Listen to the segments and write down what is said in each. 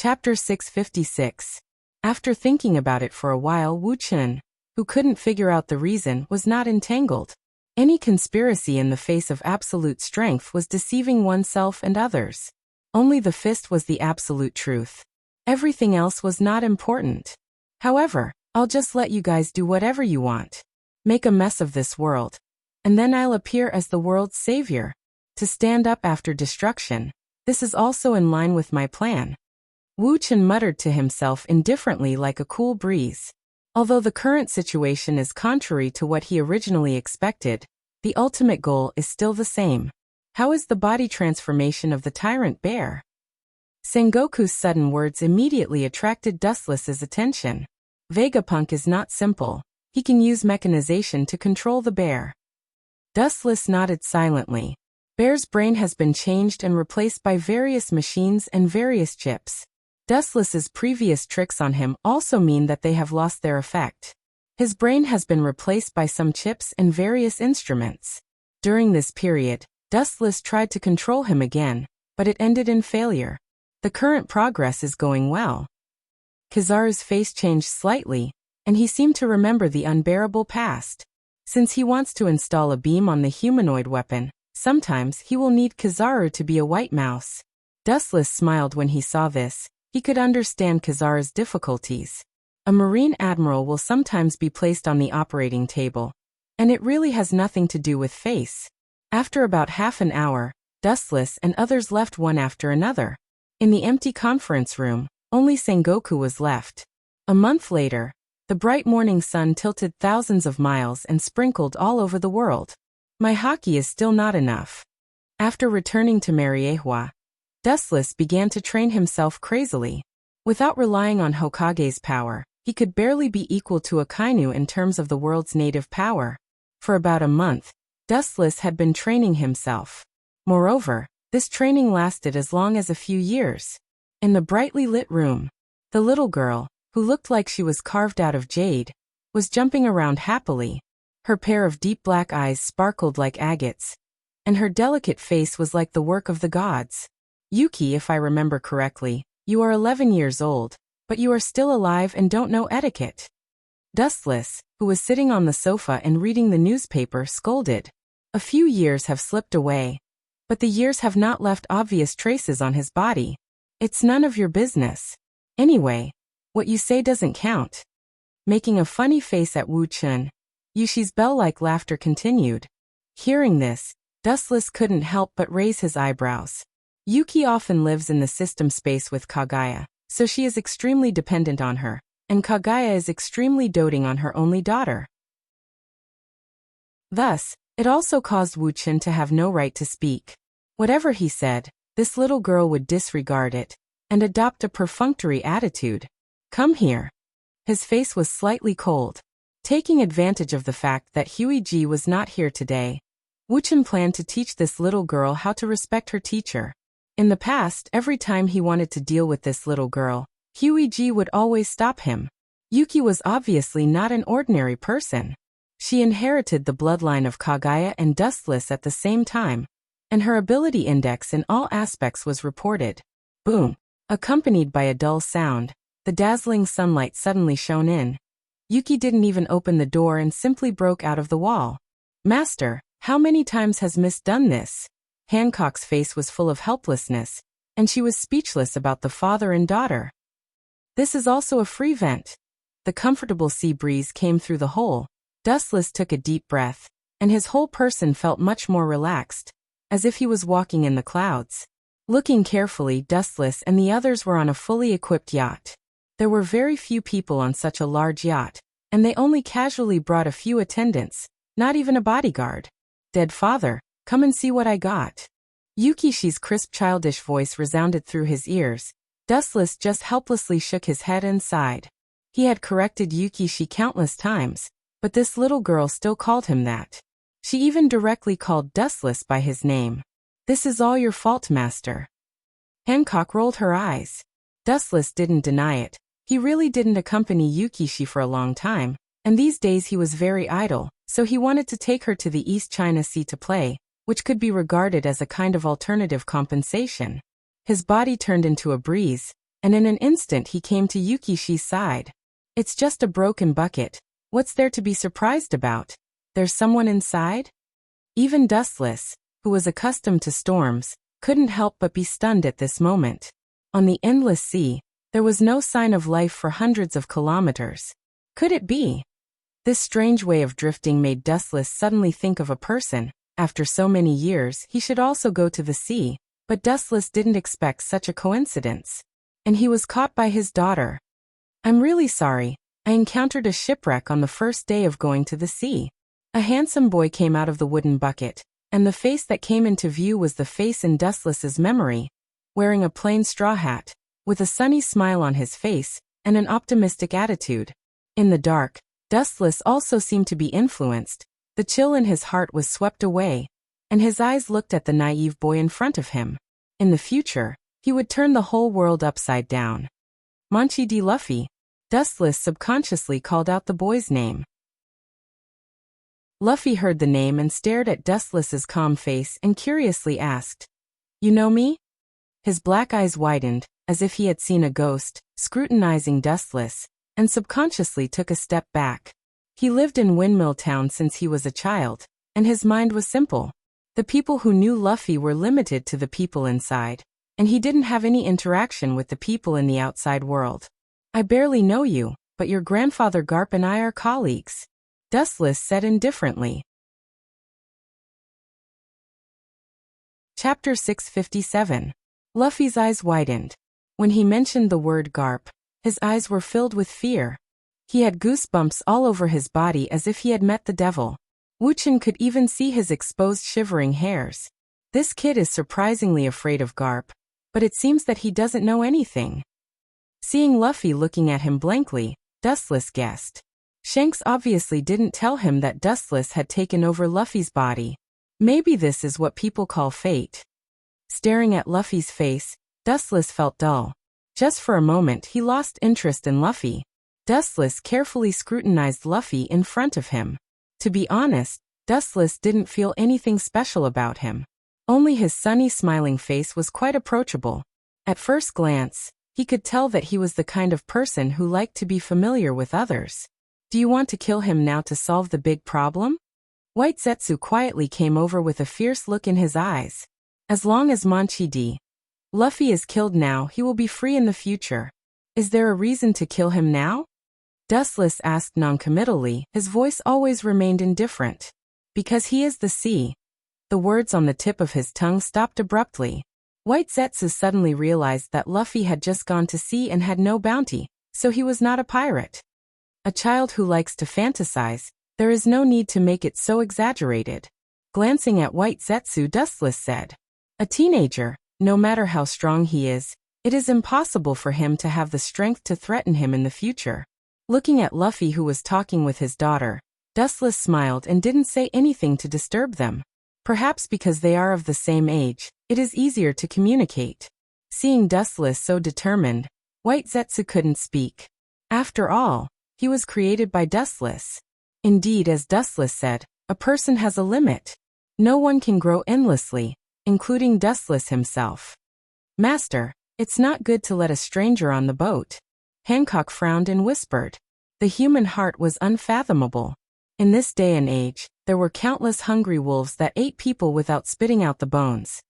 Chapter 656. After thinking about it for a while, Wuxia, who couldn't figure out the reason, was not entangled. Any conspiracy in the face of absolute strength was deceiving oneself and others. Only the fist was the absolute truth. Everything else was not important. However, I'll just let you guys do whatever you want. Make a mess of this world. And then I'll appear as the world's savior. To stand up after destruction. This is also in line with my plan. Wuxia muttered to himself indifferently like a cool breeze. Although the current situation is contrary to what he originally expected, the ultimate goal is still the same. How is the body transformation of the tyrant bear? Sengoku's sudden words immediately attracted Dustless's attention. Vegapunk is not simple. He can use mechanization to control the bear. Dustless nodded silently. Bear's brain has been changed and replaced by various machines and various chips. Dustless's previous tricks on him also mean that they have lost their effect. His brain has been replaced by some chips and various instruments. During this period, Dustless tried to control him again, but it ended in failure. The current progress is going well. Kizaru's face changed slightly, and he seemed to remember the unbearable past. Since he wants to install a beam on the humanoid weapon, sometimes he will need Kizaru to be a white mouse. Dustless smiled when he saw this. He could understand Kizaru's difficulties. A Marine Admiral will sometimes be placed on the operating table, and it really has nothing to do with face. After about half an hour, Dustless and others left one after another. In the empty conference room, only Sengoku was left. A month later, the bright morning sun tilted thousands of miles and sprinkled all over the world. My hockey is still not enough. After returning to Mariehua, Dustless began to train himself crazily. Without relying on Hokage's power, he could barely be equal to a Kainu in terms of the world's native power. For about a month, Dustless had been training himself. Moreover, this training lasted as long as a few years. In the brightly lit room, the little girl, who looked like she was carved out of jade, was jumping around happily. Her pair of deep black eyes sparkled like agates, and her delicate face was like the work of the gods. Yuki, if I remember correctly, you are 11 years old, but you are still alive and don't know etiquette. Dustless, who was sitting on the sofa and reading the newspaper, scolded. A few years have slipped away, but the years have not left obvious traces on his body. It's none of your business. Anyway, what you say doesn't count. Making a funny face at Wuxia, Yushi's bell-like laughter continued. Hearing this, Dustless couldn't help but raise his eyebrows. Yuki often lives in the system space with Kaguya, so she is extremely dependent on her, and Kaguya is extremely doting on her only daughter. Thus, it also caused Wuxia to have no right to speak. Whatever he said, this little girl would disregard it, and adopt a perfunctory attitude. Come here. His face was slightly cold. Taking advantage of the fact that Huiji was not here today, Wuxia planned to teach this little girl how to respect her teacher. In the past, every time he wanted to deal with this little girl, Huiji would always stop him. Yuki was obviously not an ordinary person. She inherited the bloodline of Kaguya and Dustless at the same time, and her ability index in all aspects was reported. Boom! Accompanied by a dull sound, the dazzling sunlight suddenly shone in. Yuki didn't even open the door and simply broke out of the wall. Master, how many times has Miss done this? Hancock's face was full of helplessness, and she was speechless about the father and daughter. This is also a free vent. The comfortable sea breeze came through the hole. Dustless took a deep breath, and his whole person felt much more relaxed, as if he was walking in the clouds. Looking carefully, Dustless and the others were on a fully equipped yacht. There were very few people on such a large yacht, and they only casually brought a few attendants, not even a bodyguard. Dead father, come and see what I got. Yukishi's crisp childish voice resounded through his ears. Dustless just helplessly shook his head and sighed. He had corrected Yukishi countless times, but this little girl still called him that. She even directly called Dustless by his name. This is all your fault, master. Hancock rolled her eyes. Dustless didn't deny it. He really didn't accompany Yukishi for a long time, and these days he was very idle, so he wanted to take her to the East China Sea to play, which could be regarded as a kind of alternative compensation. His body turned into a breeze, and in an instant he came to Yukishi's side. It's just a broken bucket. What's there to be surprised about? There's someone inside? Even Dustless, who was accustomed to storms, couldn't help but be stunned at this moment. On the endless sea, there was no sign of life for hundreds of kilometers. Could it be? This strange way of drifting made Dustless suddenly think of a person. After so many years, he should also go to the sea, but Dustless didn't expect such a coincidence. And he was caught by his daughter. I'm really sorry. I encountered a shipwreck on the first day of going to the sea. A handsome boy came out of the wooden bucket, and the face that came into view was the face in Dustless's memory, wearing a plain straw hat, with a sunny smile on his face, and an optimistic attitude. In the dark, Dustless also seemed to be influenced. The chill in his heart was swept away, and his eyes looked at the naive boy in front of him. In the future, he would turn the whole world upside down. Manchi D. Luffy. Dustless subconsciously called out the boy's name. Luffy heard the name and stared at Dustless's calm face and curiously asked, "You know me?" His black eyes widened, as if he had seen a ghost, scrutinizing Dustless, and subconsciously took a step back. He lived in Windmill Town since he was a child, and his mind was simple. The people who knew Luffy were limited to the people inside, and he didn't have any interaction with the people in the outside world. I barely know you, but your grandfather Garp and I are colleagues, Dustless said indifferently. Chapter 657. Luffy's eyes widened. When he mentioned the word Garp, his eyes were filled with fear. He had goosebumps all over his body as if he had met the devil. Wuxia could even see his exposed shivering hairs. This kid is surprisingly afraid of Garp, but it seems that he doesn't know anything. Seeing Luffy looking at him blankly, Dustless guessed. Shanks obviously didn't tell him that Dustless had taken over Luffy's body. Maybe this is what people call fate. Staring at Luffy's face, Dustless felt dull. Just for a moment he lost interest in Luffy. Dustless carefully scrutinized Luffy in front of him. To be honest, Dustless didn't feel anything special about him. Only his sunny smiling face was quite approachable. At first glance, he could tell that he was the kind of person who liked to be familiar with others. Do you want to kill him now to solve the big problem? White Zetsu quietly came over with a fierce look in his eyes. As long as Manchi D. Luffy is killed now, he will be free in the future. Is there a reason to kill him now? Dustless asked noncommittally, his voice always remained indifferent. Because he is the sea. The words on the tip of his tongue stopped abruptly. White Zetsu suddenly realized that Luffy had just gone to sea and had no bounty, so he was not a pirate. A child who likes to fantasize, there is no need to make it so exaggerated. Glancing at White Zetsu, Dustless said, "A teenager, no matter how strong he is, it is impossible for him to have the strength to threaten him in the future." Looking at Luffy, who was talking with his daughter, Dustless smiled and didn't say anything to disturb them. Perhaps because they are of the same age, it is easier to communicate. Seeing Dustless so determined, White Zetsu couldn't speak. After all, he was created by Dustless. Indeed, as Dustless said, a person has a limit. No one can grow endlessly, including Dustless himself. "Master, it's not good to let a stranger on the boat." Hancock frowned and whispered. The human heart was unfathomable. In this day and age, there were countless hungry wolves that ate people without spitting out the bones.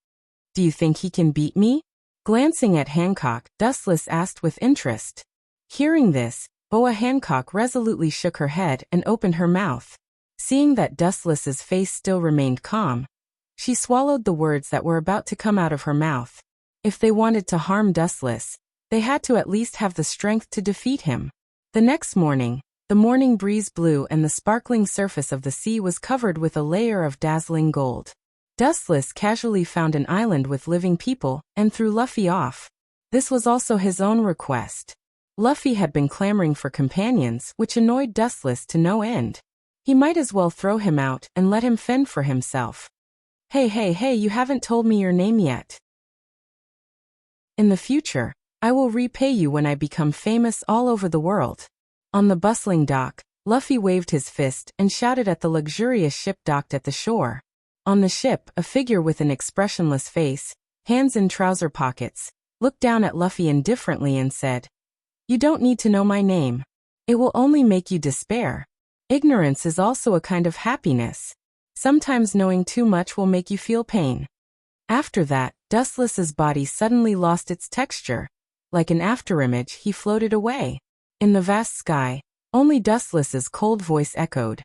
"Do you think he can beat me?" Glancing at Hancock, Dustless asked with interest. Hearing this, Boa Hancock resolutely shook her head and opened her mouth. Seeing that Dustless's face still remained calm, she swallowed the words that were about to come out of her mouth. If they wanted to harm Dustless, they had to at least have the strength to defeat him. The next morning, the morning breeze blew and the sparkling surface of the sea was covered with a layer of dazzling gold. Dustless casually found an island with living people and threw Luffy off. This was also his own request. Luffy had been clamoring for companions, which annoyed Dustless to no end. He might as well throw him out and let him fend for himself. Hey, you haven't told me your name yet. In the future, I will repay you when I become famous all over the world. On the bustling dock, Luffy waved his fist and shouted at the luxurious ship docked at the shore. On the ship, a figure with an expressionless face, hands in trouser pockets, looked down at Luffy indifferently and said, "You don't need to know my name. It will only make you despair. Ignorance is also a kind of happiness. Sometimes knowing too much will make you feel pain." After that, Dustless's body suddenly lost its texture. Like an afterimage, he floated away. In the vast sky, only Dustless's cold voice echoed.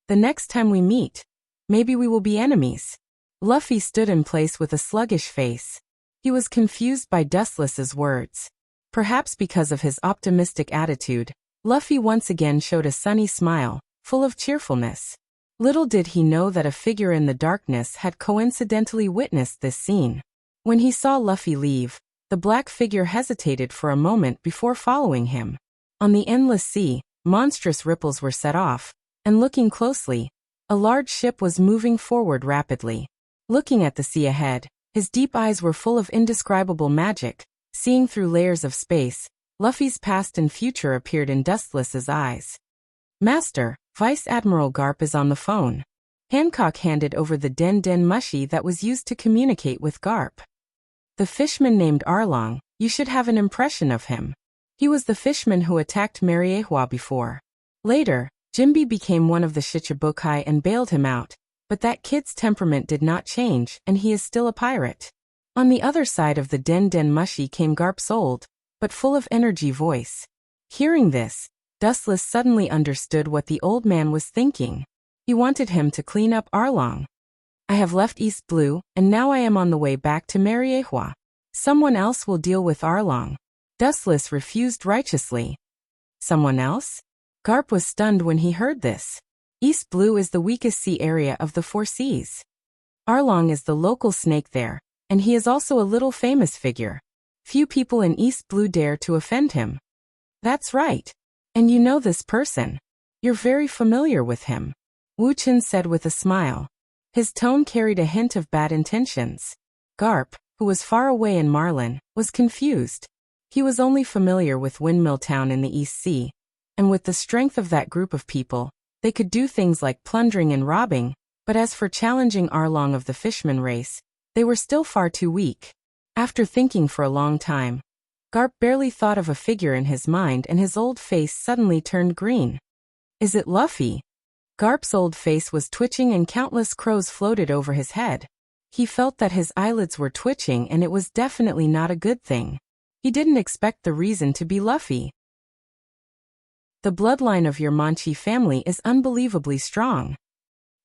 "The next time we meet, maybe we will be enemies." Luffy stood in place with a sluggish face. He was confused by Dustless's words. Perhaps because of his optimistic attitude, Luffy once again showed a sunny smile, full of cheerfulness. Little did he know that a figure in the darkness had coincidentally witnessed this scene. When he saw Luffy leave, the black figure hesitated for a moment before following him. On the endless sea, monstrous ripples were set off, and looking closely, a large ship was moving forward rapidly. Looking at the sea ahead, his deep eyes were full of indescribable magic. Seeing through layers of space, Luffy's past and future appeared in Dustless's eyes. "Master, Vice Admiral Garp is on the phone." Hancock handed over the Den Den Mushi that was used to communicate with Garp. "The fishman named Arlong, you should have an impression of him. He was the fishman who attacked Mariehua before. Later, Jinbe became one of the Shichibukai and bailed him out, but that kid's temperament did not change and he is still a pirate." On the other side of the Den Den Mushi came Garp's old, but full of energy voice. Hearing this, Dustless suddenly understood what the old man was thinking. He wanted him to clean up Arlong. "I have left East Blue, and now I am on the way back to Mariehua. Someone else will deal with Arlong." Dustless refused righteously. "Someone else?" Garp was stunned when he heard this. East Blue is the weakest sea area of the four seas. Arlong is the local snake there, and he is also a little famous figure. Few people in East Blue dare to offend him. "That's right. And you know this person. You're very familiar with him," Wuxia said with a smile. His tone carried a hint of bad intentions. Garp, who was far away in Marlin, was confused. He was only familiar with Windmill Town in the East Sea, and with the strength of that group of people, they could do things like plundering and robbing, but as for challenging Arlong of the Fishman race, they were still far too weak. After thinking for a long time, Garp barely thought of a figure in his mind and his old face suddenly turned green. "Is it Luffy?" Garp's old face was twitching and countless crows floated over his head. He felt that his eyelids were twitching and it was definitely not a good thing. He didn't expect the reason to be Luffy. "The bloodline of your Manchi family is unbelievably strong."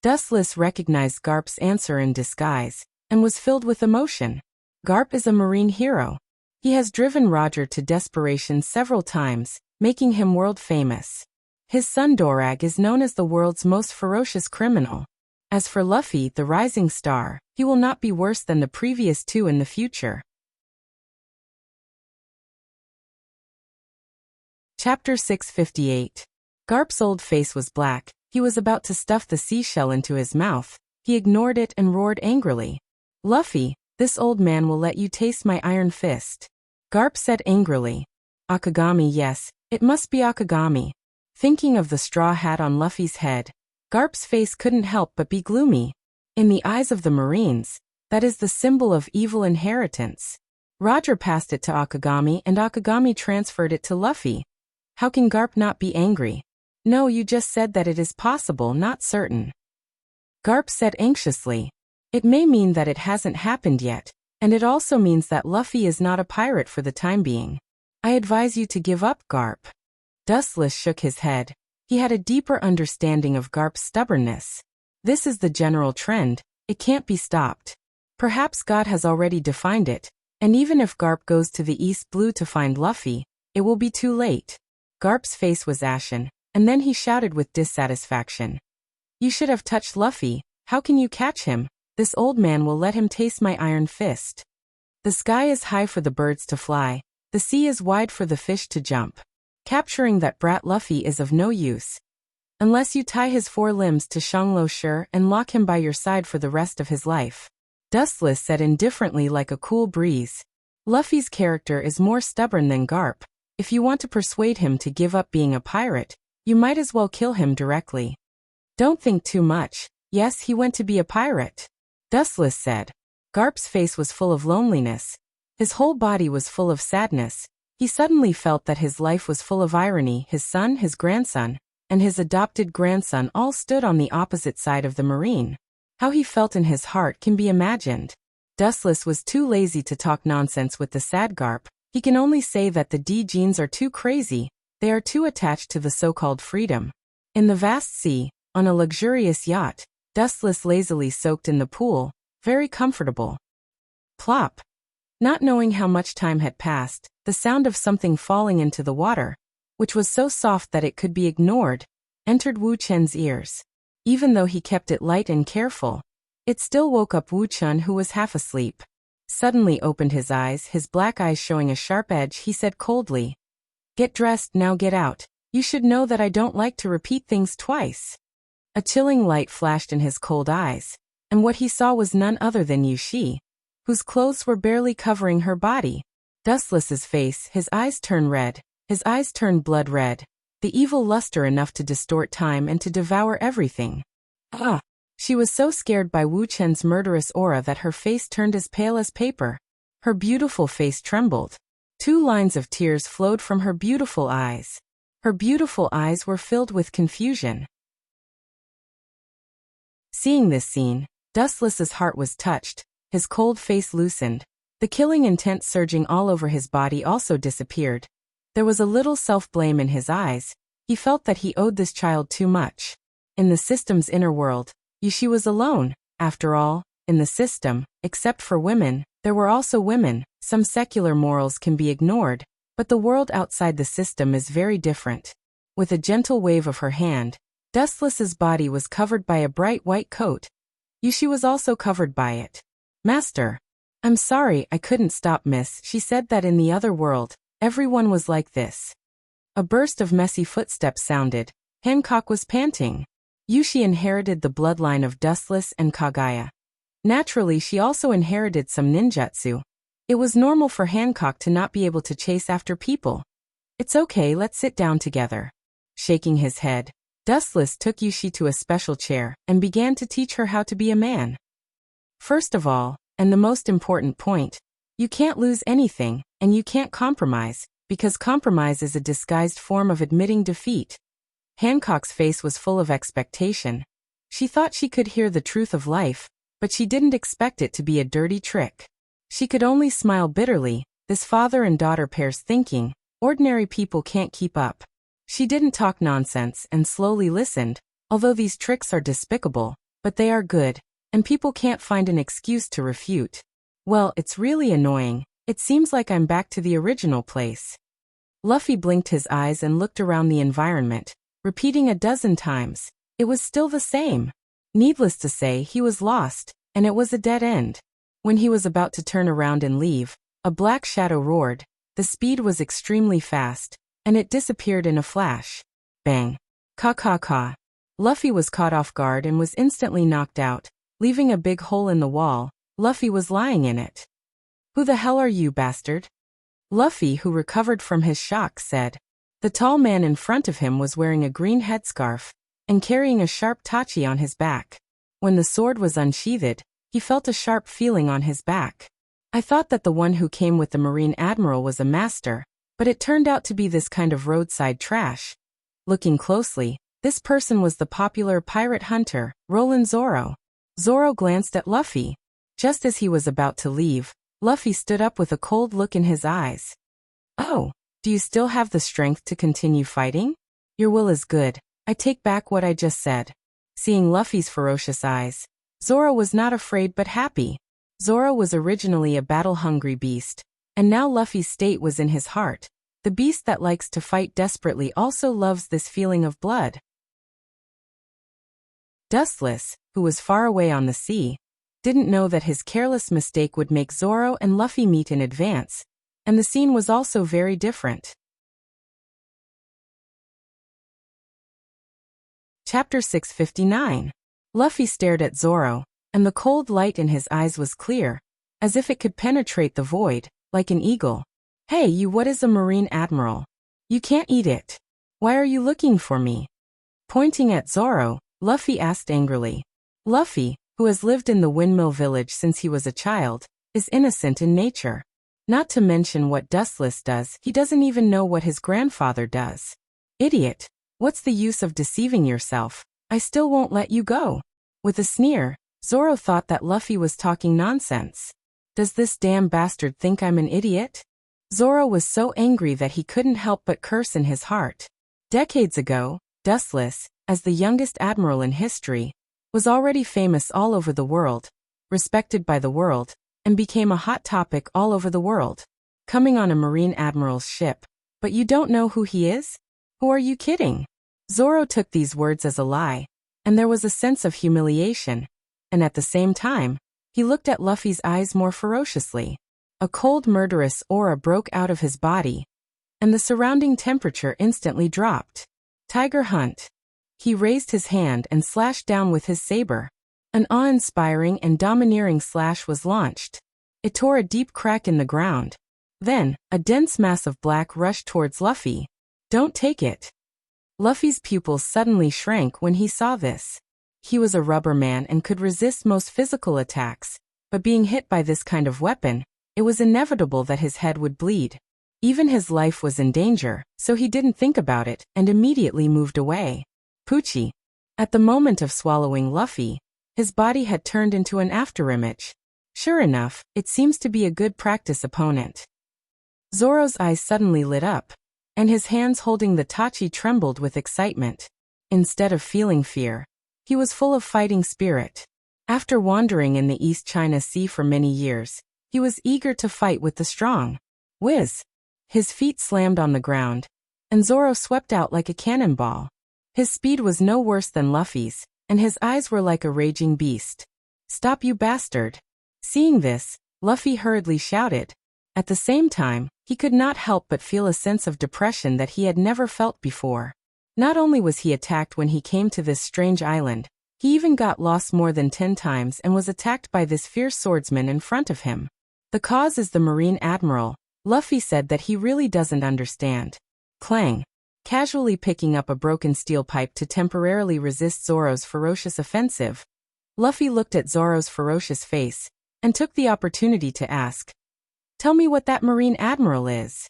Dustless recognized Garp's answer in disguise, and was filled with emotion. Garp is a marine hero. He has driven Roger to desperation several times, making him world famous. His son Dorag is known as the world's most ferocious criminal. As for Luffy, the rising star, he will not be worse than the previous two in the future. Chapter 658. Garp's old face was black. He was about to stuff the seashell into his mouth. He ignored it and roared angrily. "Luffy, this old man will let you taste my iron fist." Garp said angrily. "Akagami, yes, it must be Akagami." Thinking of the straw hat on Luffy's head, Garp's face couldn't help but be gloomy. In the eyes of the Marines, that is the symbol of evil inheritance. Roger passed it to Akagami and Akagami transferred it to Luffy. How can Garp not be angry? "No, you just said that it is possible, not certain." Garp said anxiously. "It may mean that it hasn't happened yet, and it also means that Luffy is not a pirate for the time being. I advise you to give up, Garp." Dustless shook his head. He had a deeper understanding of Garp's stubbornness. This is the general trend, it can't be stopped. Perhaps God has already defined it, and even if Garp goes to the East Blue to find Luffy, it will be too late. Garp's face was ashen, and then he shouted with dissatisfaction. "You should have touched Luffy. How can you catch him? This old man will let him taste my iron fist." The sky is high for the birds to fly. The sea is wide for the fish to jump. Capturing that brat Luffy is of no use. Unless you tie his 4 limbs to Shanglo Shi and lock him by your side for the rest of his life. Dustless said indifferently like a cool breeze. Luffy's character is more stubborn than Garp. If you want to persuade him to give up being a pirate, you might as well kill him directly. Don't think too much. Yes, he went to be a pirate. Dustless said. Garp's face was full of loneliness. His whole body was full of sadness. He suddenly felt that his life was full of irony. His son, his grandson, and his adopted grandson all stood on the opposite side of the marine. How he felt in his heart can be imagined. Dustless was too lazy to talk nonsense with the Sadgarp. He can only say that the D-genes are too crazy, they are too attached to the so-called freedom. In the vast sea, on a luxurious yacht, Dustless lazily soaked in the pool, very comfortable. Plop. Not knowing how much time had passed, the sound of something falling into the water, which was so soft that it could be ignored, entered Wu Chen's ears. Even though he kept it light and careful, it still woke up Wu Chen, who was half asleep. Suddenly opened his eyes, his black eyes showing a sharp edge. He said coldly, "Get dressed, now get out. You should know that I don't like to repeat things twice." A chilling light flashed in his cold eyes, and what he saw was none other than Yu Shi, whose clothes were barely covering her body. Dustless's face, his eyes turned red, his eyes turned blood red, the evil luster enough to distort time and to devour everything. Ah! She was so scared by Wu Chen's murderous aura that her face turned as pale as paper. Her beautiful face trembled. 2 lines of tears flowed from her beautiful eyes. Her beautiful eyes were filled with confusion. Seeing this scene, Dustless's heart was touched, his cold face loosened. The killing intent surging all over his body also disappeared. There was a little self-blame in his eyes. He felt that he owed this child too much. In the system's inner world, Yu Shi was alone. After all, in the system, except for women, there were also women. Some secular morals can be ignored, but the world outside the system is very different. With a gentle wave of her hand, Dustless's body was covered by a bright white coat. Yu Shi was also covered by it. "Master, I'm sorry, I couldn't stop, miss." She said that in the other world, everyone was like this. A burst of messy footsteps sounded. Hancock was panting. Yu Shi inherited the bloodline of Dustless and Kagaya. Naturally, she also inherited some ninjutsu. It was normal for Hancock to not be able to chase after people. "It's okay, let's sit down together." Shaking his head, Dustless took Yu Shi to a special chair and began to teach her how to be a man. First of all, and the most important point, you can't lose anything, and you can't compromise, because compromise is a disguised form of admitting defeat. Hancock's face was full of expectation. She thought she could hear the truth of life, but she didn't expect it to be a dirty trick. She could only smile bitterly. This father and daughter pair's thinking, ordinary people can't keep up. She didn't talk nonsense and slowly listened. Although these tricks are despicable, but they are good, and people can't find an excuse to refute. Well, it's really annoying. It seems like I'm back to the original place. Luffy blinked his eyes and looked around the environment, repeating a dozen times. It was still the same. Needless to say, he was lost, and it was a dead end. When he was about to turn around and leave, a black shadow roared. The speed was extremely fast, and it disappeared in a flash. Bang. Ka. Luffy was caught off guard and was instantly knocked out, leaving a big hole in the wall. Luffy was lying in it. "Who the hell are you, bastard?" Luffy, who recovered from his shock, said. The tall man in front of him was wearing a green headscarf and carrying a sharp tachi on his back. When the sword was unsheathed, he felt a sharp feeling on his back. "I thought that the one who came with the Marine Admiral was a master, but it turned out to be this kind of roadside trash." Looking closely, this person was the popular pirate hunter, Roland Zoro. Zoro glanced at Luffy. Just as he was about to leave, Luffy stood up with a cold look in his eyes. "Oh, do you still have the strength to continue fighting? Your will is good. I take back what I just said." Seeing Luffy's ferocious eyes, Zoro was not afraid but happy. Zoro was originally a battle-hungry beast, and now Luffy's state was in his heart. The beast that likes to fight desperately also loves this feeling of blood. Dustless, who was far away on the sea, didn't know that his careless mistake would make Zoro and Luffy meet in advance, and the scene was also very different. Chapter 659. Luffy stared at Zoro, and the cold light in his eyes was clear, as if it could penetrate the void, like an eagle. "Hey you, what is a Marine Admiral? You can't eat it. Why are you looking for me?" Pointing at Zoro, Luffy asked angrily. Luffy, who has lived in the Windmill Village since he was a child, is innocent in nature. Not to mention what Dustless does, he doesn't even know what his grandfather does. Idiot. What's the use of deceiving yourself? I still won't let you go. With a sneer, Zoro thought that Luffy was talking nonsense. Does this damn bastard think I'm an idiot? Zoro was so angry that he couldn't help but curse in his heart. Decades ago, Dustless, as the youngest admiral in history, was already famous all over the world, respected by the world, and became a hot topic all over the world. Coming on a Marine Admiral's ship. But you don't know who he is? Who are you kidding? Zoro took these words as a lie, and there was a sense of humiliation, and at the same time, he looked at Luffy's eyes more ferociously. A cold murderous aura broke out of his body, and the surrounding temperature instantly dropped. Tiger Hunt. He raised his hand and slashed down with his saber. An awe-inspiring and domineering slash was launched. It tore a deep crack in the ground. Then, a dense mass of black rushed towards Luffy. Don't take it. Luffy's pupils suddenly shrank when he saw this. He was a rubber man and could resist most physical attacks, but being hit by this kind of weapon, it was inevitable that his head would bleed. Even his life was in danger, so he didn't think about it and immediately moved away. Poochie. At the moment of swallowing Luffy, his body had turned into an afterimage. Sure enough, it seems to be a good practice opponent. Zoro's eyes suddenly lit up, and his hands holding the tachi trembled with excitement. Instead of feeling fear, he was full of fighting spirit. After wandering in the East China Sea for many years, he was eager to fight with the strong. Whiz! His feet slammed on the ground, and Zoro swept out like a cannonball. His speed was no worse than Luffy's, and his eyes were like a raging beast. Stop, you bastard! Seeing this, Luffy hurriedly shouted. At the same time, he could not help but feel a sense of depression that he had never felt before. Not only was he attacked when he came to this strange island, he even got lost more than 10 times and was attacked by this fierce swordsman in front of him. The cause is the Marine Admiral. Luffy said that he really doesn't understand. Clang. Casually picking up a broken steel pipe to temporarily resist Zoro's ferocious offensive, Luffy looked at Zoro's ferocious face and took the opportunity to ask, "Tell me what that Marine Admiral is."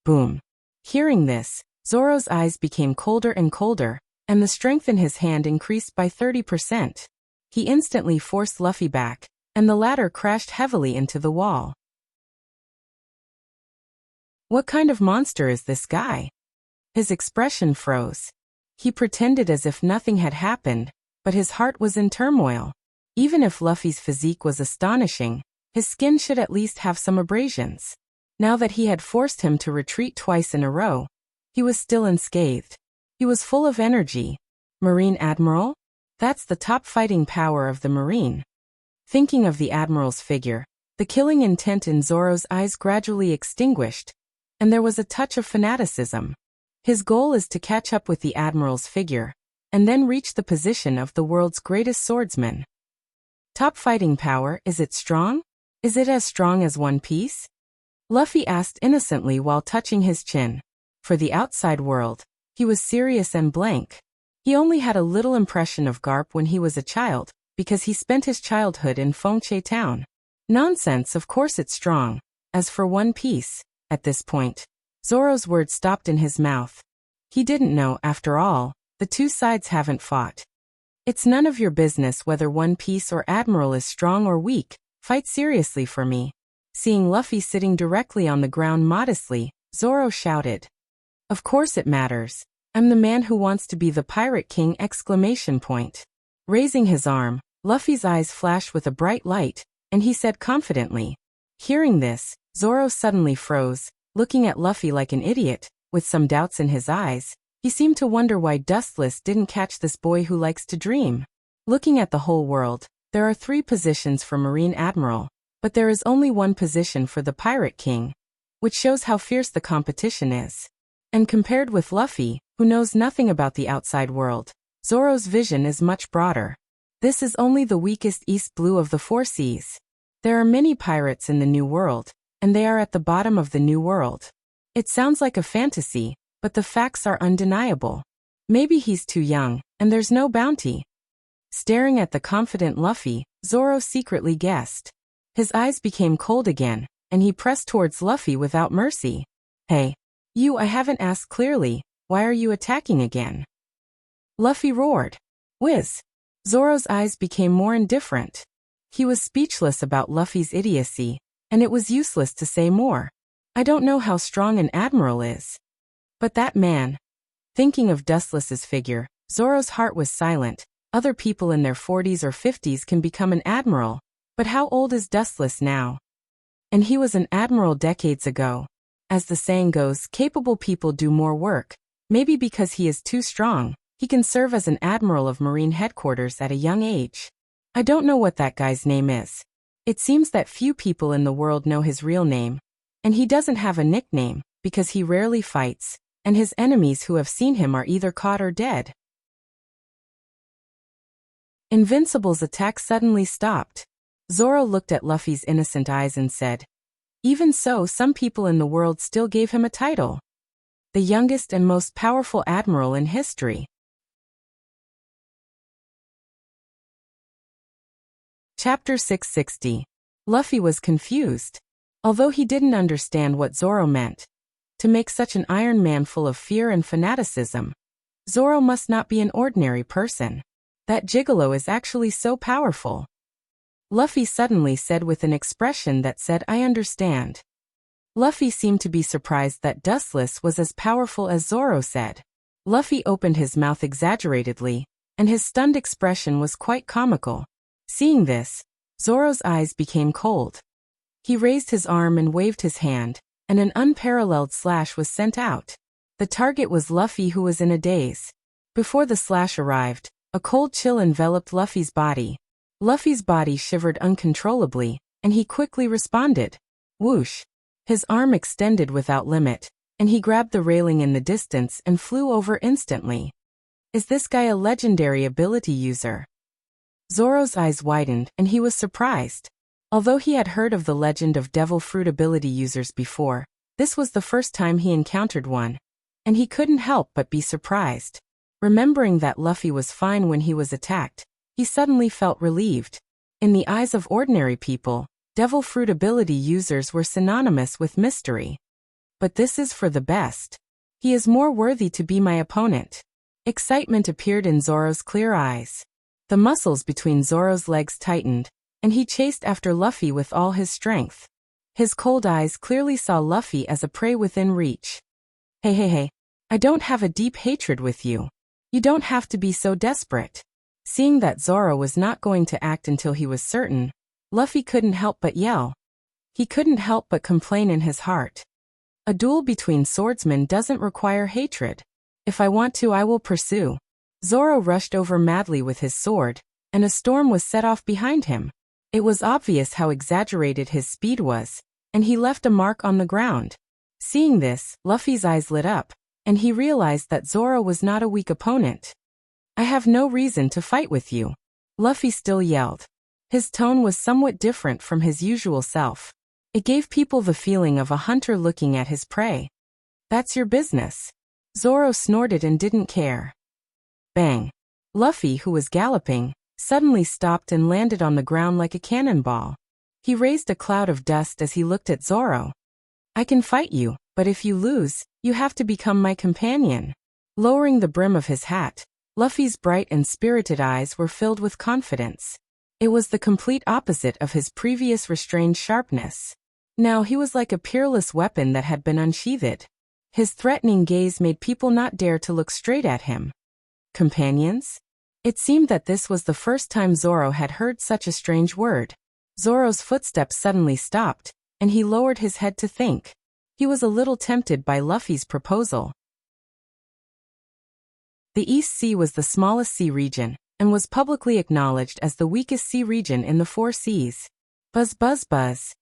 Boom. Hearing this, Zoro's eyes became colder and colder, and the strength in his hand increased by 30%. He instantly forced Luffy back, and the latter crashed heavily into the wall. What kind of monster is this guy? His expression froze. He pretended as if nothing had happened, but his heart was in turmoil. Even if Luffy's physique was astonishing, his skin should at least have some abrasions. Now that he had forced him to retreat twice in a row, he was still unscathed. He was full of energy. Marine Admiral? That's the top fighting power of the Marine. Thinking of the Admiral's figure, the killing intent in Zoro's eyes gradually extinguished, and there was a touch of fanaticism. His goal is to catch up with the Admiral's figure, and then reach the position of the world's greatest swordsman. Top fighting power, is it strong? Is it as strong as One Piece? Luffy asked innocently while touching his chin. For the outside world, he was serious and blank. He only had a little impression of Garp when he was a child, because he spent his childhood in Fengche town. Nonsense, of course it's strong. As for One Piece, at this point, Zoro's words stopped in his mouth. He didn't know, after all, the two sides haven't fought. It's none of your business whether One Piece or Admiral is strong or weak. Fight seriously for me. Seeing Luffy sitting directly on the ground modestly, Zoro shouted. Of course it matters. I'm the man who wants to be the Pirate King! Raising his arm, Luffy's eyes flashed with a bright light, and he said confidently. Hearing this, Zoro suddenly froze, looking at Luffy like an idiot, with some doubts in his eyes. He seemed to wonder why Dustless didn't catch this boy who likes to dream. Looking at the whole world, there are 3 positions for Marine Admiral, but there is only one position for the Pirate King, which shows how fierce the competition is. And compared with Luffy, who knows nothing about the outside world, Zoro's vision is much broader. This is only the weakest East Blue of the 4 seas. There are many pirates in the New World, and they are at the bottom of the New World. It sounds like a fantasy, but the facts are undeniable. Maybe he's too young, and there's no bounty. Staring at the confident Luffy, Zoro secretly guessed. His eyes became cold again, and he pressed towards Luffy without mercy. Hey, you, I haven't asked clearly, why are you attacking again? Luffy roared. Whiz. Zoro's eyes became more indifferent. He was speechless about Luffy's idiocy, and it was useless to say more. I don't know how strong an admiral is. But that man. Thinking of Dustless's figure, Zoro's heart was silent. Other people in their 40s or 50s can become an admiral, but how old is Dustless now? And he was an admiral decades ago. As the saying goes, capable people do more work. Maybe because he is too strong, he can serve as an admiral of Marine headquarters at a young age. I don't know what that guy's name is. It seems that few people in the world know his real name. And he doesn't have a nickname, because he rarely fights, and his enemies who have seen him are either caught or dead. Invincible's attack suddenly stopped. Zoro looked at Luffy's innocent eyes and said, even so, some people in the world still gave him a title. The youngest and most powerful admiral in history. Chapter 660. Luffy was confused. Although he didn't understand what Zoro meant. To make such an Iron Man full of fear and fanaticism, Zoro must not be an ordinary person. That gigolo is actually so powerful. Luffy suddenly said with an expression that said, I understand. Luffy seemed to be surprised that Dustless was as powerful as Zoro said. Luffy opened his mouth exaggeratedly, and his stunned expression was quite comical. Seeing this, Zoro's eyes became cold. He raised his arm and waved his hand, and an unparalleled slash was sent out. The target was Luffy, who was in a daze. Before the slash arrived, a cold chill enveloped Luffy's body. Luffy's body shivered uncontrollably, and he quickly responded. Whoosh! His arm extended without limit, and he grabbed the railing in the distance and flew over instantly. Is this guy a legendary ability user? Zoro's eyes widened, and he was surprised. Although he had heard of the legend of Devil Fruit ability users before, this was the first time he encountered one, and he couldn't help but be surprised. Remembering that Luffy was fine when he was attacked, he suddenly felt relieved. In the eyes of ordinary people, Devil Fruit ability users were synonymous with mystery. But this is for the best. He is more worthy to be my opponent. Excitement appeared in Zoro's clear eyes. The muscles between Zoro's legs tightened, and he chased after Luffy with all his strength. His cold eyes clearly saw Luffy as a prey within reach. Hey, I don't have a deep hatred with you. You don't have to be so desperate. Seeing that Zoro was not going to act until he was certain, Luffy couldn't help but yell. He couldn't help but complain in his heart. A duel between swordsmen doesn't require hatred. If I want to, I will pursue. Zoro rushed over madly with his sword, and a storm was set off behind him. It was obvious how exaggerated his speed was, and he left a mark on the ground. Seeing this, Luffy's eyes lit up, and he realized that Zoro was not a weak opponent. I have no reason to fight with you. Luffy still yelled. His tone was somewhat different from his usual self. It gave people the feeling of a hunter looking at his prey. That's your business. Zoro snorted and didn't care. Bang. Luffy, who was galloping, suddenly stopped and landed on the ground like a cannonball. He raised a cloud of dust as he looked at Zoro. I can fight you, but if you lose, you have to become my companion. Lowering the brim of his hat, Luffy's bright and spirited eyes were filled with confidence. It was the complete opposite of his previous restrained sharpness. Now he was like a peerless weapon that had been unsheathed. His threatening gaze made people not dare to look straight at him. Companions? It seemed that this was the first time Zoro had heard such a strange word. Zoro's footsteps suddenly stopped, and he lowered his head to think. He was a little tempted by Luffy's proposal. The East Sea was the smallest sea region, and was publicly acknowledged as the weakest sea region in the 4 seas. Buzz buzz buzz.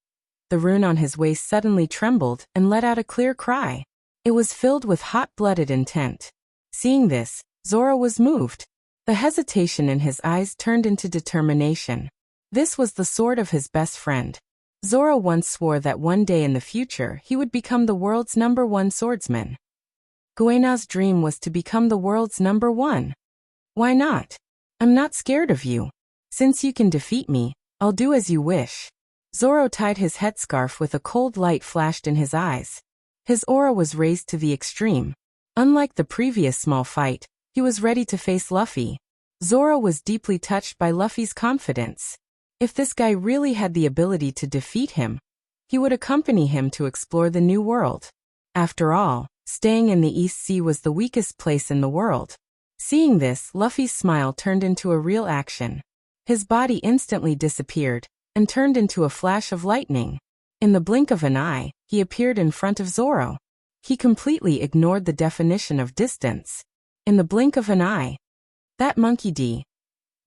The rune on his waist suddenly trembled and let out a clear cry. It was filled with hot-blooded intent. Seeing this, Zoro was moved. The hesitation in his eyes turned into determination. This was the sword of his best friend. Zoro once swore that one day in the future he would become the world's #1 swordsman. Guena's dream was to become the world's #1. Why not? I'm not scared of you. Since you can defeat me, I'll do as you wish. Zoro tied his headscarf with a cold light flashed in his eyes. His aura was raised to the extreme. Unlike the previous small fight, he was ready to face Luffy. Zoro was deeply touched by Luffy's confidence. If this guy really had the ability to defeat him, he would accompany him to explore the new world. After all, staying in the East Sea was the weakest place in the world. Seeing this, Luffy's smile turned into a real action. His body instantly disappeared and turned into a flash of lightning. In the blink of an eye, he appeared in front of Zoro. He completely ignored the definition of distance. In the blink of an eye. That monkey D.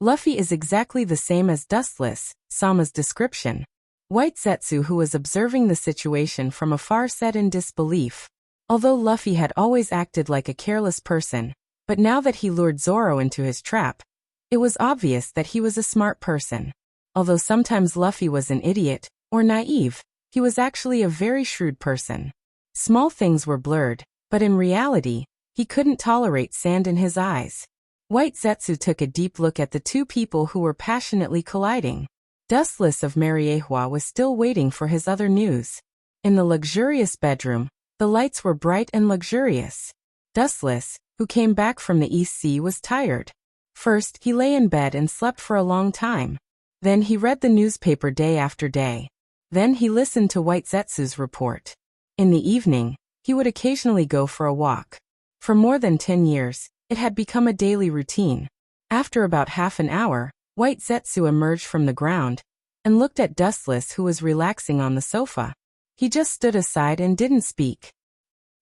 Luffy is exactly the same as Dustless, Sama's description. White Zetsu, who was observing the situation from afar, said in disbelief. Although Luffy had always acted like a careless person, but now that he lured Zoro into his trap, it was obvious that he was a smart person. Although sometimes Luffy was an idiot, or naive, he was actually a very shrewd person. Small things were blurred, but in reality, he couldn't tolerate sand in his eyes. White Zetsu took a deep look at the two people who were passionately colliding. Dustless of Mariehua was still waiting for his other news. In the luxurious bedroom, the lights were bright and luxurious. Dustless, who came back from the East Sea, was tired. First, he lay in bed and slept for a long time. Then he read the newspaper day after day. Then he listened to White Zetsu's report. In the evening, he would occasionally go for a walk. For more than 10 years, it had become a daily routine. After about half an hour, White Zetsu emerged from the ground and looked at Dustless, who was relaxing on the sofa. He just stood aside and didn't speak.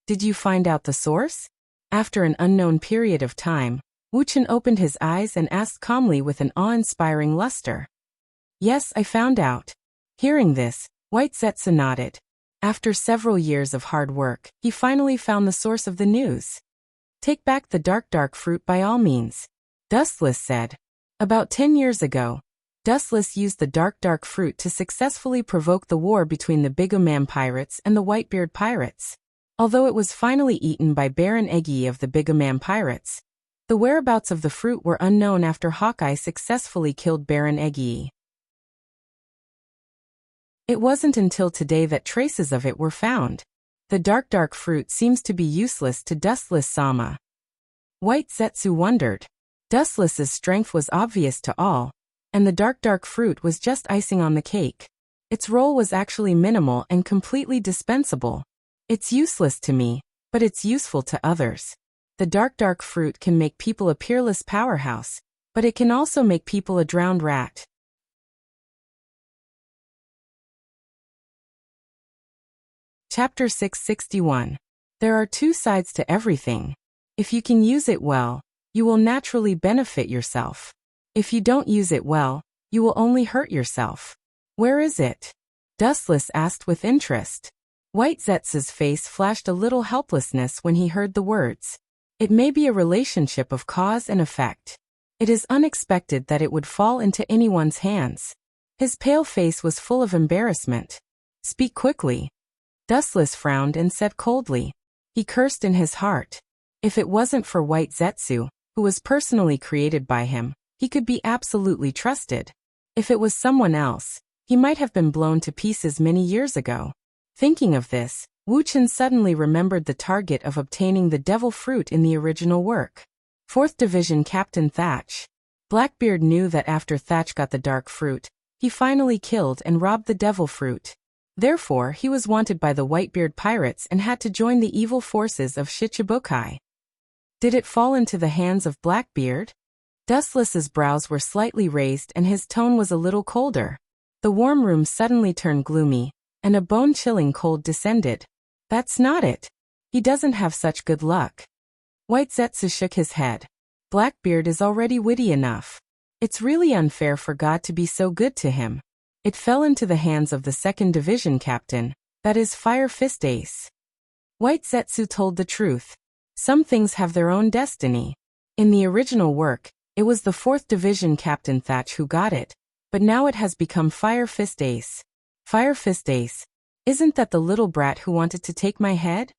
"Did you find out the source?" After an unknown period of time, Wuxia opened his eyes and asked calmly with an awe-inspiring luster. "Yes, I found out." Hearing this, White Zetsu nodded. After several years of hard work, he finally found the source of the news. "Take back the dark fruit by all means," Dustless said. About 10 years ago, Dustless used the dark fruit to successfully provoke the war between the Bigomam pirates and the Whitebeard pirates. Although it was finally eaten by Baron Eggy of the Bigomam pirates, the whereabouts of the fruit were unknown after Hawkeye successfully killed Baron Eggy. It wasn't until today that traces of it were found. The dark fruit seems to be useless to Dustless Sama. White Zetsu wondered. Dustless's strength was obvious to all, and the dark fruit was just icing on the cake. Its role was actually minimal and completely dispensable. "It's useless to me, but it's useful to others." The dark fruit can make people a peerless powerhouse, but it can also make people a drowned rat. Chapter 661. There are two sides to everything. If you can use it well, you will naturally benefit yourself. If you don't use it well, you will only hurt yourself. "Where is it?" Dustless asked with interest. White Zetsu's face flashed a little helplessness when he heard the words. It may be a relationship of cause and effect. It is unexpected that it would fall into anyone's hands. His pale face was full of embarrassment. "Speak quickly." Dustless frowned and said coldly. He cursed in his heart. If it wasn't for White Zetsu, who was personally created by him, he could be absolutely trusted. If it was someone else, he might have been blown to pieces many years ago. Thinking of this, Wuxia suddenly remembered the target of obtaining the devil fruit in the original work. 4th Division Captain Thatch. Blackbeard knew that after Thatch got the dark fruit, he finally killed and robbed the devil fruit. Therefore, he was wanted by the Whitebeard pirates and had to join the evil forces of Shichibukai. Did it fall into the hands of Blackbeard? Dustless's brows were slightly raised and his tone was a little colder. The warm room suddenly turned gloomy, and a bone-chilling cold descended. "That's not it. He doesn't have such good luck." White Zetsu shook his head. "Blackbeard is already witty enough. It's really unfair for God to be so good to him. It fell into the hands of the 2nd Division Captain, that is Fire Fist Ace." White Zetsu told the truth. Some things have their own destiny. In the original work, it was the 4th Division Captain Thatch who got it, but now it has become Fire Fist Ace. Fire Fist Ace. Isn't that the little brat who wanted to take my head?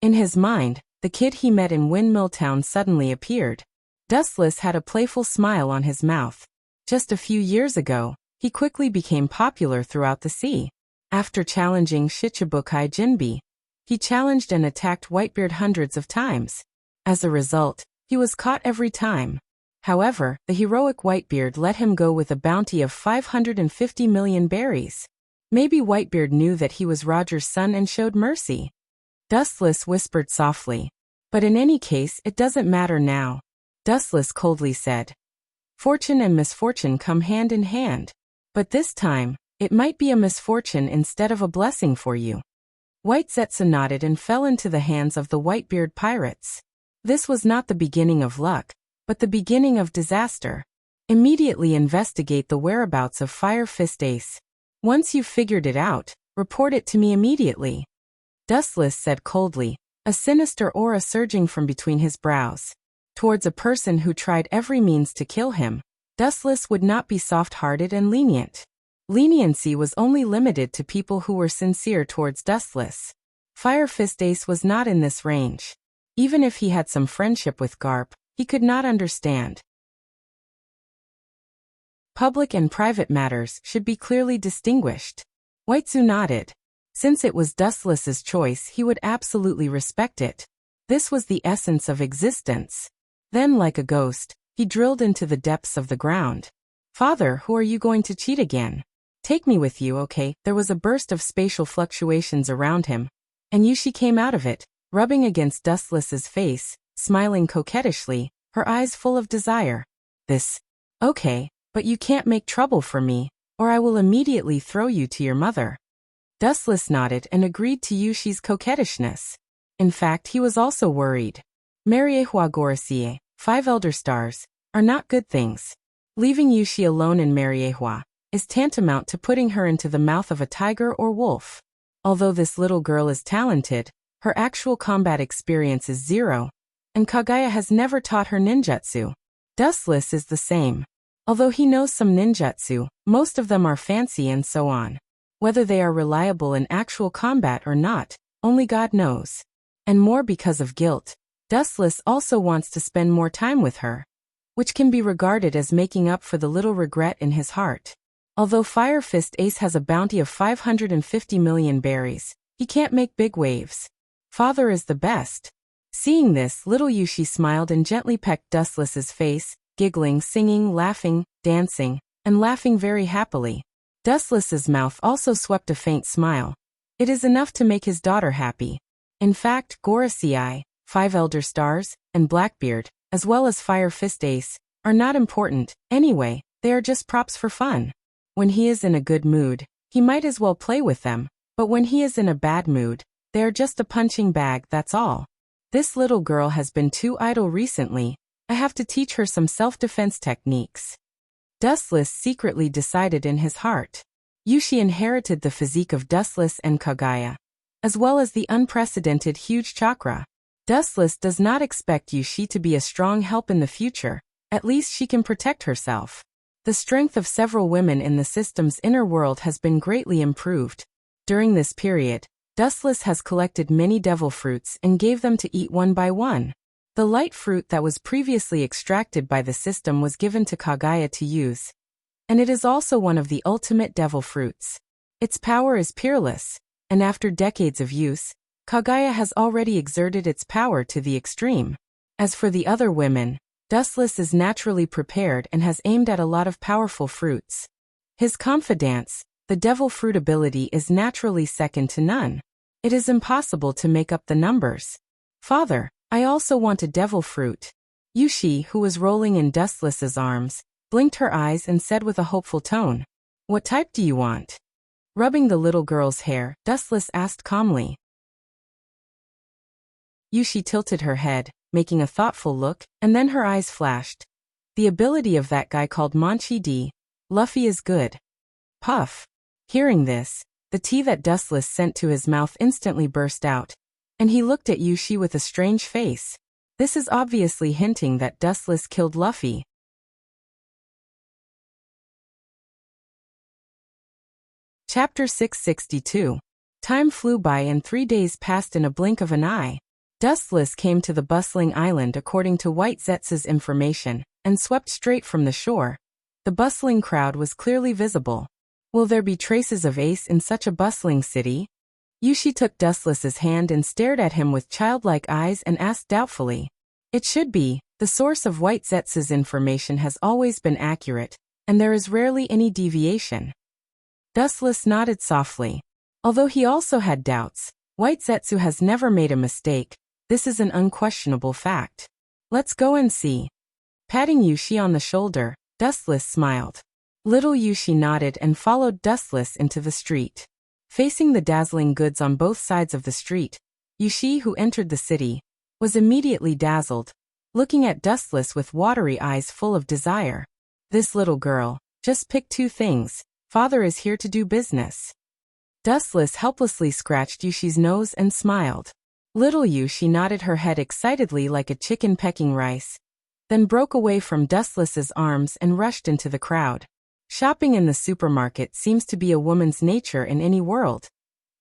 In his mind, the kid he met in Windmill Town suddenly appeared. Dustless had a playful smile on his mouth. Just a few years ago, he quickly became popular throughout the sea. After challenging Shichibukai Jinbi, he challenged and attacked Whitebeard hundreds of times. As a result, he was caught every time. However, the heroic Whitebeard let him go with a bounty of 550 million berries. Maybe Whitebeard knew that he was Roger's son and showed mercy. Dustless whispered softly. But in any case, it doesn't matter now. Dustless coldly said. Fortune and misfortune come hand in hand. But this time, it might be a misfortune instead of a blessing for you. White Zetsu nodded and fell into the hands of the Whitebeard pirates. This was not the beginning of luck, but the beginning of disaster. Immediately investigate the whereabouts of Fire Fist Ace. Once you've figured it out, report it to me immediately. Dustless said coldly, a sinister aura surging from between his brows. Towards a person who tried every means to kill him, Dustless would not be soft-hearted and lenient. Leniency was only limited to people who were sincere towards Dustless. Fire Fist Ace was not in this range. Even if he had some friendship with Garp, he could not understand. Public and private matters should be clearly distinguished. Whitezu nodded. Since it was Dustless's choice, he would absolutely respect it. This was the essence of existence. Then, like a ghost, he drilled into the depths of the ground. Father, who are you going to cheat again? Take me with you, okay? There was a burst of spatial fluctuations around him, and Yushi came out of it, rubbing against Dustless's face, smiling coquettishly, her eyes full of desire. Okay, but you can't make trouble for me, or I will immediately throw you to your mother. Dustless nodded and agreed to Yushi's coquettishness. In fact, he was also worried. Mariehua Gorasie, 5 elder stars, are not good things. Leaving Yushi alone in Mariehua is tantamount to putting her into the mouth of a tiger or wolf. Although this little girl is talented, her actual combat experience is 0, and Kagaya has never taught her ninjutsu. Dustless is the same. Although he knows some ninjutsu, most of them are fancy and so on. Whether they are reliable in actual combat or not, only God knows. And more because of guilt, Dustless also wants to spend more time with her, which can be regarded as making up for the little regret in his heart. Although Fire Fist Ace has a bounty of 550 million berries, he can't make big waves. Father is the best. Seeing this, little Yushi smiled and gently pecked Dustless's face, giggling, singing, laughing, dancing, and laughing very happily. Dustless's mouth also swept a faint smile. It is enough to make his daughter happy. In fact, Gorasie, 5 elder stars, and Blackbeard, as well as Fire Fist Ace, are not important. Anyway, they are just props for fun. When he is in a good mood, he might as well play with them, but when he is in a bad mood, they are just a punching bag, that's all. This little girl has been too idle recently. I have to teach her some self-defense techniques. Dustless secretly decided in his heart. Yushi inherited the physique of Dustless and Kagaya, as well as the unprecedented huge chakra. Dustless does not expect Yushi to be a strong help in the future. At least she can protect herself. The strength of several women in the system's inner world has been greatly improved. During this period, Dustless has collected many devil fruits and gave them to eat one by one. The light fruit that was previously extracted by the system was given to Kagaya to use, and it is also one of the ultimate devil fruits. Its power is peerless, and after decades of use, Kagaya has already exerted its power to the extreme. As for the other women, Dustless is naturally prepared and has aimed at a lot of powerful fruits. His confidence, the devil fruit ability, is naturally second to none. It is impossible to make up the numbers. Father, I also want a devil fruit. Yushi, who was rolling in Dustless's arms, blinked her eyes and said with a hopeful tone, "What type do you want?" Rubbing the little girl's hair, Dustless asked calmly. Yushi tilted her head, making a thoughtful look, and then her eyes flashed. The ability of that guy called Manchi D. Luffy is good. Puff. Hearing this, the tea that Dustless sent to his mouth instantly burst out, and he looked at Yushi with a strange face. This is obviously hinting that Dustless killed Luffy. Chapter 662. Time flew by and 3 days passed in a blink of an eye. Dustless came to the bustling island according to White Zetsu's information, and swept straight from the shore. The bustling crowd was clearly visible. Will there be traces of Ace in such a bustling city? Yushi took Dustless's hand and stared at him with childlike eyes and asked doubtfully. It should be. The source of White Zetsu's information has always been accurate, and there is rarely any deviation. Dustless nodded softly. Although he also had doubts, White Zetsu has never made a mistake. This is an unquestionable fact. Let's go and see. Patting Yushi on the shoulder, Dustless smiled. Little Yushi nodded and followed Dustless into the street. Facing the dazzling goods on both sides of the street, Yushi, who entered the city, was immediately dazzled, looking at Dustless with watery eyes full of desire. This little girl, just pick two things. Father is here to do business. Dustless helplessly scratched Yushi's nose and smiled. Little Yushi nodded her head excitedly like a chicken pecking rice, then broke away from Dustless's arms and rushed into the crowd. Shopping in the supermarket seems to be a woman's nature in any world.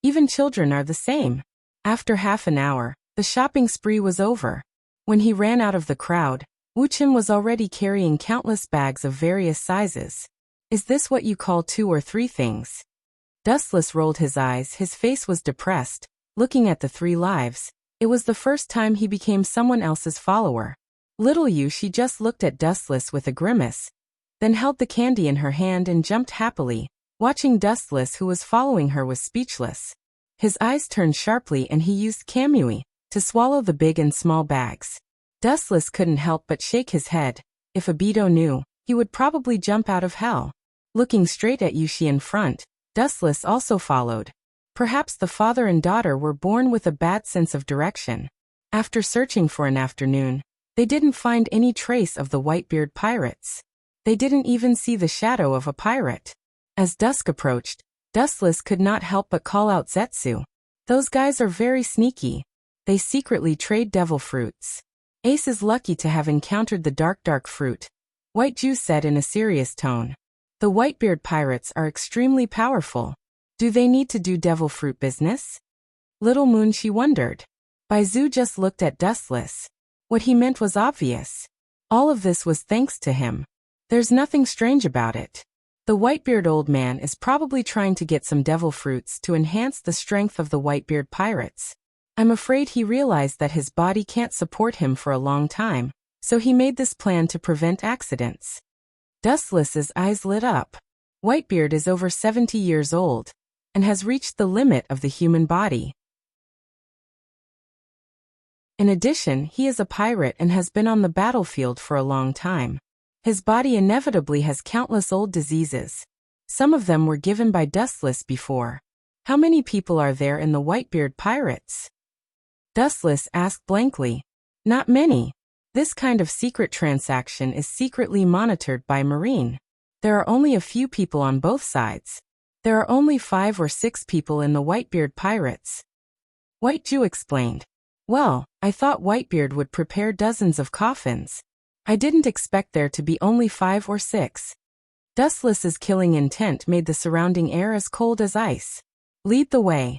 Even children are the same. After half an hour, the shopping spree was over. When he ran out of the crowd, Wuxia was already carrying countless bags of various sizes. Is this what you call 2 or 3 things? Dustless rolled his eyes. His face was depressed, looking at the 3 lives. It was the first time he became someone else's follower. Little Yushi just looked at Dustless with a grimace, then held the candy in her hand and jumped happily. Watching Dustless, who was following her, was speechless. His eyes turned sharply and he used Kamui to swallow the big and small bags. Dustless couldn't help but shake his head. If Obito knew, he would probably jump out of hell. Looking straight at Yushi in front, Dustless also followed. Perhaps the father and daughter were born with a bad sense of direction. After searching for an afternoon, they didn't find any trace of the Whitebeard pirates. They didn't even see the shadow of a pirate. As dusk approached, Dustless could not help but call out Zetsu. Those guys are very sneaky. They secretly trade devil fruits. Ace is lucky to have encountered the dark fruit, White Ju said in a serious tone. The Whitebeard pirates are extremely powerful. Do they need to do devil fruit business? Little Moonchi wondered. Baizu just looked at Dustless. What he meant was obvious. All of this was thanks to him. There's nothing strange about it. The Whitebeard old man is probably trying to get some devil fruits to enhance the strength of the Whitebeard pirates. I'm afraid he realized that his body can't support him for a long time, so he made this plan to prevent accidents. Dustless's eyes lit up. Whitebeard is over 70 years old and has reached the limit of the human body. In addition, he is a pirate and has been on the battlefield for a long time. His body inevitably has countless old diseases. Some of them were given by Dustless before. How many people are there in the Whitebeard pirates? Dustless asked blankly. Not many. This kind of secret transaction is secretly monitored by Marine. There are only a few people on both sides. There are only 5 or 6 people in the Whitebeard pirates. White Ju explained. Well, I thought Whitebeard would prepare dozens of coffins. I didn't expect there to be only 5 or 6. Dustless's killing intent made the surrounding air as cold as ice. Lead the way.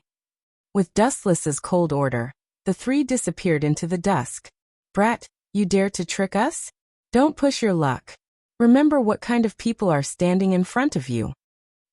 With Dustless's cold order, the 3 disappeared into the dusk. Brat, you dare to trick us? Don't push your luck. Remember what kind of people are standing in front of you.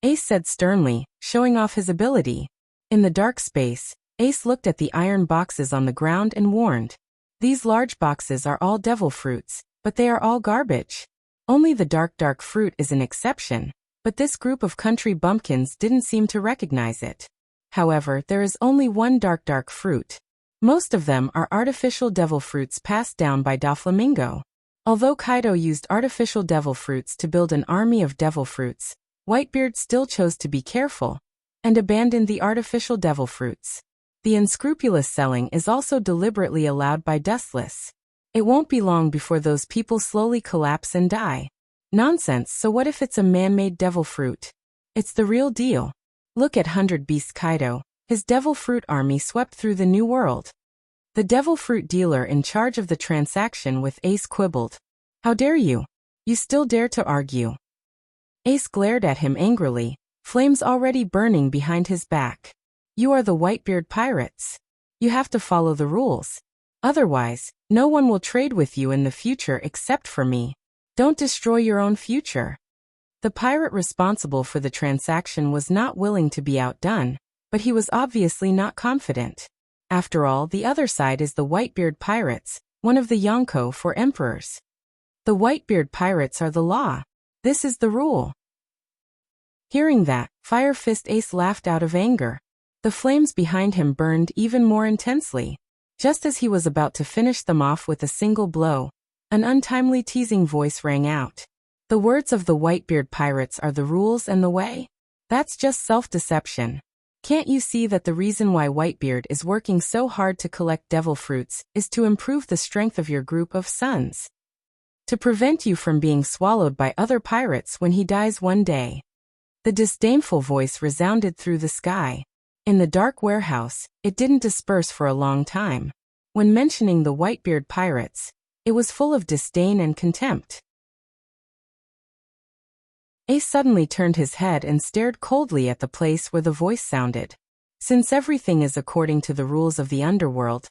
Ace said sternly, showing off his ability. In the dark space, Ace looked at the iron boxes on the ground and warned. These large boxes are all devil fruits, but they are all garbage. Only the dark fruit is an exception, but this group of country bumpkins didn't seem to recognize it. However, there is only one dark fruit. Most of them are artificial devil fruits passed down by Doflamingo. Although Kaido used artificial devil fruits to build an army of devil fruits, Whitebeard still chose to be careful and abandoned the artificial devil fruits. The unscrupulous selling is also deliberately allowed by Dustless. It won't be long before those people slowly collapse and die. Nonsense, so what if it's a man-made devil fruit? It's the real deal. Look at 100 Beast Kaido. His devil fruit army swept through the New World. The devil fruit dealer in charge of the transaction with Ace quibbled. How dare you? You still dare to argue? Ace glared at him angrily, flames already burning behind his back. You are the Whitebeard pirates. You have to follow the rules. Otherwise, no one will trade with you in the future except for me. Don't destroy your own future. The pirate responsible for the transaction was not willing to be outdone, but he was obviously not confident. After all, the other side is the Whitebeard pirates, one of the Yonko for emperors. The Whitebeard pirates are the law. This is the rule. Hearing that, Fire Fist Ace laughed out of anger. The flames behind him burned even more intensely. Just as he was about to finish them off with a single blow, an untimely teasing voice rang out. The words of the Whitebeard pirates are the rules and the way? That's just self-deception. Can't you see that the reason why Whitebeard is working so hard to collect devil fruits is to improve the strength of your group of sons? To prevent you from being swallowed by other pirates when he dies one day. The disdainful voice resounded through the sky. In the dark warehouse, it didn't disperse for a long time. When mentioning the Whitebeard pirates, it was full of disdain and contempt. Ace suddenly turned his head and stared coldly at the place where the voice sounded. Since everything is according to the rules of the underworld,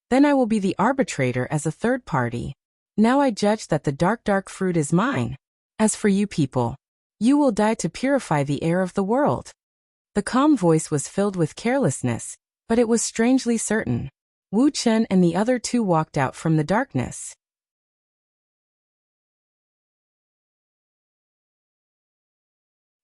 then I will be the arbitrator as a third party. Now I judge that the dark fruit is mine. As for you people, you will die to purify the air of the world. The calm voice was filled with carelessness, but it was strangely certain. Wu Chen and the other two walked out from the darkness.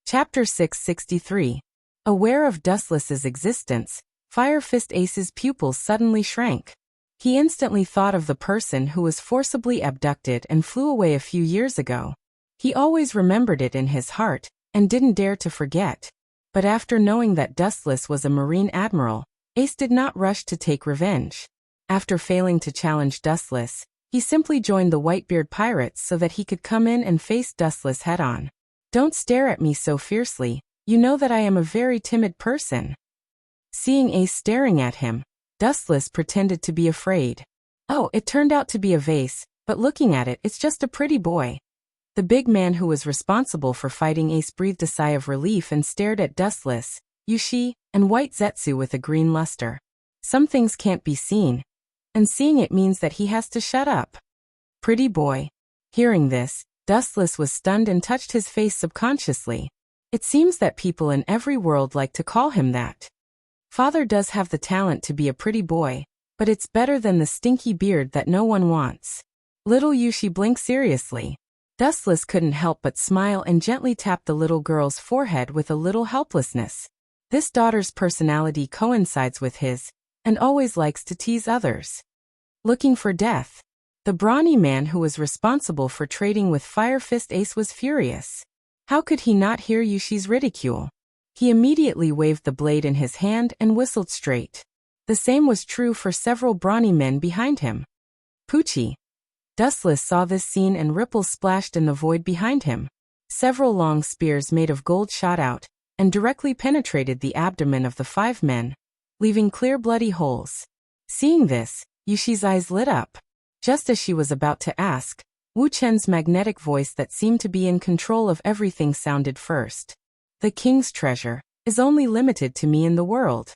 Chapter 663. Aware of Dustless's existence, Fire Fist Ace's pupils suddenly shrank. He instantly thought of the person who was forcibly abducted and flew away a few years ago. He always remembered it in his heart, and didn't dare to forget. But after knowing that Dustless was a Marine Admiral, Ace did not rush to take revenge. After failing to challenge Dustless, he simply joined the Whitebeard pirates so that he could come in and face Dustless head-on. Don't stare at me so fiercely, you know that I am a very timid person. Seeing Ace staring at him, Dustless pretended to be afraid. Oh, it turned out to be a vase, but looking at it, it's just a pretty boy. The big man who was responsible for fighting Ace breathed a sigh of relief and stared at Dustless, Yushi, and White Zetsu with a green luster. Some things can't be seen, and seeing it means that he has to shut up. Pretty boy. Hearing this, Dustless was stunned and touched his face subconsciously. It seems that people in every world like to call him that. Father does have the talent to be a pretty boy, but it's better than the stinky beard that no one wants. Little Yushi blinked seriously. Dustless couldn't help but smile and gently tap the little girl's forehead with a little helplessness. This daughter's personality coincides with his, and always likes to tease others. Looking for death. The brawny man who was responsible for trading with Fire Fist Ace was furious. How could he not hear Yushi's ridicule? He immediately waved the blade in his hand and whistled straight. The same was true for several brawny men behind him. Poochie. Dustless saw this scene and ripples splashed in the void behind him. Several long spears made of gold shot out, and directly penetrated the abdomen of the 5 men, leaving clear bloody holes. Seeing this, Yushi's eyes lit up. Just as she was about to ask, Wu Chen's magnetic voice that seemed to be in control of everything sounded first. The king's treasure is only limited to me in the world.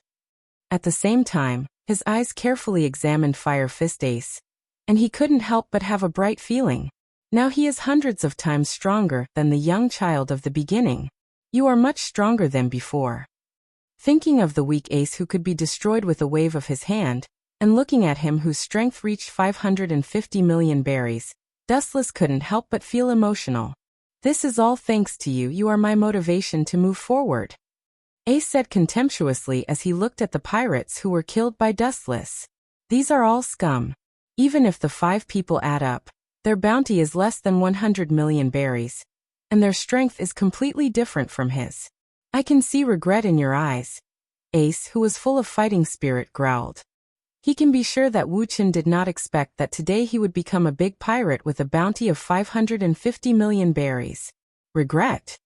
At the same time, his eyes carefully examined Fire Fist Ace, and he couldn't help but have a bright feeling. Now he is hundreds of times stronger than the young child of the beginning. You are much stronger than before. Thinking of the weak Ace who could be destroyed with a wave of his hand, and looking at him whose strength reached 550 million berries, Dustless couldn't help but feel emotional. This is all thanks to you. You are my motivation to move forward. Ace said contemptuously as he looked at the pirates who were killed by Dustless. These are all scum. Even if the 5 people add up, their bounty is less than 100 million berries, and their strength is completely different from his. I can see regret in your eyes. Ace, who was full of fighting spirit, growled. He can be sure that Wu Chen did not expect that today he would become a big pirate with a bounty of 550 million berries. Regret?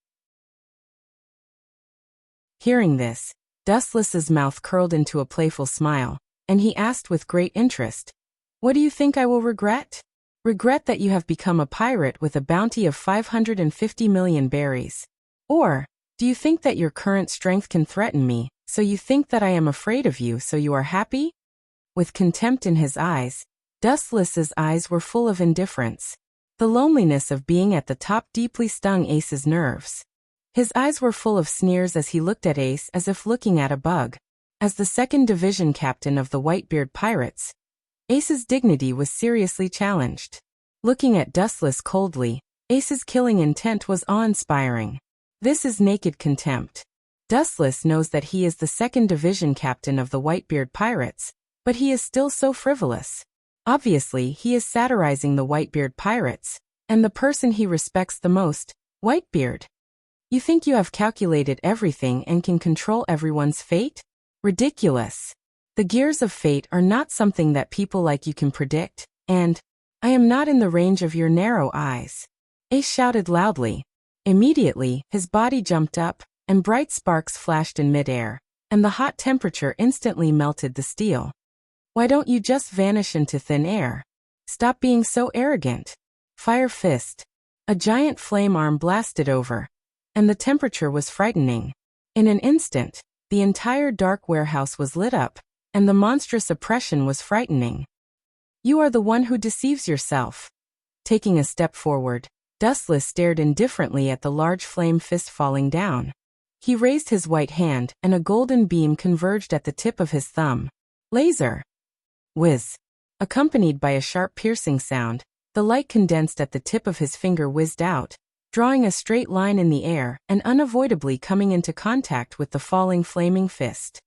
Hearing this, Dustless's mouth curled into a playful smile, and he asked with great interest, "What do you think I will regret?" Regret that you have become a pirate with a bounty of 550 million berries. Or, do you think that your current strength can threaten me, so you think that I am afraid of you, so you are happy? With contempt in his eyes, Dustless's eyes were full of indifference. The loneliness of being at the top deeply stung Ace's nerves. His eyes were full of sneers as he looked at Ace as if looking at a bug. As the 2nd Division captain of the Whitebeard Pirates, Ace's dignity was seriously challenged. Looking at Dustless coldly, Ace's killing intent was awe-inspiring. This is naked contempt. Dustless knows that he is the 2nd Division captain of the Whitebeard Pirates, but he is still so frivolous. Obviously, he is satirizing the Whitebeard Pirates, and the person he respects the most, Whitebeard. You think you have calculated everything and can control everyone's fate? Ridiculous. The gears of fate are not something that people like you can predict, and I am not in the range of your narrow eyes. Ace shouted loudly. Immediately, his body jumped up, and bright sparks flashed in midair, and the hot temperature instantly melted the steel. Why don't you just vanish into thin air? Stop being so arrogant. Fire fist. A giant flame arm blasted over, and the temperature was frightening. In an instant, the entire dark warehouse was lit up, and the monstrous oppression was frightening. You are the one who deceives yourself. Taking a step forward, Dustless stared indifferently at the large flame fist falling down. He raised his white hand, and a golden beam converged at the tip of his thumb. Laser. Whiz. Accompanied by a sharp piercing sound, the light condensed at the tip of his finger whizzed out, drawing a straight line in the air and unavoidably coming into contact with the falling flaming fist.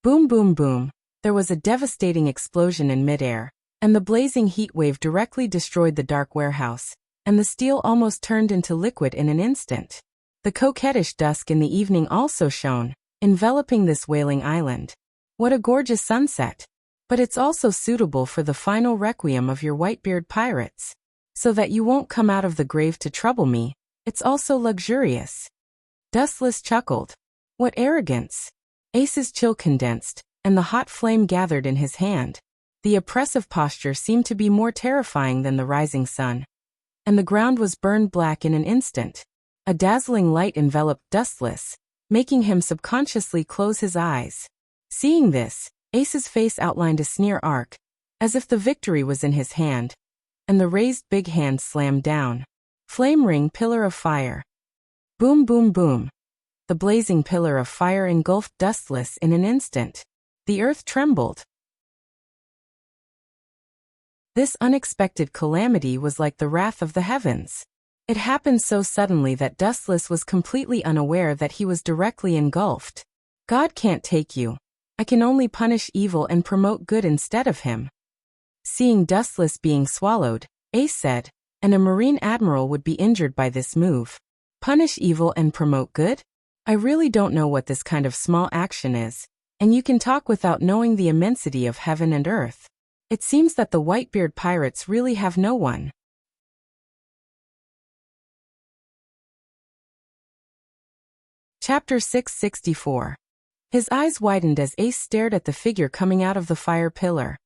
Boom boom boom. There was a devastating explosion in midair, and the blazing heat wave directly destroyed the dark warehouse, and the steel almost turned into liquid in an instant. The coquettish dusk in the evening also shone, enveloping this wailing island. What a gorgeous sunset! But it's also suitable for the final requiem of your Whitebeard Pirates. So that you won't come out of the grave to trouble me, it's also luxurious. Dustless chuckled. What arrogance! Ace's chill condensed, and the hot flame gathered in his hand. The oppressive posture seemed to be more terrifying than the rising sun. And the ground was burned black in an instant. A dazzling light enveloped Dustless, making him subconsciously close his eyes. Seeing this, Ace's face outlined a sneer arc, as if the victory was in his hand, and the raised big hand slammed down. Flame ring pillar of fire. Boom boom boom. The blazing pillar of fire engulfed Dustless in an instant. The earth trembled. This unexpected calamity was like the wrath of the heavens. It happened so suddenly that Dustless was completely unaware that he was directly engulfed. God can't take you. I can only punish evil and promote good instead of him. Seeing Dustless being swallowed, Ace said, and a Marine Admiral would be injured by this move. Punish evil and promote good? I really don't know what this kind of small action is, and you can talk without knowing the immensity of heaven and earth. It seems that the Whitebeard Pirates really have no one. Chapter 664. His eyes widened as Ace stared at the figure coming out of the fire pillar.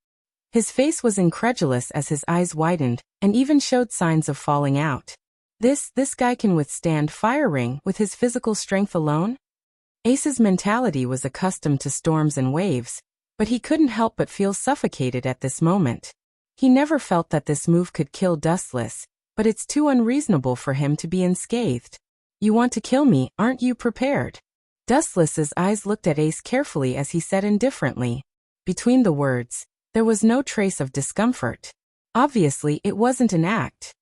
His face was incredulous as his eyes widened, and even showed signs of falling out. This guy can withstand fire ring with his physical strength alone? Ace's mentality was accustomed to storms and waves, but he couldn't help but feel suffocated at this moment. He never felt that this move could kill Dustless, but it's too unreasonable for him to be unscathed. You want to kill me, aren't you prepared? Dustless's eyes looked at Ace carefully as he said indifferently. Between the words, there was no trace of discomfort. Obviously, it wasn't an act.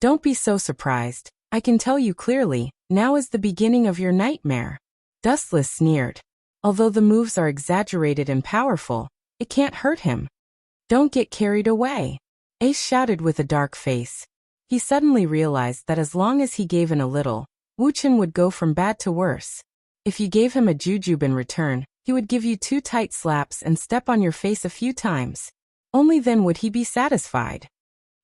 Don't be so surprised. I can tell you clearly, now is the beginning of your nightmare. Dustless sneered. Although the moves are exaggerated and powerful, it can't hurt him. Don't get carried away. Ace shouted with a dark face. He suddenly realized that as long as he gave in a little, Wuxia would go from bad to worse. If you gave him a jujube in return, he would give you 2 tight slaps and step on your face a few times. Only then would he be satisfied.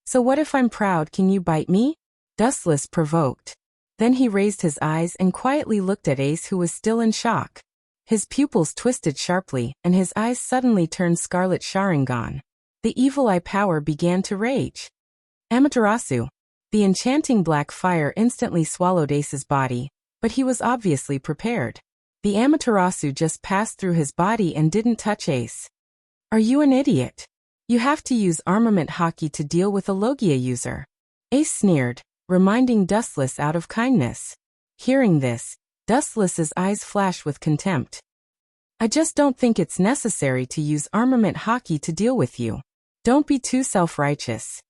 So what if I'm proud, can you bite me? Dustless provoked. Then he raised his eyes and quietly looked at Ace, who was still in shock. His pupils twisted sharply, and his eyes suddenly turned scarlet Sharingan. The evil eye power began to rage. Amaterasu. The enchanting black fire instantly swallowed Ace's body, but he was obviously prepared. The Amaterasu just passed through his body and didn't touch Ace. Are you an idiot? You have to use armament hockey to deal with a Logia user. Ace sneered, reminding Dustless out of kindness. Hearing this, Dustless's eyes flashed with contempt. I just don't think it's necessary to use armament hockey to deal with you. Don't be too self-righteous.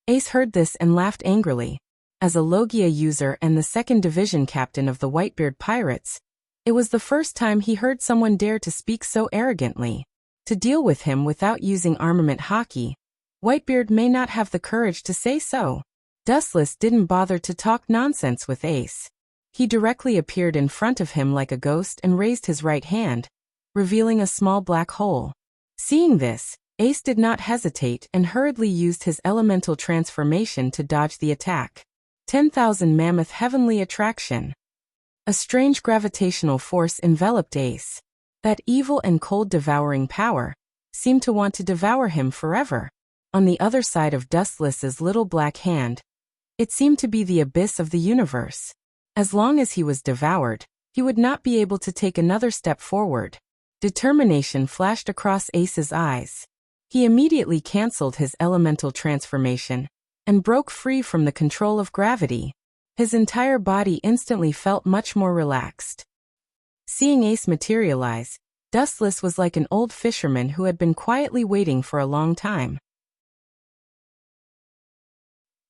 Ace heard this and laughed angrily. As a Logia user and the 2nd Division captain of the Whitebeard Pirates, it was the first time he heard someone dare to speak so arrogantly. To deal with him without using armament hockey, Whitebeard may not have the courage to say so. Dustless didn't bother to talk nonsense with Ace. He directly appeared in front of him like a ghost and raised his right hand, revealing a small black hole. Seeing this, Ace did not hesitate and hurriedly used his elemental transformation to dodge the attack. 10,000 Mammoth Heavenly Attraction. A strange gravitational force enveloped Ace. That evil and cold devouring power seemed to want to devour him forever. On the other side of Dustless's little black hand, it seemed to be the abyss of the universe. As long as he was devoured, he would not be able to take another step forward. Determination flashed across Ace's eyes. He immediately cancelled his elemental transformation and broke free from the control of gravity. His entire body instantly felt much more relaxed. Seeing Ace materialize, Dustless was like an old fisherman who had been quietly waiting for a long time.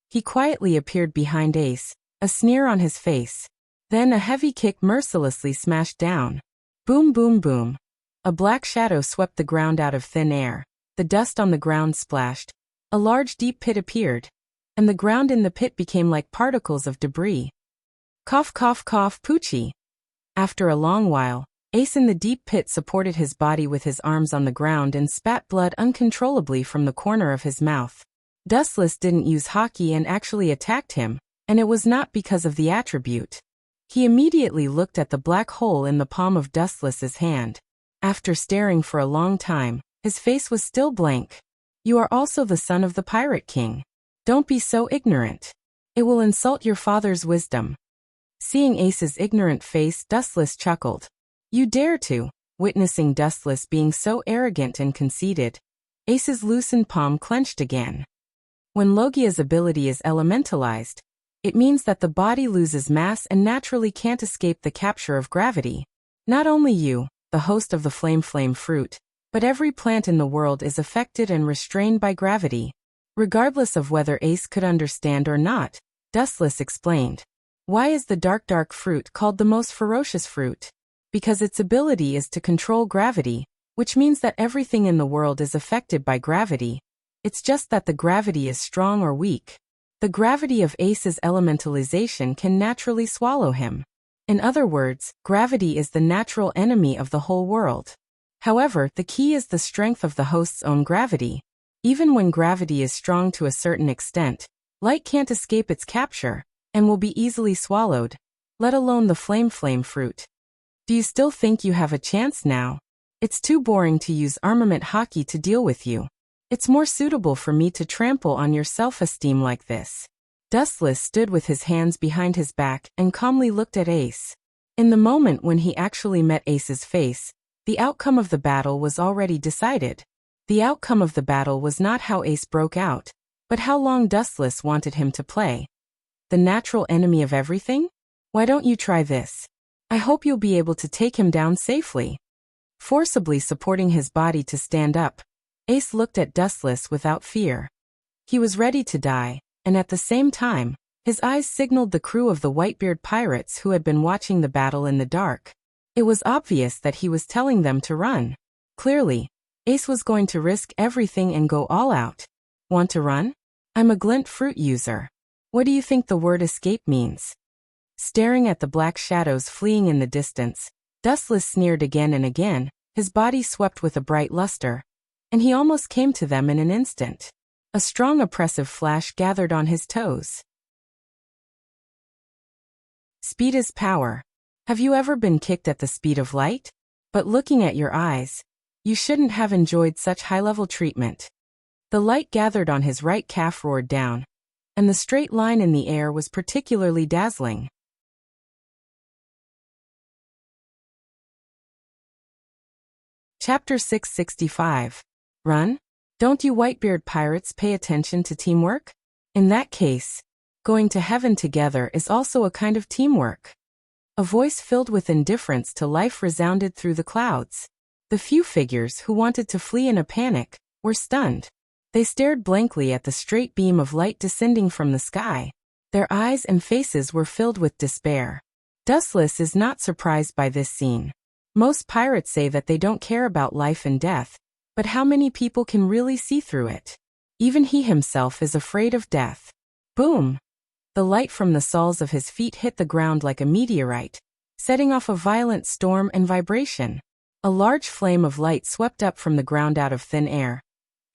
He quietly appeared behind Ace, a sneer on his face. Then a heavy kick mercilessly smashed down. Boom, boom, boom. A black shadow swept the ground out of thin air. The dust on the ground splashed. A large deep pit appeared, and the ground in the pit became like particles of debris. Cough, cough, cough, Poochie. After a long while, Ace in the deep pit supported his body with his arms on the ground and spat blood uncontrollably from the corner of his mouth. Dustless didn't use hockey and actually attacked him, and it was not because of the attribute. He immediately looked at the black hole in the palm of Dustless's hand. After staring for a long time, his face was still blank. You are also the son of the Pirate King. Don't be so ignorant. It will insult your father's wisdom. Seeing Ace's ignorant face, Dustless chuckled. You dare to? Witnessing Dustless being so arrogant and conceited, Ace's loosened palm clenched again. When Logia's ability is elementalized, it means that the body loses mass and naturally can't escape the capture of gravity. Not only you, the host of the flame fruit, but every plant in the world is affected and restrained by gravity. Regardless of whether Ace could understand or not, Dustless explained. Why is the dark fruit called the most ferocious fruit? Because its ability is to control gravity, which means that everything in the world is affected by gravity. It's just that the gravity is strong or weak. The gravity of Ace's elementalization can naturally swallow him. In other words, gravity is the natural enemy of the whole world. However, the key is the strength of the host's own gravity. Even when gravity is strong to a certain extent, light can't escape its capture, and will be easily swallowed, let alone the flame fruit. Do you still think you have a chance now? It's too boring to use armament hockey to deal with you. It's more suitable for me to trample on your self-esteem like this. Dustless stood with his hands behind his back and calmly looked at Ace. In the moment when he actually met Ace's face, the outcome of the battle was already decided. The outcome of the battle was not how Ace broke out, but how long Dustless wanted him to play. The natural enemy of everything? Why don't you try this? I hope you'll be able to take him down safely. Forcibly supporting his body to stand up, Ace looked at Dustless without fear. He was ready to die, and at the same time, his eyes signaled the crew of the Whitebeard pirates who had been watching the battle in the dark. It was obvious that he was telling them to run. Clearly, Ace was going to risk everything and go all out. Want to run? I'm a glint fruit user. What do you think the word escape means? Staring at the black shadows fleeing in the distance, Dustless sneered again and again, his body swept with a bright luster, and he almost came to them in an instant. A strong oppressive flash gathered on his toes. Speed is power. Have you ever been kicked at the speed of light? But looking at your eyes, you shouldn't have enjoyed such high-level treatment. The light gathered on his right calf roared down, and the straight line in the air was particularly dazzling. Chapter 665. Run? Don't you Whitebeard pirates pay attention to teamwork? In that case, Going to heaven together is also a kind of teamwork. A voice filled with indifference to life resounded through the clouds. The few figures who wanted to flee in a panic were stunned. They stared blankly at the straight beam of light descending from the sky. Their eyes and faces were filled with despair. Dustless is not surprised by this scene. Most pirates say that they don't care about life and death, but how many people can really see through it? Even he himself is afraid of death. Boom! The light from the soles of his feet hit the ground like a meteorite, setting off a violent storm and vibration. A large flame of light swept up from the ground out of thin air,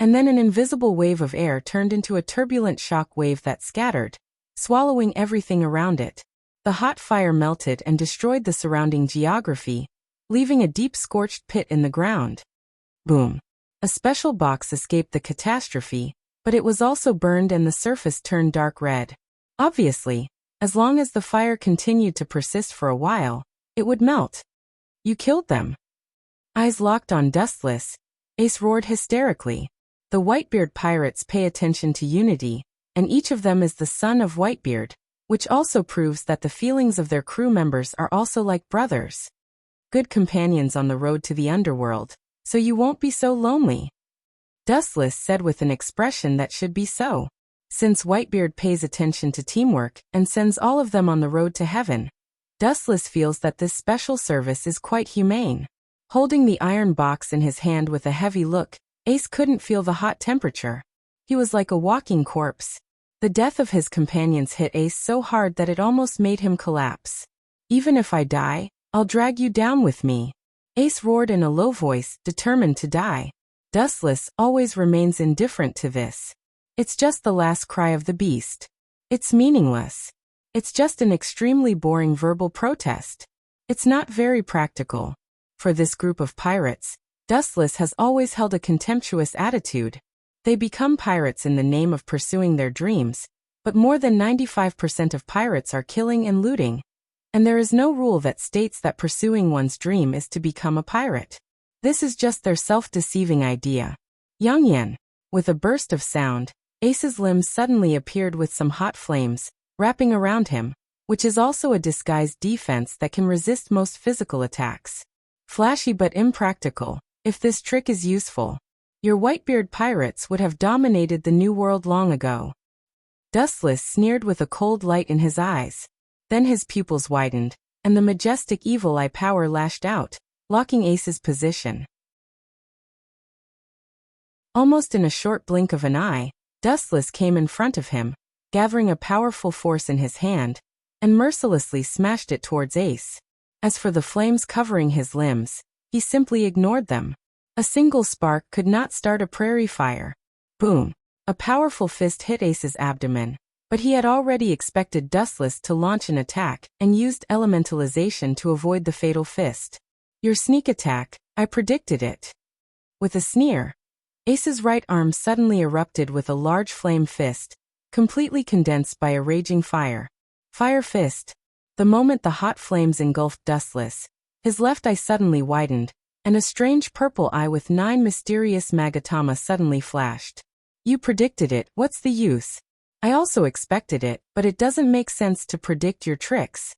and then an invisible wave of air turned into a turbulent shock wave that scattered, swallowing everything around it. The hot fire melted and destroyed the surrounding geography, leaving a deep scorched pit in the ground. Boom! A special box escaped the catastrophe, but it was also burned and the surface turned dark red. Obviously, as long as the fire continued to persist for a while, it would melt. You killed them. Eyes locked on Dustless, Ace roared hysterically. The Whitebeard pirates pay attention to unity, and each of them is the son of Whitebeard, which also proves that the feelings of their crew members are also like brothers. Good companions on the road to the underworld, so you won't be so lonely. Dustless said with an expression that should be so. Since Whitebeard pays attention to teamwork and sends all of them on the road to heaven, Dustless feels that this special service is quite humane. Holding the iron box in his hand with a heavy look, Ace couldn't feel the hot temperature. He was like a walking corpse. The death of his companions hit Ace so hard that it almost made him collapse. Even if I die, I'll drag you down with me. Ace roared in a low voice, determined to die. Dustless always remains indifferent to this. It's just the last cry of the beast. It's meaningless. It's just an extremely boring verbal protest. It's not very practical. For this group of pirates, Dustless has always held a contemptuous attitude. They become pirates in the name of pursuing their dreams, but more than 95% of pirates are killing and looting. And there is no rule that states that pursuing one's dream is to become a pirate. This is just their self-deceiving idea. Yang Yan. With a burst of sound, Ace's limbs suddenly appeared with some hot flames, wrapping around him, which is also a disguised defense that can resist most physical attacks. Flashy but impractical, if this trick is useful. Your Whitebeard pirates would have dominated the New World long ago. Dustless sneered with a cold light in his eyes. Then his pupils widened, and the majestic evil eye power lashed out, locking Ace's position. Almost in a short blink of an eye, Dustless came in front of him, gathering a powerful force in his hand, and mercilessly smashed it towards Ace. As for the flames covering his limbs, he simply ignored them. A single spark could not start a prairie fire. Boom! A powerful fist hit Ace's abdomen, but he had already expected Dustless to launch an attack and used elementalization to avoid the fatal fist. Your sneak attack, I predicted it. With a sneer, Ace's right arm suddenly erupted with a large flame fist, completely condensed by a raging fire. Fire fist. The moment the hot flames engulfed Dustless, his left eye suddenly widened, and a strange purple eye with 9 mysterious magatama suddenly flashed. You predicted it, what's the use? I also expected it, but it doesn't make sense to predict your tricks.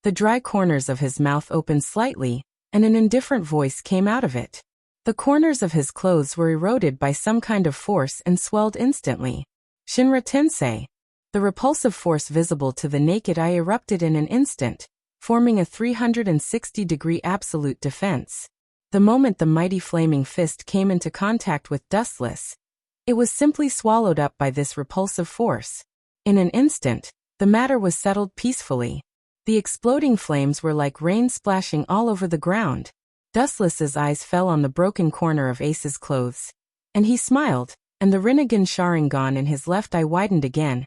The dry corners of his mouth opened slightly, and an indifferent voice came out of it. The corners of his clothes were eroded by some kind of force and swelled instantly. Shinra Tensei. The repulsive force visible to the naked eye erupted in an instant, forming a 360-degree absolute defense. The moment the mighty flaming fist came into contact with Dustless, it was simply swallowed up by this repulsive force. In an instant, the matter was settled peacefully. The exploding flames were like rain splashing all over the ground. Dustless's eyes fell on the broken corner of Ace's clothes, and he smiled, and the Rinnegan Sharingan in his left eye widened again,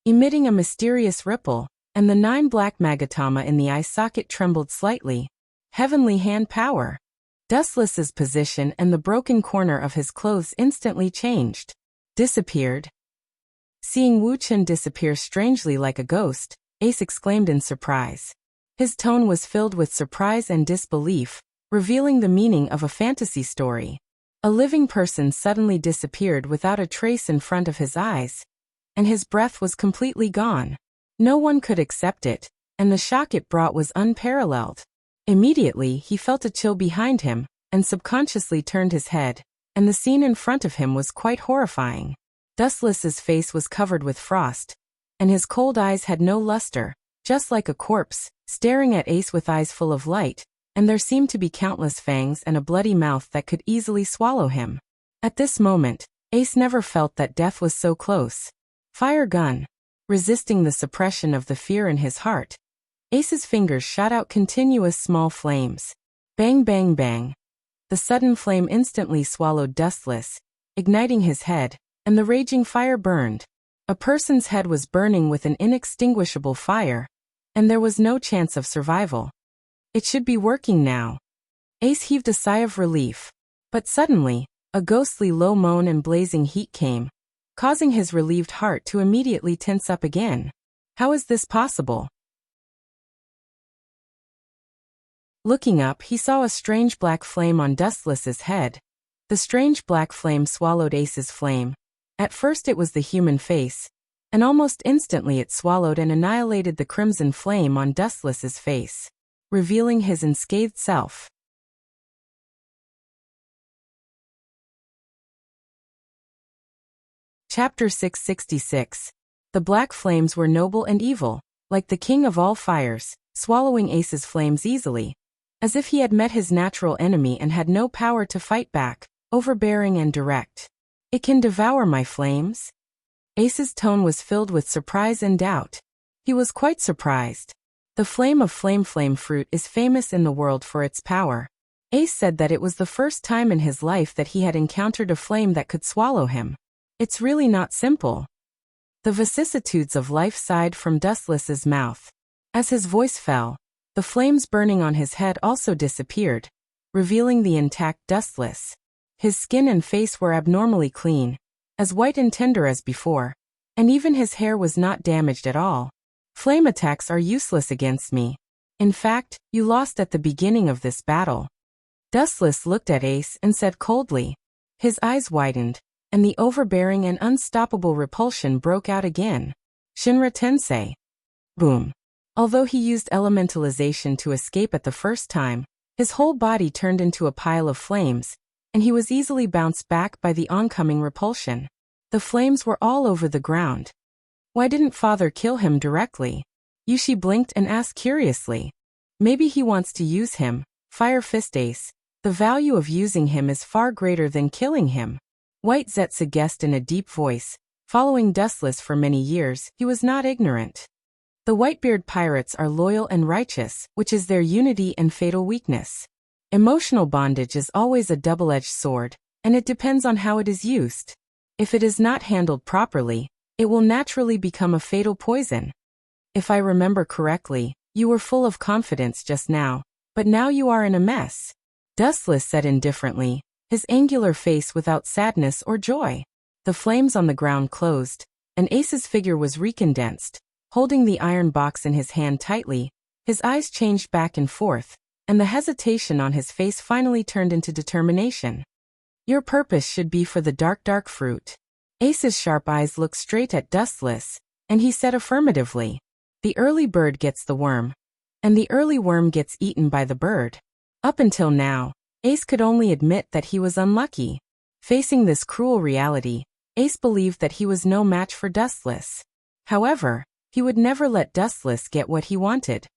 emitting a mysterious ripple, and the 9 black magatama in the eye socket trembled slightly. Heavenly hand power. Dustless's position and the broken corner of his clothes instantly changed. Disappeared. Seeing Wu Chen disappear strangely like a ghost, Ace exclaimed in surprise. His tone was filled with surprise and disbelief, revealing the meaning of a fantasy story. A living person suddenly disappeared without a trace in front of his eyes, and his breath was completely gone. No one could accept it, and the shock it brought was unparalleled. Immediately, he felt a chill behind him, and subconsciously turned his head, and the scene in front of him was quite horrifying. Dustless's face was covered with frost, and his cold eyes had no luster, just like a corpse, staring at Ace with eyes full of light, and there seemed to be countless fangs and a bloody mouth that could easily swallow him. At this moment, Ace never felt that death was so close. Fire gun. Resisting the suppression of the fear in his heart, Ace's fingers shot out continuous small flames. Bang bang bang. The sudden flame instantly swallowed Dustless, igniting his head, and the raging fire burned. A person's head was burning with an inextinguishable fire, and there was no chance of survival. It should be working now. Ace heaved a sigh of relief. But suddenly, a ghostly low moan and blazing heat came, causing his relieved heart to immediately tense up again. How is this possible? Looking up, he saw a strange black flame on Dustless's head. The strange black flame swallowed Ace's flame. At first it was the human face, and almost instantly it swallowed and annihilated the crimson flame on Dustless's face, revealing his unscathed self. Chapter 666. The black flames were noble and evil, like the king of all fires, swallowing Ace's flames easily, as if he had met his natural enemy and had no power to fight back, overbearing and direct. It can devour my flames? Ace's tone was filled with surprise and doubt. He was quite surprised. The flame of flame fruit is famous in the world for its power. Ace said that it was the first time in his life that he had encountered a flame that could swallow him. It's really not simple. The vicissitudes of life sighed from Dustless's mouth. As his voice fell, the flames burning on his head also disappeared, revealing the intact Dustless. His skin and face were abnormally clean, as white and tender as before, and even his hair was not damaged at all. Flame attacks are useless against me. In fact, you lost at the beginning of this battle. Dustless looked at Ace and said coldly. His eyes widened, and the overbearing and unstoppable repulsion broke out again. Shinra Tensei. Boom. Although he used elementalization to escape at the first time, his whole body turned into a pile of flames, and he was easily bounced back by the oncoming repulsion. The flames were all over the ground. Why didn't father kill him directly? Yushi blinked and asked curiously. Maybe he wants to use him. Fire Fist Ace. The value of using him is far greater than killing him. White Zetsu guessed in a deep voice. Following Dustless for many years, he was not ignorant. The Whitebeard pirates are loyal and righteous, which is their unity and fatal weakness. Emotional bondage is always a double-edged sword, and it depends on how it is used. If it is not handled properly, it will naturally become a fatal poison. If I remember correctly, you were full of confidence just now, but now you are in a mess. Dustless said indifferently, his angular face without sadness or joy. The flames on the ground closed, and Ace's figure was recondensed. Holding the iron box in his hand tightly, his eyes changed back and forth, and the hesitation on his face finally turned into determination. Your purpose should be for the dark fruit. Ace's sharp eyes looked straight at Dustless, and he said affirmatively. The early bird gets the worm, and the early worm gets eaten by the bird. Up until now, Ace could only admit that he was unlucky. Facing this cruel reality, Ace believed that he was no match for Dustless. However, he would never let Dustless get what he wanted.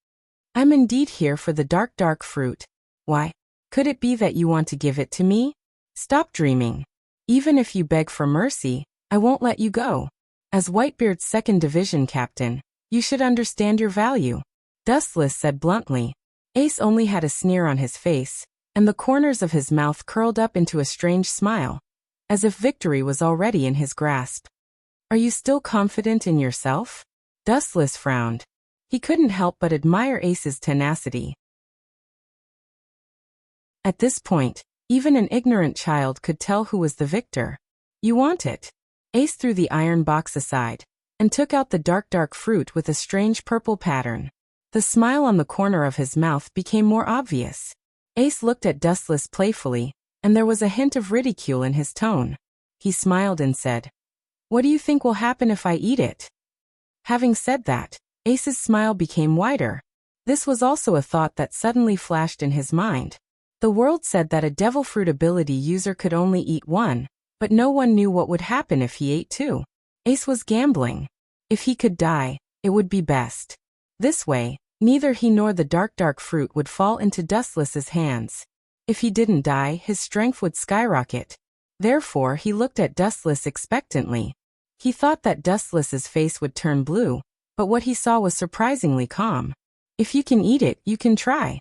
I'm indeed here for the dark fruit. Why? Could it be that you want to give it to me? Stop dreaming. Even if you beg for mercy, I won't let you go. As Whitebeard's 2nd Division captain, you should understand your value. Dustless said bluntly. Ace only had a sneer on his face, and the corners of his mouth curled up into a strange smile, as if victory was already in his grasp. Are you still confident in yourself? Dustless frowned. He couldn't help but admire Ace's tenacity. At this point, even an ignorant child could tell who was the victor. You want it. Ace threw the iron box aside, and took out the dark fruit with a strange purple pattern. The smile on the corner of his mouth became more obvious. Ace looked at Dustless playfully, and there was a hint of ridicule in his tone. He smiled and said, What do you think will happen if I eat it? Having said that, Ace's smile became wider. This was also a thought that suddenly flashed in his mind. The world said that a devil fruit ability user could only eat one, but no one knew what would happen if he ate two. Ace was gambling. If he could die, it would be best. This way, neither he nor the dark fruit would fall into Dustless's hands. If he didn't die, his strength would skyrocket. Therefore, he looked at Dustless expectantly. He thought that Dustless's face would turn blue, but what he saw was surprisingly calm. If you can eat it, you can try.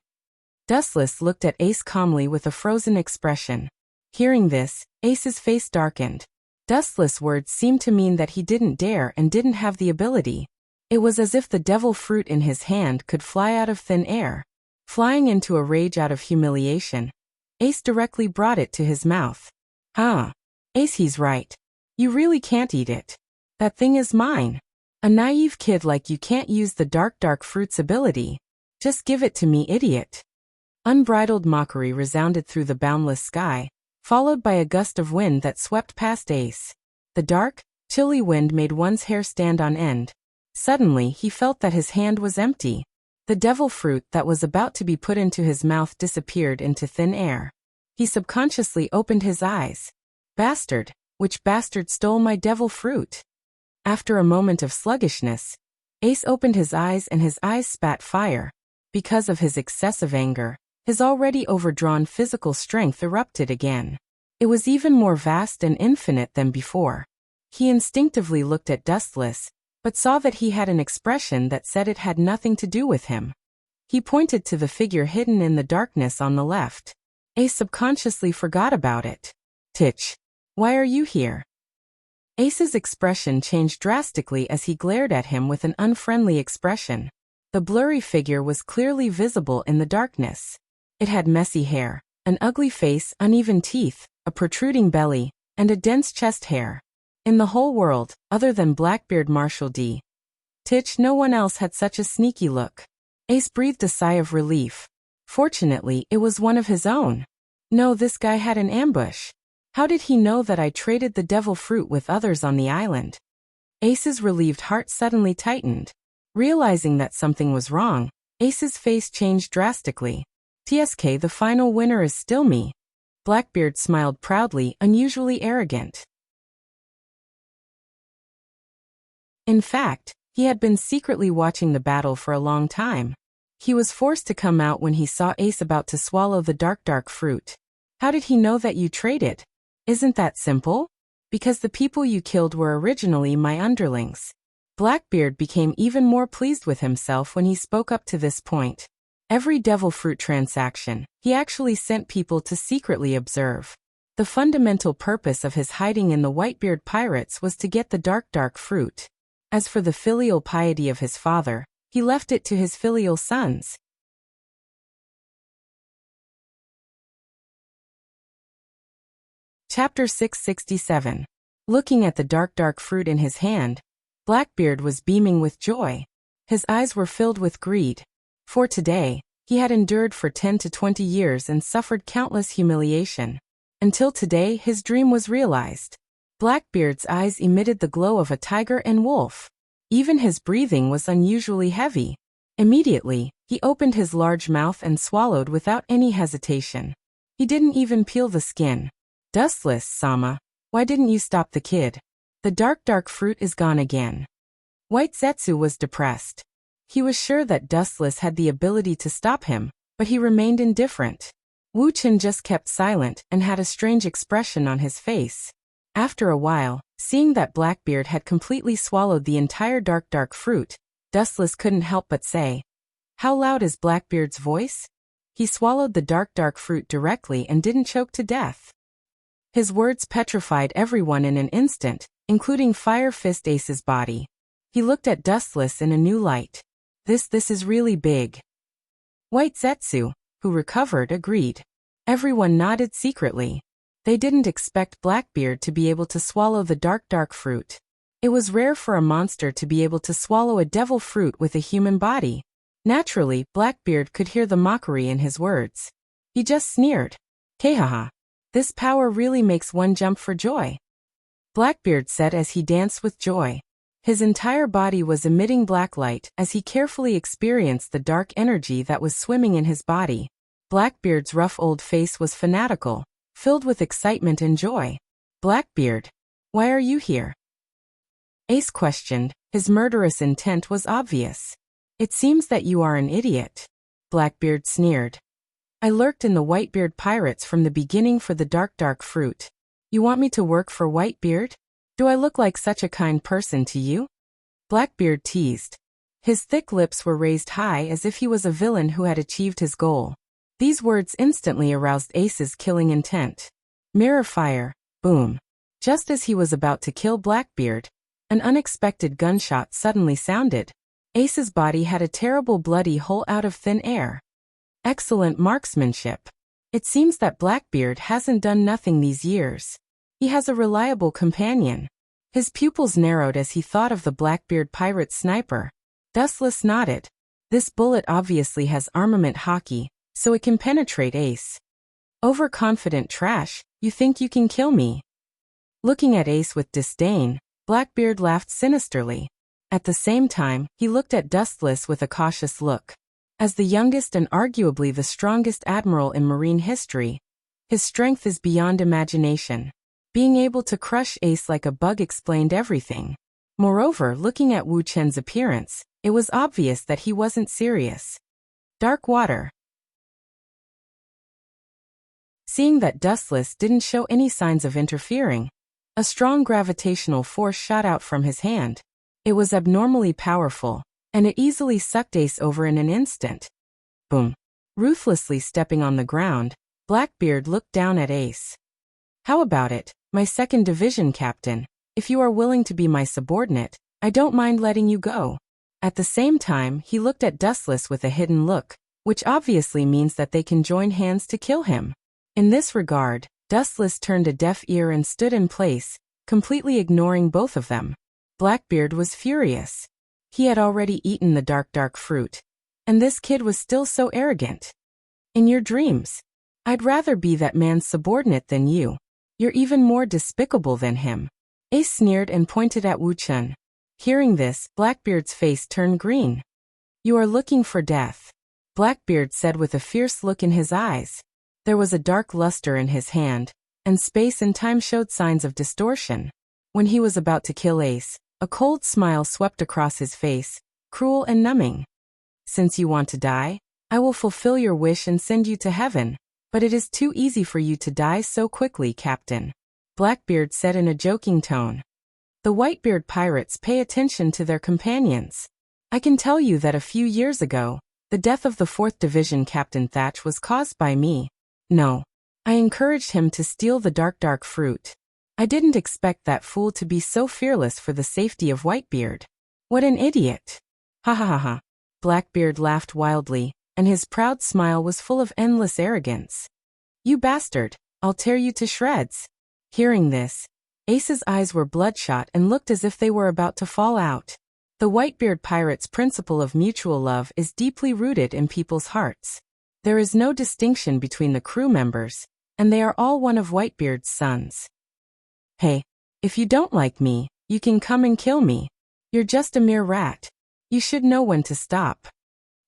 Dustless looked at Ace calmly with a frozen expression. Hearing this, Ace's face darkened. Dustless' words seemed to mean that he didn't dare and didn't have the ability. It was as if the devil fruit in his hand could fly out of thin air. Flying into a rage out of humiliation, Ace directly brought it to his mouth. Huh. Ace, he's right. You really can't eat it. That thing is mine. A naive kid like you can't use the dark fruit's ability. Just give it to me, idiot. Unbridled mockery resounded through the boundless sky, followed by a gust of wind that swept past Ace. The dark, chilly wind made one's hair stand on end. Suddenly, he felt that his hand was empty. The devil fruit that was about to be put into his mouth disappeared into thin air. He subconsciously opened his eyes. Bastard! Which bastard stole my devil fruit? After a moment of sluggishness, Ace opened his eyes and his eyes spat fire. Because of his excessive anger, his already overdrawn physical strength erupted again. It was even more vast and infinite than before. He instinctively looked at Dustless, but saw that he had an expression that said it had nothing to do with him. He pointed to the figure hidden in the darkness on the left. Ace subconsciously forgot about it. Titch. Why are you here? Ace's expression changed drastically as he glared at him with an unfriendly expression. The blurry figure was clearly visible in the darkness. It had messy hair, an ugly face, uneven teeth, a protruding belly, and a dense chest hair. In the whole world, other than Blackbeard Marshal D. Titch, no one else had such a sneaky look. Ace breathed a sigh of relief. Fortunately, it was one of his own. No, this guy had an ambush. How did he know that I traded the devil fruit with others on the island? Ace's relieved heart suddenly tightened. Realizing that something was wrong, Ace's face changed drastically. TSK, the final winner is still me. Blackbeard smiled proudly, unusually arrogant. In fact, he had been secretly watching the battle for a long time. He was forced to come out when he saw Ace about to swallow the dark fruit. How did he know that you traded? Isn't that simple? Because the people you killed were originally my underlings. Blackbeard became even more pleased with himself when he spoke up to this point. Every devil fruit transaction, he actually sent people to secretly observe. The fundamental purpose of his hiding in the Whitebeard pirates was to get the dark fruit. As for the filial piety of his father, he left it to his filial sons. Chapter 667. Looking at the dark fruit in his hand, Blackbeard was beaming with joy. His eyes were filled with greed. For today, he had endured for 10 to 20 years and suffered countless humiliation. Until today, his dream was realized. Blackbeard's eyes emitted the glow of a tiger and wolf. Even his breathing was unusually heavy. Immediately, he opened his large mouth and swallowed without any hesitation. He didn't even peel the skin. Dustless, Sama, why didn't you stop the kid? The dark fruit is gone again. White Zetsu was depressed. He was sure that Dustless had the ability to stop him, but he remained indifferent. Wuxia just kept silent and had a strange expression on his face. After a while, seeing that Blackbeard had completely swallowed the entire dark fruit, Dustless couldn't help but say, "How loud is Blackbeard's voice?" He swallowed the dark fruit directly and didn't choke to death. His words petrified everyone in an instant, including Fire Fist Ace's body. He looked at Dustless in a new light. This is really big. White Zetsu, who recovered, agreed. Everyone nodded secretly. They didn't expect Blackbeard to be able to swallow the dark fruit. It was rare for a monster to be able to swallow a devil fruit with a human body. Naturally, Blackbeard could hear the mockery in his words. He just sneered. Kehaha. This power really makes one jump for joy. Blackbeard said as he danced with joy. His entire body was emitting black light as he carefully experienced the dark energy that was swimming in his body. Blackbeard's rough old face was fanatical, filled with excitement and joy. Blackbeard, why are you here? Ace questioned. His murderous intent was obvious. It seems that you are an idiot. Blackbeard sneered. I lurked in the Whitebeard pirates from the beginning for the dark fruit. You want me to work for Whitebeard? Do I look like such a kind person to you? Blackbeard teased. His thick lips were raised high as if he was a villain who had achieved his goal. These words instantly aroused Ace's killing intent. Mirror fire, boom. Just as he was about to kill Blackbeard, an unexpected gunshot suddenly sounded. Ace's body had a terrible bloody hole out of thin air. Excellent marksmanship. It seems that Blackbeard hasn't done nothing these years. He has a reliable companion. His pupils narrowed as he thought of the Blackbeard pirate sniper. Dustless nodded. This bullet obviously has armament hockey, so it can penetrate Ace. Overconfident trash, you think you can kill me? Looking at Ace with disdain, Blackbeard laughed sinisterly. At the same time, he looked at Dustless with a cautious look. As the youngest and arguably the strongest admiral in marine history, his strength is beyond imagination. Being able to crush Ace like a bug explained everything. Moreover, looking at Wu Chen's appearance, it was obvious that he wasn't serious. Dark water. Seeing that Dustless didn't show any signs of interfering, a strong gravitational force shot out from his hand. It was abnormally powerful, and it easily sucked Ace over in an instant. Boom. Ruthlessly stepping on the ground, Blackbeard looked down at Ace. How about it, my 2nd Division captain? If you are willing to be my subordinate, I don't mind letting you go. At the same time, he looked at Dustless with a hidden look, which obviously means that they can join hands to kill him. In this regard, Dustless turned a deaf ear and stood in place, completely ignoring both of them. Blackbeard was furious. He had already eaten the dark fruit. And this kid was still so arrogant. In your dreams. I'd rather be that man's subordinate than you. You're even more despicable than him. Ace sneered and pointed at Wu Chen. Hearing this, Blackbeard's face turned green. You are looking for death. Blackbeard said with a fierce look in his eyes. There was a dark luster in his hand, and space and time showed signs of distortion. When he was about to kill Ace, a cold smile swept across his face, cruel and numbing. Since you want to die, I will fulfill your wish and send you to heaven, but it is too easy for you to die so quickly, Captain. Blackbeard said in a joking tone. The Whitebeard pirates pay attention to their companions. I can tell you that a few years ago, the death of the 4th Division Captain Thatch was caused by me. No. I encouraged him to steal the dark fruit. I didn't expect that fool to be so fearless for the safety of Whitebeard. What an idiot. Ha ha ha ha. Blackbeard laughed wildly, and his proud smile was full of endless arrogance. You bastard, I'll tear you to shreds. Hearing this, Ace's eyes were bloodshot and looked as if they were about to fall out. The Whitebeard pirates' principle of mutual love is deeply rooted in people's hearts. There is no distinction between the crew members, and they are all one of Whitebeard's sons. Hey, if you don't like me, you can come and kill me. You're just a mere rat. You should know when to stop.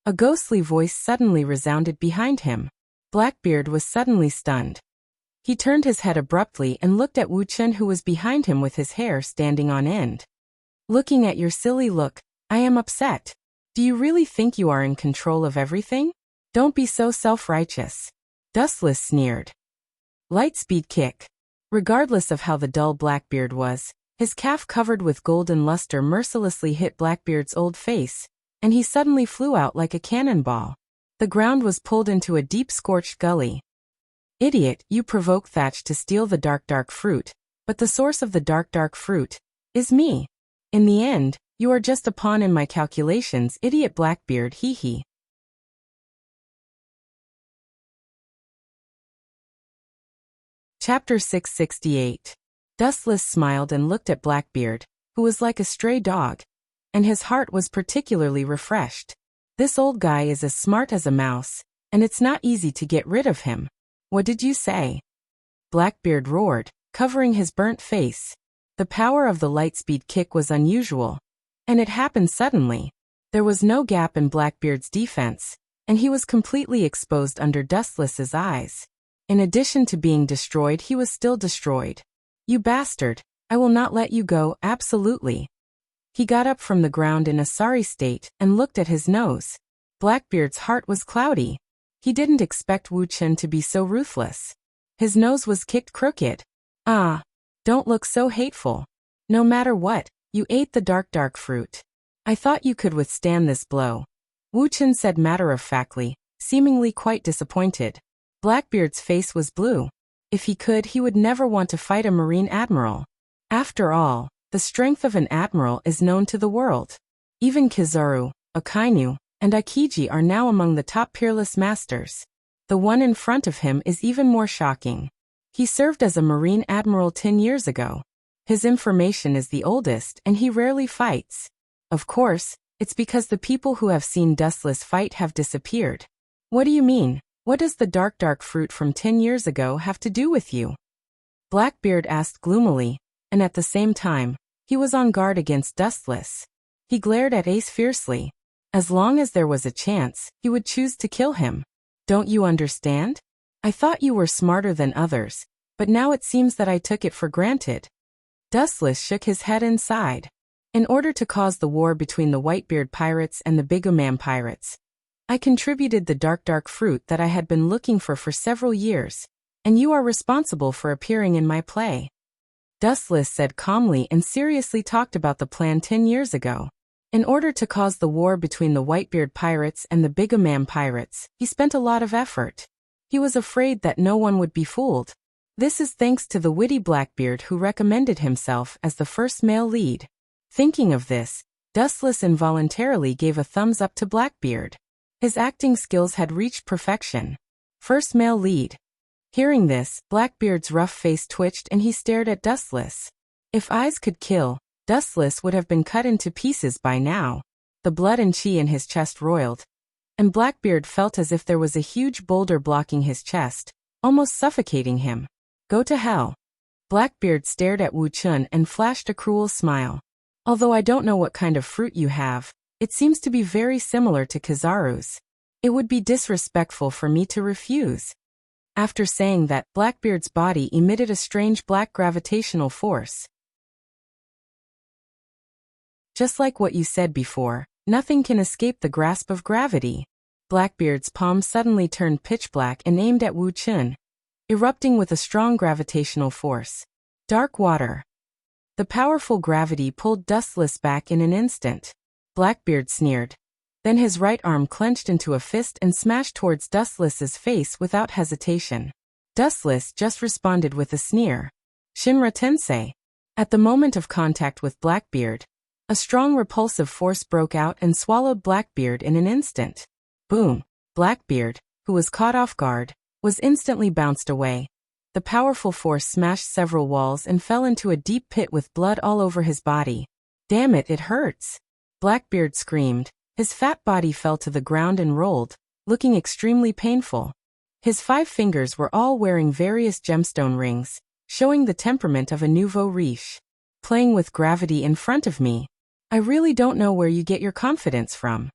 A ghostly voice suddenly resounded behind him. Blackbeard was suddenly stunned. He turned his head abruptly and looked at Wu Chen, who was behind him with his hair standing on end. Looking at your silly look, I am upset. Do you really think you are in control of everything? Don't be so self-righteous. Dustless sneered. Lightspeed kick. Regardless of how the dull Blackbeard was, his calf covered with golden luster mercilessly hit Blackbeard's old face, and he suddenly flew out like a cannonball. The ground was pulled into a deep scorched gully. Idiot, you provoke Thatch to steal the dark fruit, but the source of the dark fruit is me. In the end, you are just a pawn in my calculations, idiot Blackbeard, hee hee. Chapter 668. Dustless smiled and looked at Blackbeard, who was like a stray dog, and his heart was particularly refreshed. This old guy is as smart as a mouse, and it's not easy to get rid of him. What did you say? Blackbeard roared, covering his burnt face. The power of the lightspeed kick was unusual, and it happened suddenly. There was no gap in Blackbeard's defense, and he was completely exposed under Dustless's eyes. In addition to being destroyed, he was still destroyed. You bastard, I will not let you go, absolutely. He got up from the ground in a sorry state and looked at his nose. Blackbeard's heart was cloudy. He didn't expect Wuxia to be so ruthless. His nose was kicked crooked. Ah, don't look so hateful. No matter what, you ate the dark fruit. I thought you could withstand this blow. Wuxia said matter-of-factly, seemingly quite disappointed. Blackbeard's face was blue. If he could, he would never want to fight a Marine Admiral. After all, the strength of an Admiral is known to the world. Even Kizaru, Akainu, and Akiji are now among the top peerless masters. The one in front of him is even more shocking. He served as a Marine Admiral 10 years ago. His information is the oldest and he rarely fights. Of course, it's because the people who have seen Dustless fight have disappeared. What do you mean? What does the dark fruit from 10 years ago have to do with you? Blackbeard asked gloomily, and at the same time, he was on guard against Dustless. He glared at Ace fiercely. As long as there was a chance, he would choose to kill him. Don't you understand? I thought you were smarter than others, but now it seems that I took it for granted. Dustless shook his head and sighed. In order to cause the war between the Whitebeard pirates and the Bigumam pirates, I contributed the dark fruit that I had been looking for several years, and you are responsible for appearing in my play. Dustless said calmly and seriously talked about the plan 10 years ago. In order to cause the war between the Whitebeard pirates and the Bigumam pirates, he spent a lot of effort. He was afraid that no one would be fooled. This is thanks to the witty Blackbeard who recommended himself as the first male lead. Thinking of this, Dustless involuntarily gave a thumbs up to Blackbeard. His acting skills had reached perfection. First male lead. Hearing this, Blackbeard's rough face twitched and he stared at Dustless. If eyes could kill, Dustless would have been cut into pieces by now. The blood and chi in his chest roiled, and Blackbeard felt as if there was a huge boulder blocking his chest, almost suffocating him. Go to hell. Blackbeard stared at Wuxia and flashed a cruel smile. Although I don't know what kind of fruit you have, it seems to be very similar to Kizaru's. It would be disrespectful for me to refuse. After saying that, Blackbeard's body emitted a strange black gravitational force. Just like what you said before, nothing can escape the grasp of gravity. Blackbeard's palm suddenly turned pitch black and aimed at Wuxia, erupting with a strong gravitational force. Dark water. The powerful gravity pulled Dustless back in an instant. Blackbeard sneered. Then his right arm clenched into a fist and smashed towards Dustless's face without hesitation. Dustless just responded with a sneer. Shinra Tensei. At the moment of contact with Blackbeard, a strong repulsive force broke out and swallowed Blackbeard in an instant. Boom! Blackbeard, who was caught off guard, was instantly bounced away. The powerful force smashed several walls and fell into a deep pit with blood all over his body. Damn it, it hurts! Blackbeard screamed. His fat body fell to the ground and rolled, looking extremely painful. His 5 fingers were all wearing various gemstone rings, showing the temperament of a nouveau riche. Playing with gravity in front of me. I really don't know where you get your confidence from.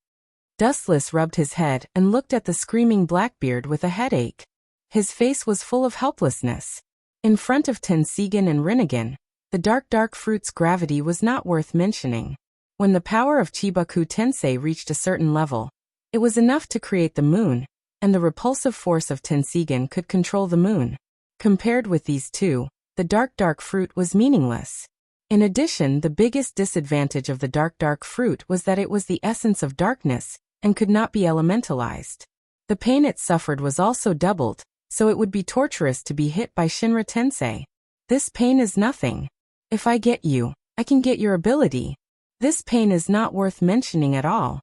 Dustless rubbed his head and looked at the screaming Blackbeard with a headache. His face was full of helplessness. In front of Tensigen and Rinnegan, the dark fruit's gravity was not worth mentioning. When the power of Chibaku Tensei reached a certain level, it was enough to create the moon, and the repulsive force of Tensigen could control the moon. Compared with these two, the dark fruit was meaningless. In addition, the biggest disadvantage of the dark fruit was that it was the essence of darkness, and could not be elementalized. The pain it suffered was also doubled, so it would be torturous to be hit by Shinra Tensei. This pain is nothing. If I get you, I can get your ability. This pain is not worth mentioning at all.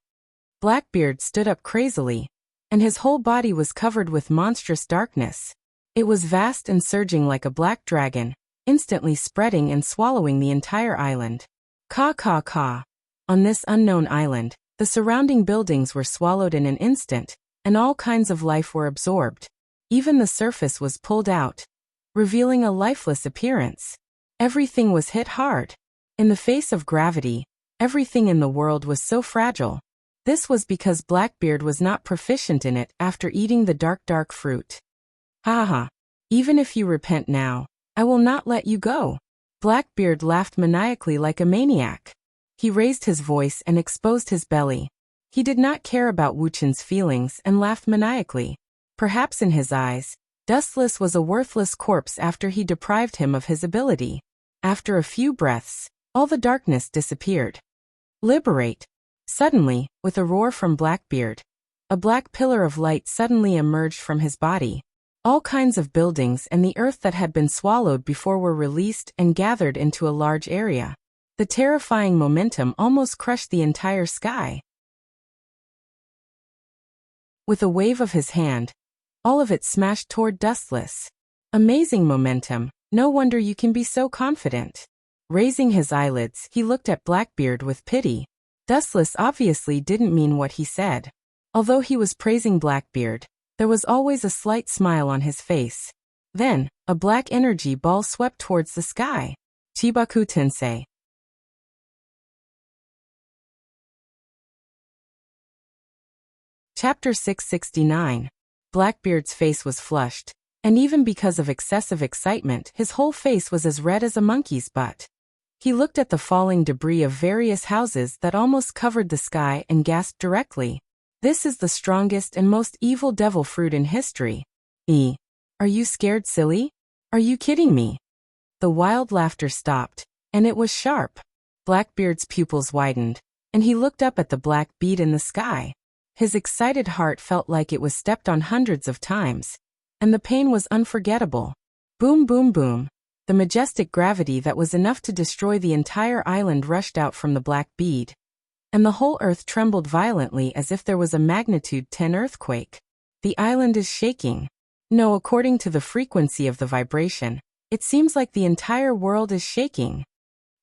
Blackbeard stood up crazily, and his whole body was covered with monstrous darkness. It was vast and surging like a black dragon, instantly spreading and swallowing the entire island. Ka. On this unknown island, the surrounding buildings were swallowed in an instant, and all kinds of life were absorbed. Even the surface was pulled out, revealing a lifeless appearance. Everything was hit hard. In the face of gravity, everything in the world was so fragile. This was because Blackbeard was not proficient in it after eating the dark fruit. Ha ha. Even if you repent now, I will not let you go. Blackbeard laughed maniacally like a maniac. He raised his voice and exposed his belly. He did not care about Wuqian's feelings and laughed maniacally. Perhaps in his eyes, Dustless was a worthless corpse after he deprived him of his ability. After a few breaths, all the darkness disappeared. Liberate! Suddenly, with a roar from Blackbeard, a black pillar of light suddenly emerged from his body. All kinds of buildings and the earth that had been swallowed before were released and gathered into a large area. The terrifying momentum almost crushed the entire sky. With a wave of his hand, all of it smashed toward Dustless. Amazing momentum, no wonder you can be so confident. Raising his eyelids, he looked at Blackbeard with pity. Dustless obviously didn't mean what he said. Although he was praising Blackbeard, there was always a slight smile on his face. Then, a black energy ball swept towards the sky. Chibaku Tensei. Chapter 669. Blackbeard's face was flushed, and even because of excessive excitement, his whole face was as red as a monkey's butt. He looked at the falling debris of various houses that almost covered the sky and gasped directly. This is the strongest and most evil devil fruit in history. Are you scared, silly? Are you kidding me? The wild laughter stopped, and it was sharp. Blackbeard's pupils widened, and he looked up at the black bead in the sky. His excited heart felt like it was stepped on hundreds of times, and the pain was unforgettable. Boom, boom, boom. The majestic gravity that was enough to destroy the entire island rushed out from the black bead, and the whole earth trembled violently as if there was a magnitude 10 earthquake. The island is shaking. No, according to the frequency of the vibration, it seems like the entire world is shaking.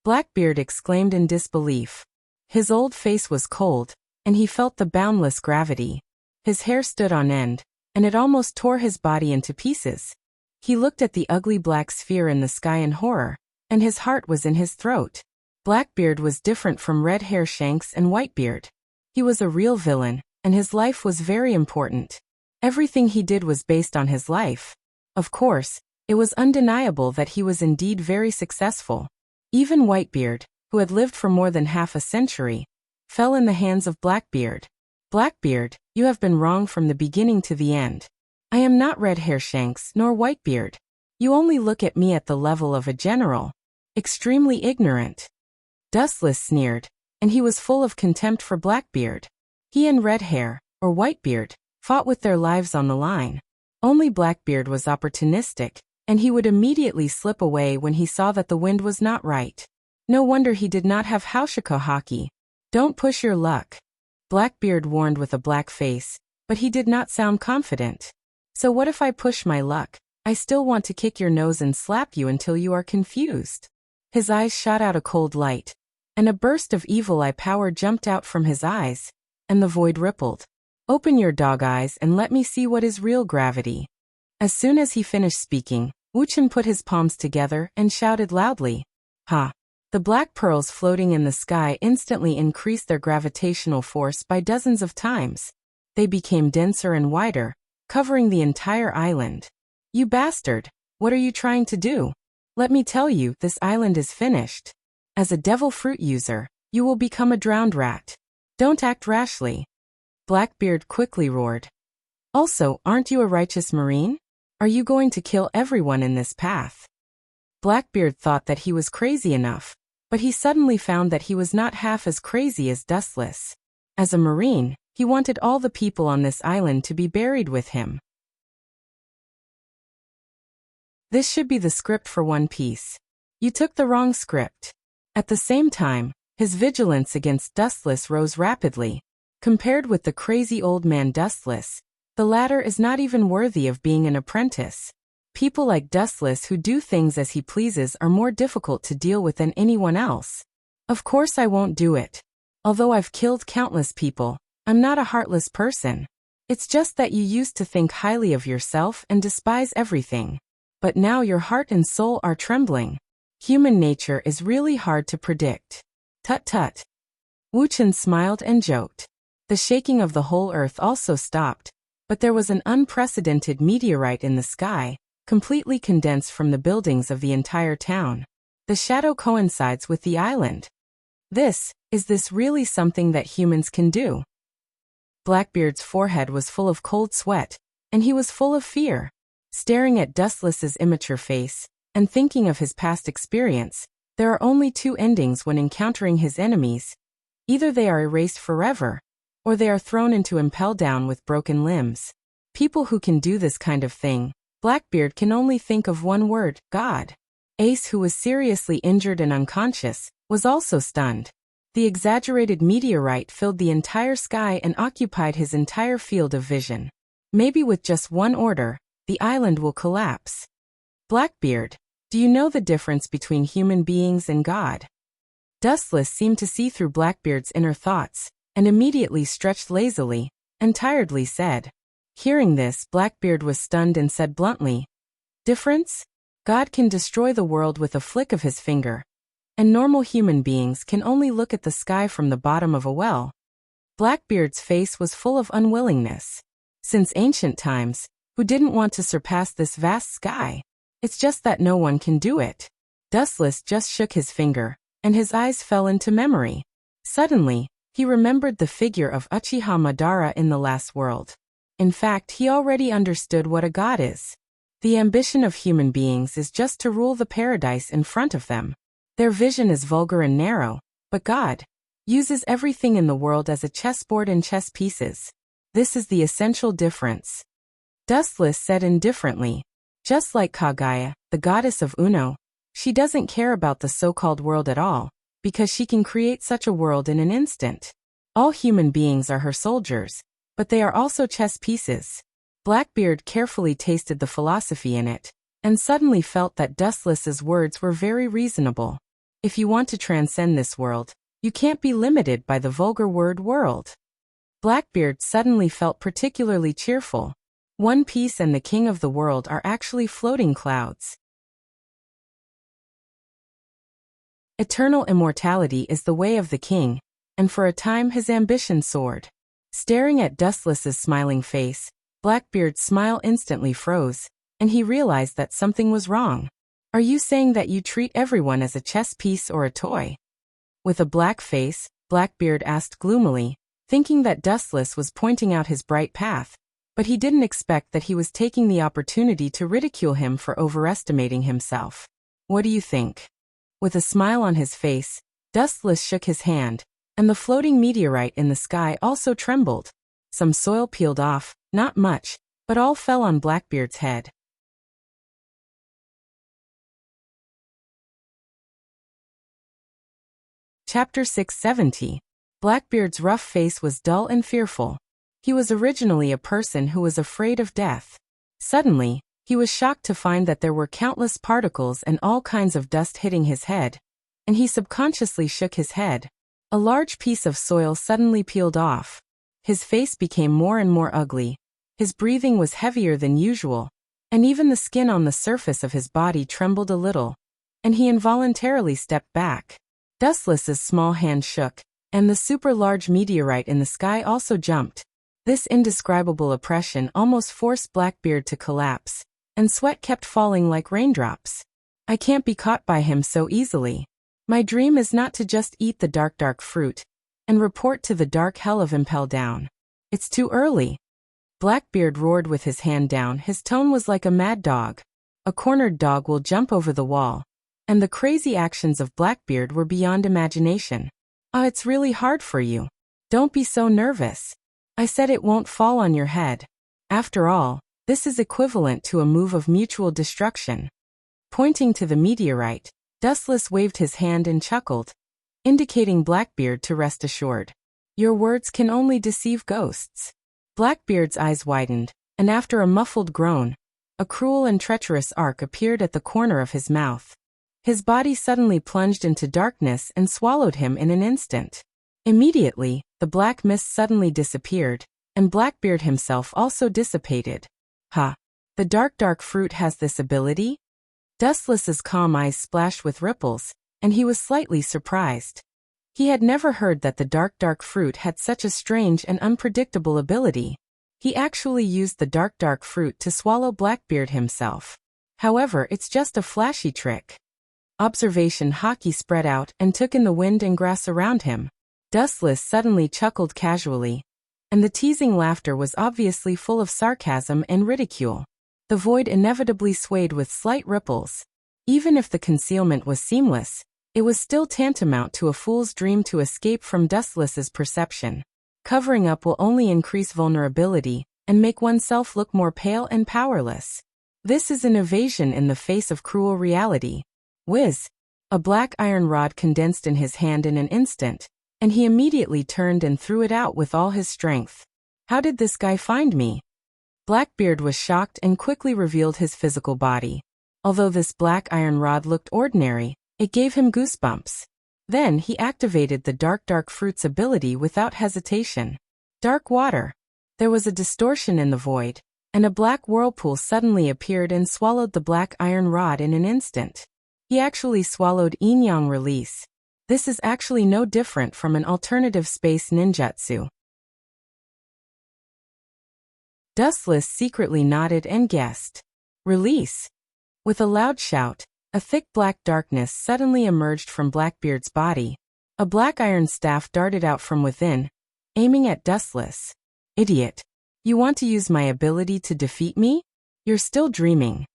Blackbeard exclaimed in disbelief. His old face was cold, and he felt the boundless gravity. His hair stood on end, and it almost tore his body into pieces. He looked at the ugly black sphere in the sky in horror, and his heart was in his throat. Blackbeard was different from Red Hair Shanks and Whitebeard. He was a real villain, and his life was very important. Everything he did was based on his life. Of course, it was undeniable that he was indeed very successful. Even Whitebeard, who had lived for more than half a century, fell in the hands of Blackbeard. Blackbeard, you have been wrong from the beginning to the end. I am not Red Hair Shanks nor Whitebeard. You only look at me at the level of a general. Extremely ignorant. Dustless sneered, and he was full of contempt for Blackbeard. He and Red Hair, or Whitebeard, fought with their lives on the line. Only Blackbeard was opportunistic, and he would immediately slip away when he saw that the wind was not right. No wonder he did not have Haushiko Haki. Don't push your luck. Blackbeard warned with a black face, but he did not sound confident. So what if I push my luck? I still want to kick your nose and slap you until you are confused. His eyes shot out a cold light, and a burst of evil eye power jumped out from his eyes, and the void rippled. Open your dog eyes and let me see what is real gravity. As soon as he finished speaking, Wuqian put his palms together and shouted loudly. Ha! The black pearls floating in the sky instantly increased their gravitational force by dozens of times. They became denser and wider, covering the entire island. You bastard! What are you trying to do? Let me tell you, this island is finished. As a devil fruit user, you will become a drowned rat. Don't act rashly. Blackbeard quickly roared. Also, aren't you a righteous marine? Are you going to kill everyone in this path? Blackbeard thought that he was crazy enough, but he suddenly found that he was not half as crazy as Dustless. As a marine, he wanted all the people on this island to be buried with him. This should be the script for One Piece. You took the wrong script. At the same time, his vigilance against Dustless rose rapidly. Compared with the crazy old man Dustless, the latter is not even worthy of being an apprentice. People like Dustless who do things as he pleases are more difficult to deal with than anyone else. Of course I won't do it. Although I've killed countless people, I'm not a heartless person. It's just that you used to think highly of yourself and despise everything. But now your heart and soul are trembling. Human nature is really hard to predict. Tut tut. Wuchen smiled and joked. The shaking of the whole earth also stopped, but there was an unprecedented meteorite in the sky, completely condensed from the buildings of the entire town. The shadow coincides with the island. Is this really something that humans can do? Blackbeard's forehead was full of cold sweat, and he was full of fear. Staring at Dustless's immature face, and thinking of his past experience, there are only two endings when encountering his enemies. Either they are erased forever, or they are thrown into impel down with broken limbs. People who can do this kind of thing, Blackbeard can only think of one word: God. Ace, who was seriously injured and unconscious, was also stunned. The exaggerated meteorite filled the entire sky and occupied his entire field of vision. Maybe with just one order, the island will collapse. Blackbeard, do you know the difference between human beings and God? Dustless seemed to see through Blackbeard's inner thoughts, and immediately stretched lazily, and tiredly said. Hearing this, Blackbeard was stunned and said bluntly, "Difference? God can destroy the world with a flick of his finger, and normal human beings can only look at the sky from the bottom of a well." Blackbeard's face was full of unwillingness. Since ancient times, who didn't want to surpass this vast sky? It's just that no one can do it. Dustless just shook his finger, and his eyes fell into memory. Suddenly, he remembered the figure of Uchiha Madara in the last world. In fact, he already understood what a god is. The ambition of human beings is just to rule the paradise in front of them. Their vision is vulgar and narrow, but God uses everything in the world as a chessboard and chess pieces. This is the essential difference. Dustless said indifferently, just like Kaguya, the goddess of Uno, she doesn't care about the so-called world at all, because she can create such a world in an instant. All human beings are her soldiers, but they are also chess pieces. Blackbeard carefully tasted the philosophy in it, and suddenly felt that Dustless's words were very reasonable. If you want to transcend this world, you can't be limited by the vulgar word world. Blackbeard suddenly felt particularly cheerful. One Piece and the king of the world are actually floating clouds. Eternal immortality is the way of the king, and for a time his ambition soared. Staring at Dustless's smiling face, Blackbeard's smile instantly froze, and he realized that something was wrong. Are you saying that you treat everyone as a chess piece or a toy? With a black face, Blackbeard asked gloomily, thinking that Dustless was pointing out his bright path, but he didn't expect that he was taking the opportunity to ridicule him for overestimating himself. What do you think? With a smile on his face, Dustless shook his hand, and the floating meteorite in the sky also trembled. Some soil peeled off, not much, but all fell on Blackbeard's head. Chapter 670. Blackbeard's rough face was dull and fearful. He was originally a person who was afraid of death. Suddenly, he was shocked to find that there were countless particles and all kinds of dust hitting his head, and he subconsciously shook his head. A large piece of soil suddenly peeled off. His face became more and more ugly. His breathing was heavier than usual, and even the skin on the surface of his body trembled a little, and he involuntarily stepped back. Dustless's small hand shook, and the super-large meteorite in the sky also jumped. This indescribable oppression almost forced Blackbeard to collapse, and sweat kept falling like raindrops. I can't be caught by him so easily. My dream is not to just eat the dark fruit, and report to the dark hell of Impel Down. It's too early. Blackbeard roared with his hand down. His tone was like a mad dog. A cornered dog will jump over the wall. And the crazy actions of Blackbeard were beyond imagination. It's really hard for you. Don't be so nervous. I said it won't fall on your head. After all, this is equivalent to a move of mutual destruction. Pointing to the meteorite, Dustless waved his hand and chuckled, indicating Blackbeard to rest assured. Your words can only deceive ghosts. Blackbeard's eyes widened, and after a muffled groan, a cruel and treacherous arc appeared at the corner of his mouth. His body suddenly plunged into darkness and swallowed him in an instant. Immediately, the black mist suddenly disappeared, and Blackbeard himself also dissipated. The dark fruit has this ability? Dustless's calm eyes splashed with ripples, and he was slightly surprised. He had never heard that the dark fruit had such a strange and unpredictable ability. He actually used the dark fruit to swallow Blackbeard himself. However, it's just a flashy trick. Observation Hockey spread out and took in the wind and grass around him. Dustless suddenly chuckled casually, and the teasing laughter was obviously full of sarcasm and ridicule. The void inevitably swayed with slight ripples. Even if the concealment was seamless, it was still tantamount to a fool's dream to escape from Dustless's perception. Covering up will only increase vulnerability and make oneself look more pale and powerless. This is an evasion in the face of cruel reality. Whiz! A black iron rod condensed in his hand in an instant, and he immediately turned and threw it out with all his strength. How did this guy find me? Blackbeard was shocked and quickly revealed his physical body. Although this black iron rod looked ordinary, it gave him goosebumps. Then he activated the dark fruit's ability without hesitation. Dark water. There was a distortion in the void, and a black whirlpool suddenly appeared and swallowed the black iron rod in an instant. He actually swallowed yin-yang release. This is actually no different from an alternative space ninjutsu. Dustless secretly nodded and guessed. Release. With a loud shout, a thick black darkness suddenly emerged from Blackbeard's body. A black iron staff darted out from within, aiming at Dustless. Idiot. You want to use my ability to defeat me? You're still dreaming.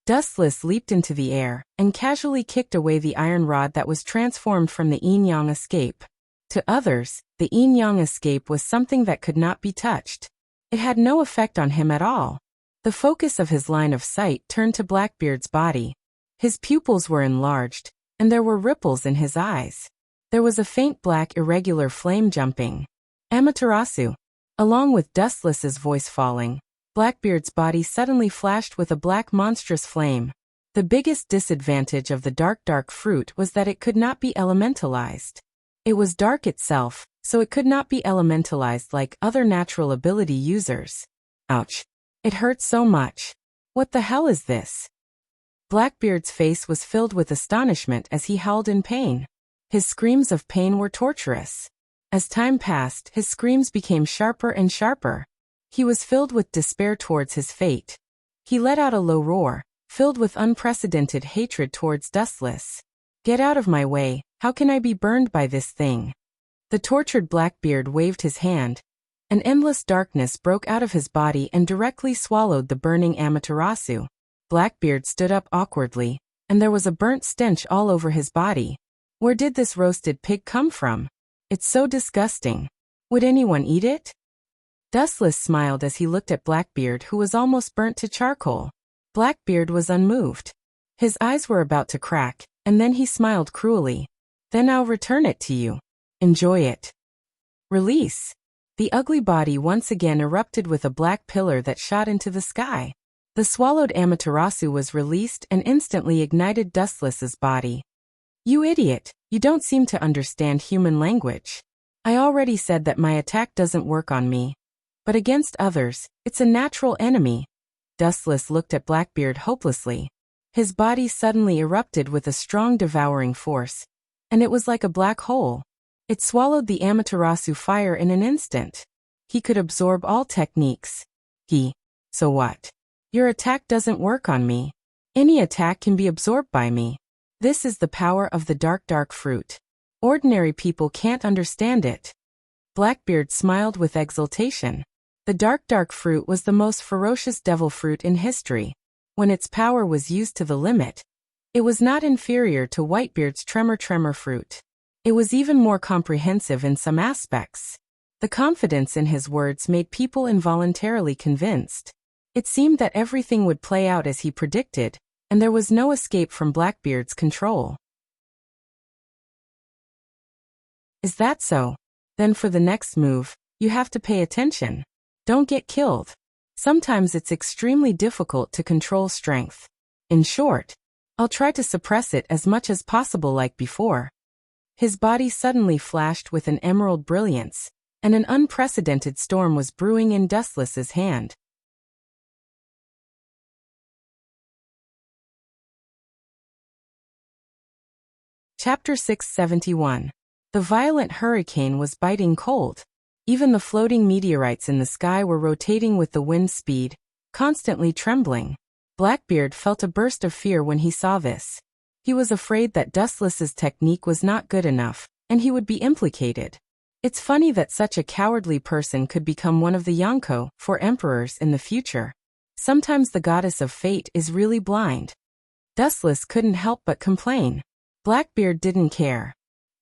Dustless leaped into the air and casually kicked away the iron rod that was transformed from the yin-yang escape. To others, the yin-yang escape was something that could not be touched. It had no effect on him at all. The focus of his line of sight turned to Blackbeard's body. His pupils were enlarged, and there were ripples in his eyes. There was a faint black irregular flame jumping. Amaterasu. Along with Dustless's voice falling, Blackbeard's body suddenly flashed with a black monstrous flame. The biggest disadvantage of the dark fruit was that it could not be elementalized. It was dark itself, so it could not be elementalized like other natural ability users. Ouch. It hurt so much. What the hell is this? Blackbeard's face was filled with astonishment as he howled in pain. His screams of pain were torturous. As time passed, his screams became sharper and sharper. He was filled with despair towards his fate. He let out a low roar, filled with unprecedented hatred towards Dustless. Get out of my way, how can I be burned by this thing? The tortured Blackbeard waved his hand. An endless darkness broke out of his body and directly swallowed the burning Amaterasu. Blackbeard stood up awkwardly, and there was a burnt stench all over his body. Where did this roasted pig come from? It's so disgusting. Would anyone eat it? Dustless smiled as he looked at Blackbeard, who was almost burnt to charcoal. Blackbeard was unmoved. His eyes were about to crack, and then he smiled cruelly. Then I'll return it to you. Enjoy it. Release. The ugly body once again erupted with a black pillar that shot into the sky. The swallowed Amaterasu was released and instantly ignited Dustless's body. You idiot, you don't seem to understand human language. I already said that my attack doesn't work on me. But against others, it's a natural enemy. Dustless looked at Blackbeard hopelessly. His body suddenly erupted with a strong devouring force, and it was like a black hole. It swallowed the Amaterasu fire in an instant. He could absorb all techniques. So what? Your attack doesn't work on me. Any attack can be absorbed by me. This is the power of the dark fruit. Ordinary people can't understand it. Blackbeard smiled with exultation. The dark fruit was the most ferocious devil fruit in history. When its power was used to the limit, it was not inferior to Whitebeard's tremor fruit. It was even more comprehensive in some aspects. The confidence in his words made people involuntarily convinced. It seemed that everything would play out as he predicted, and there was no escape from Blackbeard's control. Is that so? Then for the next move, you have to pay attention. Don't get killed. Sometimes it's extremely difficult to control strength. In short, I'll try to suppress it as much as possible like before. His body suddenly flashed with an emerald brilliance, and an unprecedented storm was brewing in Dustless's hand. Chapter 671. The violent hurricane was biting cold. Even the floating meteorites in the sky were rotating with the wind's speed, constantly trembling. Blackbeard felt a burst of fear when he saw this. He was afraid that Dustless's technique was not good enough, and he would be implicated. It's funny that such a cowardly person could become one of the Yonko, 4 emperors in the future. Sometimes the goddess of fate is really blind. Dustless couldn't help but complain. Blackbeard didn't care.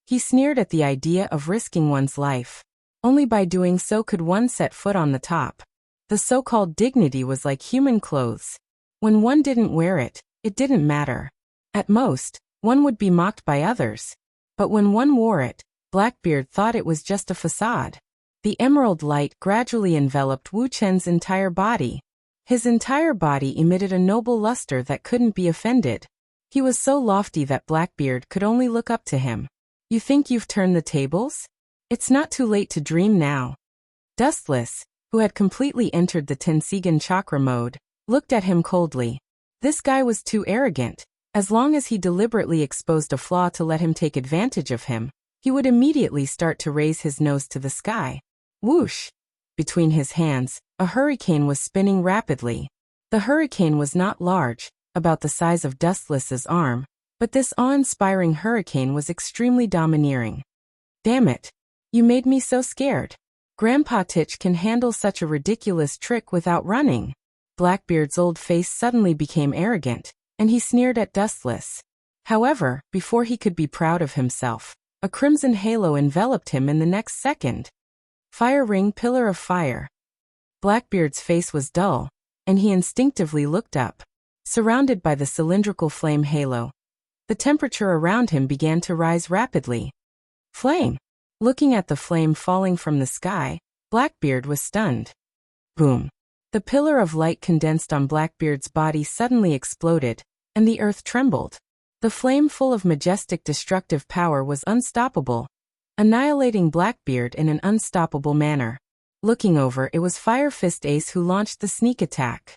He sneered at the idea of risking one's life. Only by doing so could one set foot on the top. The so-called dignity was like human clothes. When one didn't wear it, it didn't matter. At most, one would be mocked by others. But when one wore it, Blackbeard thought it was just a facade. The emerald light gradually enveloped Wu Chen's entire body. His entire body emitted a noble luster that couldn't be offended. He was so lofty that Blackbeard could only look up to him. You think you've turned the tables? It's not too late to dream now. Dustless, who had completely entered the Tensigan chakra mode, looked at him coldly. This guy was too arrogant. As long as he deliberately exposed a flaw to let him take advantage of him, he would immediately start to raise his nose to the sky. Whoosh! Between his hands, a hurricane was spinning rapidly. The hurricane was not large, about the size of Dustless's arm, but this awe-inspiring hurricane was extremely domineering. Damn it! You made me so scared. Grandpa Titch can handle such a ridiculous trick without running. Blackbeard's old face suddenly became arrogant, and he sneered at Dustless. However, before he could be proud of himself, a crimson halo enveloped him in the next second. Fire ring, pillar of fire. Blackbeard's face was dull, and he instinctively looked up. Surrounded by the cylindrical flame halo, the temperature around him began to rise rapidly. Flame! Looking at the flame falling from the sky, Blackbeard was stunned. Boom! The pillar of light condensed on Blackbeard's body suddenly exploded, and the earth trembled. The flame, full of majestic destructive power, was unstoppable, annihilating Blackbeard in an unstoppable manner. Looking over, it was Fire Fist Ace who launched the sneak attack.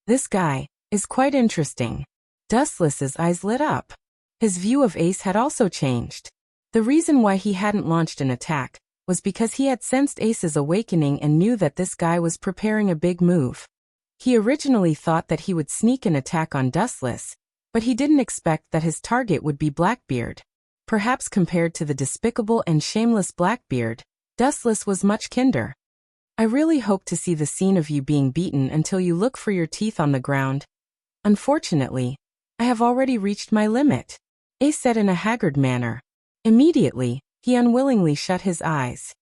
This guy is quite interesting. Dustless's eyes lit up. His view of Ace had also changed. The reason why he hadn't launched an attack was because he had sensed Ace's awakening and knew that this guy was preparing a big move. He originally thought that he would sneak an attack on Dustless, but he didn't expect that his target would be Blackbeard. Perhaps compared to the despicable and shameless Blackbeard, Dustless was much kinder. I really hope to see the scene of you being beaten until you look for your teeth on the ground. Unfortunately, I have already reached my limit, Ace said in a haggard manner. Immediately, he unwillingly shut his eyes.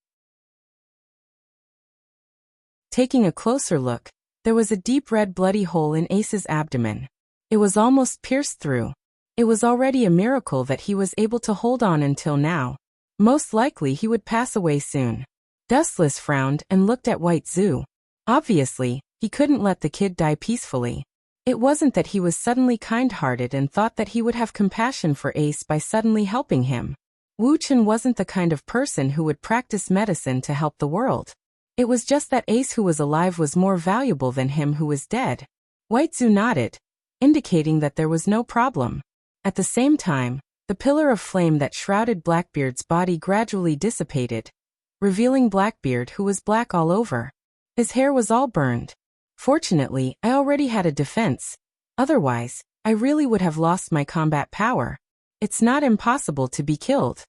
Taking a closer look, there was a deep red bloody hole in Ace's abdomen. It was almost pierced through. It was already a miracle that he was able to hold on until now. Most likely he would pass away soon. Dustless frowned and looked at White Zhu. Obviously, he couldn't let the kid die peacefully. It wasn't that he was suddenly kind-hearted and thought that he would have compassion for Ace by suddenly helping him. Wu Chen wasn't the kind of person who would practice medicine to help the world. It was just that Ace who was alive was more valuable than him who was dead. White Zhu nodded, indicating that there was no problem. At the same time, the pillar of flame that shrouded Blackbeard's body gradually dissipated, revealing Blackbeard, who was black all over. His hair was all burned. Fortunately, I already had a defense. Otherwise, I really would have lost my combat power. It's not impossible to be killed.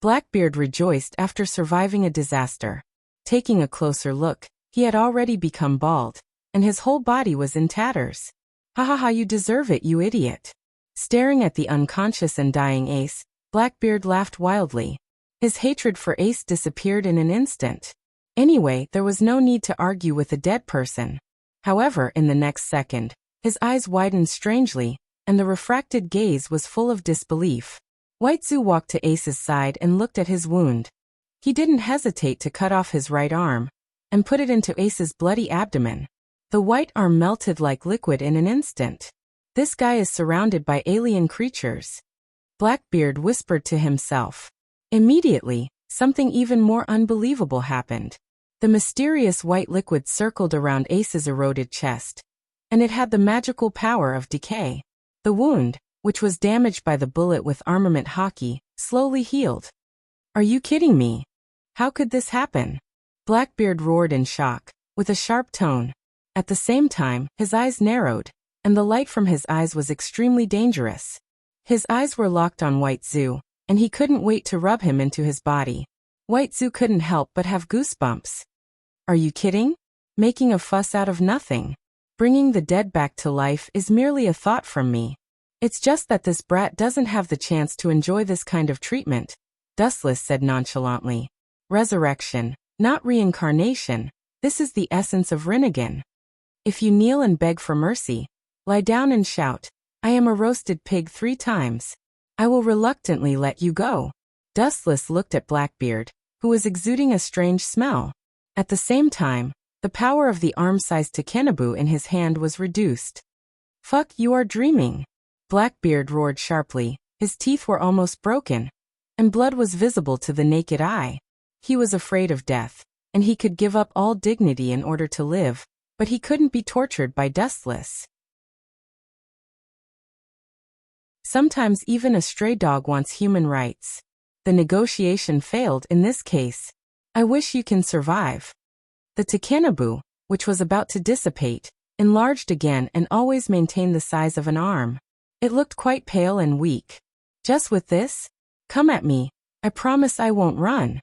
Blackbeard rejoiced after surviving a disaster. Taking a closer look, he had already become bald, and his whole body was in tatters. Ha ha ha, you deserve it, you idiot. Staring at the unconscious and dying Ace, Blackbeard laughed wildly. His hatred for Ace disappeared in an instant. Anyway, there was no need to argue with a dead person. However, in the next second, his eyes widened strangely, and the refracted gaze was full of disbelief. White Zhu walked to Ace's side and looked at his wound. He didn't hesitate to cut off his right arm and put it into Ace's bloody abdomen. The white arm melted like liquid in an instant. This guy is surrounded by alien creatures. Blackbeard whispered to himself. Immediately, something even more unbelievable happened. The mysterious white liquid circled around Ace's eroded chest, and it had the magical power of decay. The wound, which was damaged by the bullet with armament hockey, slowly healed. Are you kidding me? How could this happen? Blackbeard roared in shock, with a sharp tone. At the same time, his eyes narrowed, and the light from his eyes was extremely dangerous. His eyes were locked on White Zhu, and he couldn't wait to rub him into his body. White Zhu couldn't help but have goosebumps. Are you kidding? Making a fuss out of nothing. Bringing the dead back to life is merely a thought from me. It's just that this brat doesn't have the chance to enjoy this kind of treatment, Dustless said nonchalantly. Resurrection, not reincarnation, this is the essence of Rinnegan. If you kneel and beg for mercy, lie down and shout, I am a roasted pig 3 times. I will reluctantly let you go. Dustless looked at Blackbeard, who was exuding a strange smell. At the same time, the power of the arm-sized Takenabu in his hand was reduced. Fuck, you are dreaming. Blackbeard roared sharply, his teeth were almost broken, and blood was visible to the naked eye. He was afraid of death, and he could give up all dignity in order to live, but he couldn't be tortured by Dustless. Sometimes even a stray dog wants human rights. The negotiation failed in this case. I wish you can survive. The Takenabu, which was about to dissipate, enlarged again and always maintained the size of an arm. It looked quite pale and weak. Just with this? Come at me. I promise I won't run.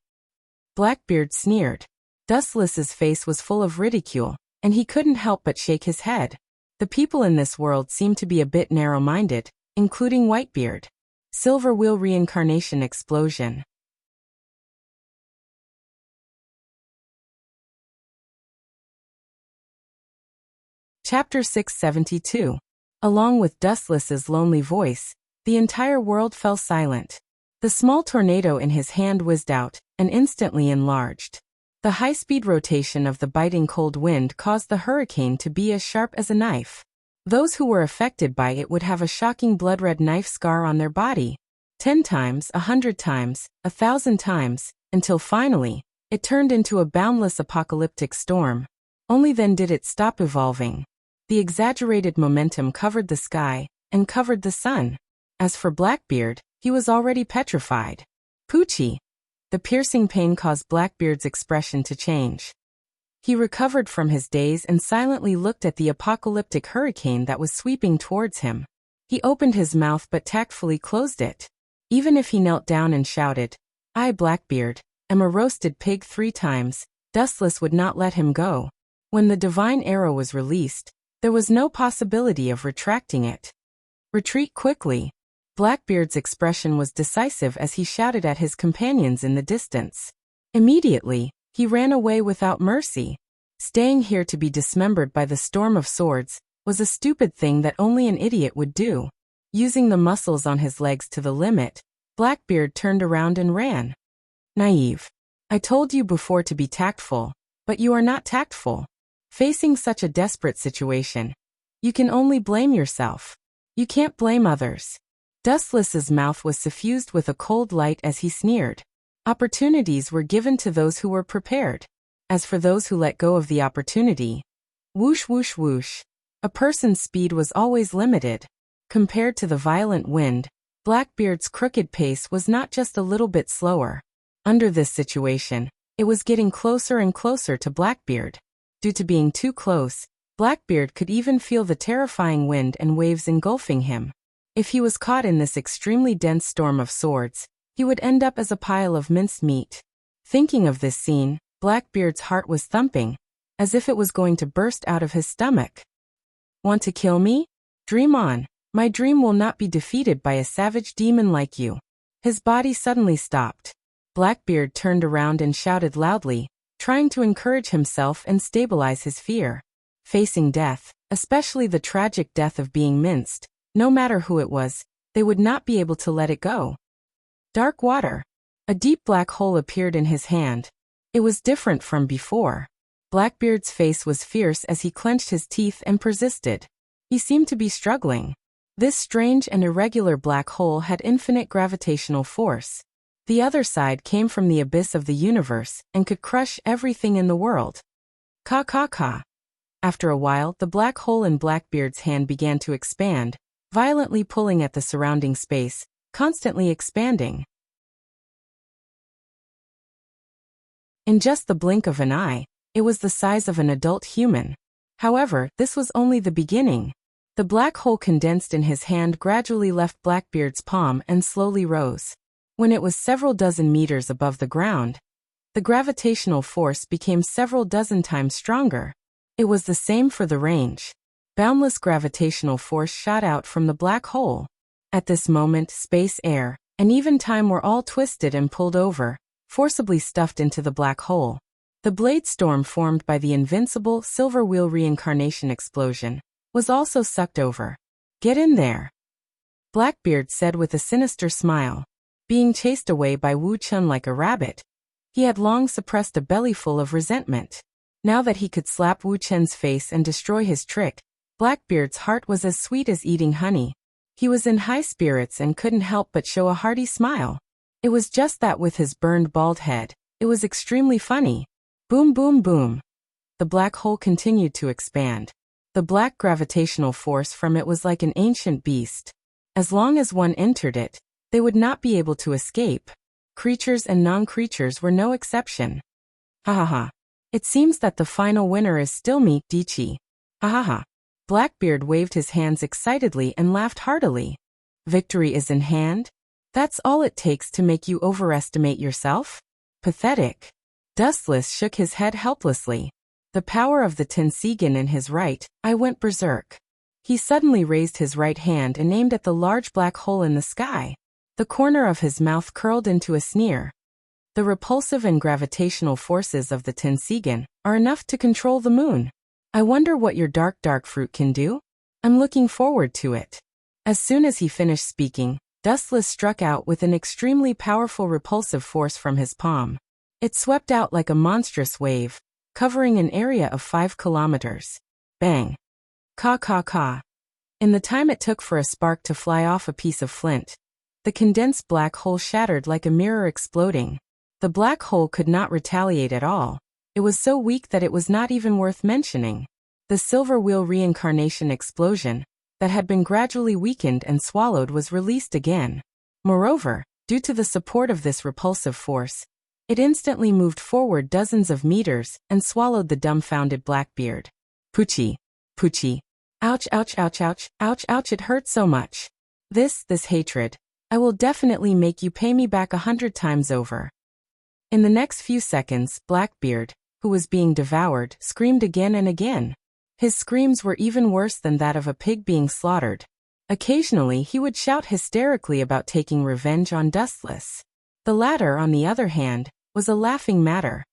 Blackbeard sneered. Dustless's face was full of ridicule, and he couldn't help but shake his head. The people in this world seemed to be a bit narrow-minded, including Whitebeard. Silver Wheel Reincarnation Explosion. Chapter 672. Along with Dustless's lonely voice, the entire world fell silent. The small tornado in his hand whizzed out, and instantly enlarged. The high-speed rotation of the biting cold wind caused the hurricane to be as sharp as a knife. Those who were affected by it would have a shocking blood-red knife scar on their body. 10 times, 100 times, 1,000 times, until finally, it turned into a boundless apocalyptic storm. Only then did it stop evolving. The exaggerated momentum covered the sky, and covered the sun. As for Blackbeard, he was already petrified. Poochie! The piercing pain caused Blackbeard's expression to change. He recovered from his daze and silently looked at the apocalyptic hurricane that was sweeping towards him. He opened his mouth but tactfully closed it. Even if he knelt down and shouted, I, Blackbeard, am a roasted pig 3 times, Dustless would not let him go. When the divine arrow was released, there was no possibility of retracting it. Retreat quickly. Blackbeard's expression was decisive as he shouted at his companions in the distance. Immediately, he ran away without mercy. Staying here to be dismembered by the storm of swords was a stupid thing that only an idiot would do. Using the muscles on his legs to the limit, Blackbeard turned around and ran. Naive. I told you before to be tactful, but you are not tactful. Facing such a desperate situation, you can only blame yourself. You can't blame others. Dustless's mouth was suffused with a cold light as he sneered. Opportunities were given to those who were prepared. As for those who let go of the opportunity, whoosh whoosh whoosh. A person's speed was always limited. Compared to the violent wind, Blackbeard's crooked pace was not just a little bit slower. Under this situation, it was getting closer and closer to Blackbeard. Due to being too close, Blackbeard could even feel the terrifying wind and waves engulfing him. If he was caught in this extremely dense storm of swords, he would end up as a pile of minced meat. Thinking of this scene, Blackbeard's heart was thumping, as if it was going to burst out of his stomach. Want to kill me? Dream on. My dream will not be defeated by a savage demon like you. His body suddenly stopped. Blackbeard turned around and shouted loudly, trying to encourage himself and stabilize his fear. Facing death, especially the tragic death of being minced, no matter who it was, they would not be able to let it go. Dark water. A deep black hole appeared in his hand. It was different from before. Blackbeard's face was fierce as he clenched his teeth and persisted. He seemed to be struggling. This strange and irregular black hole had infinite gravitational force. The other side came from the abyss of the universe and could crush everything in the world. Ka ka ka. After a while, the black hole in Blackbeard's hand began to expand, violently pulling at the surrounding space, constantly expanding. In just the blink of an eye, it was the size of an adult human. However, this was only the beginning. The black hole condensed in his hand gradually left Blackbeard's palm and slowly rose. When it was several dozen meters above the ground, the gravitational force became several dozen times stronger. It was the same for the range. Boundless gravitational force shot out from the black hole. At this moment, space, air, and even time were all twisted and pulled over, forcibly stuffed into the black hole. The blade storm formed by the invincible silver wheel reincarnation explosion was also sucked over. "Get in there," Blackbeard said with a sinister smile. Being chased away by Wuxia like a rabbit, he had long suppressed a bellyful of resentment. Now that he could slap Wuxia's face and destroy his trick, Blackbeard's heart was as sweet as eating honey. He was in high spirits and couldn't help but show a hearty smile. It was just that with his burned bald head, it was extremely funny. Boom, boom, boom. The black hole continued to expand. The black gravitational force from it was like an ancient beast. As long as one entered it, they would not be able to escape. Creatures and non-creatures were no exception. Ha ha ha. It seems that the final winner is still me, Dichi. Ha ha ha. Blackbeard waved his hands excitedly and laughed heartily. Victory is in hand? That's all it takes to make you overestimate yourself? Pathetic. Dustless shook his head helplessly. The power of the Tensigen in his right eye went berserk. He suddenly raised his right hand and aimed at the large black hole in the sky. The corner of his mouth curled into a sneer. The repulsive and gravitational forces of the Tensigen are enough to control the moon. I wonder what your dark fruit can do? I'm looking forward to it. As soon as he finished speaking, Dustless struck out with an extremely powerful repulsive force from his palm. It swept out like a monstrous wave, covering an area of 5 kilometers. Bang. Ka ka ka. In the time it took for a spark to fly off a piece of flint, the condensed black hole shattered like a mirror exploding. The black hole could not retaliate at all. It was so weak that it was not even worth mentioning. The silver wheel reincarnation explosion, that had been gradually weakened and swallowed, was released again. Moreover, due to the support of this repulsive force, it instantly moved forward dozens of meters and swallowed the dumbfounded Blackbeard. Poochie. Poochie. Ouch, ouch, ouch, ouch, ouch, ouch, it hurt so much. This hatred. I will definitely make you pay me back 100 times over. In the next few seconds, Blackbeard, who was being devoured, screamed again and again. His screams were even worse than that of a pig being slaughtered. Occasionally he would shout hysterically about taking revenge on Dustless. The latter, on the other hand, was a laughing matter.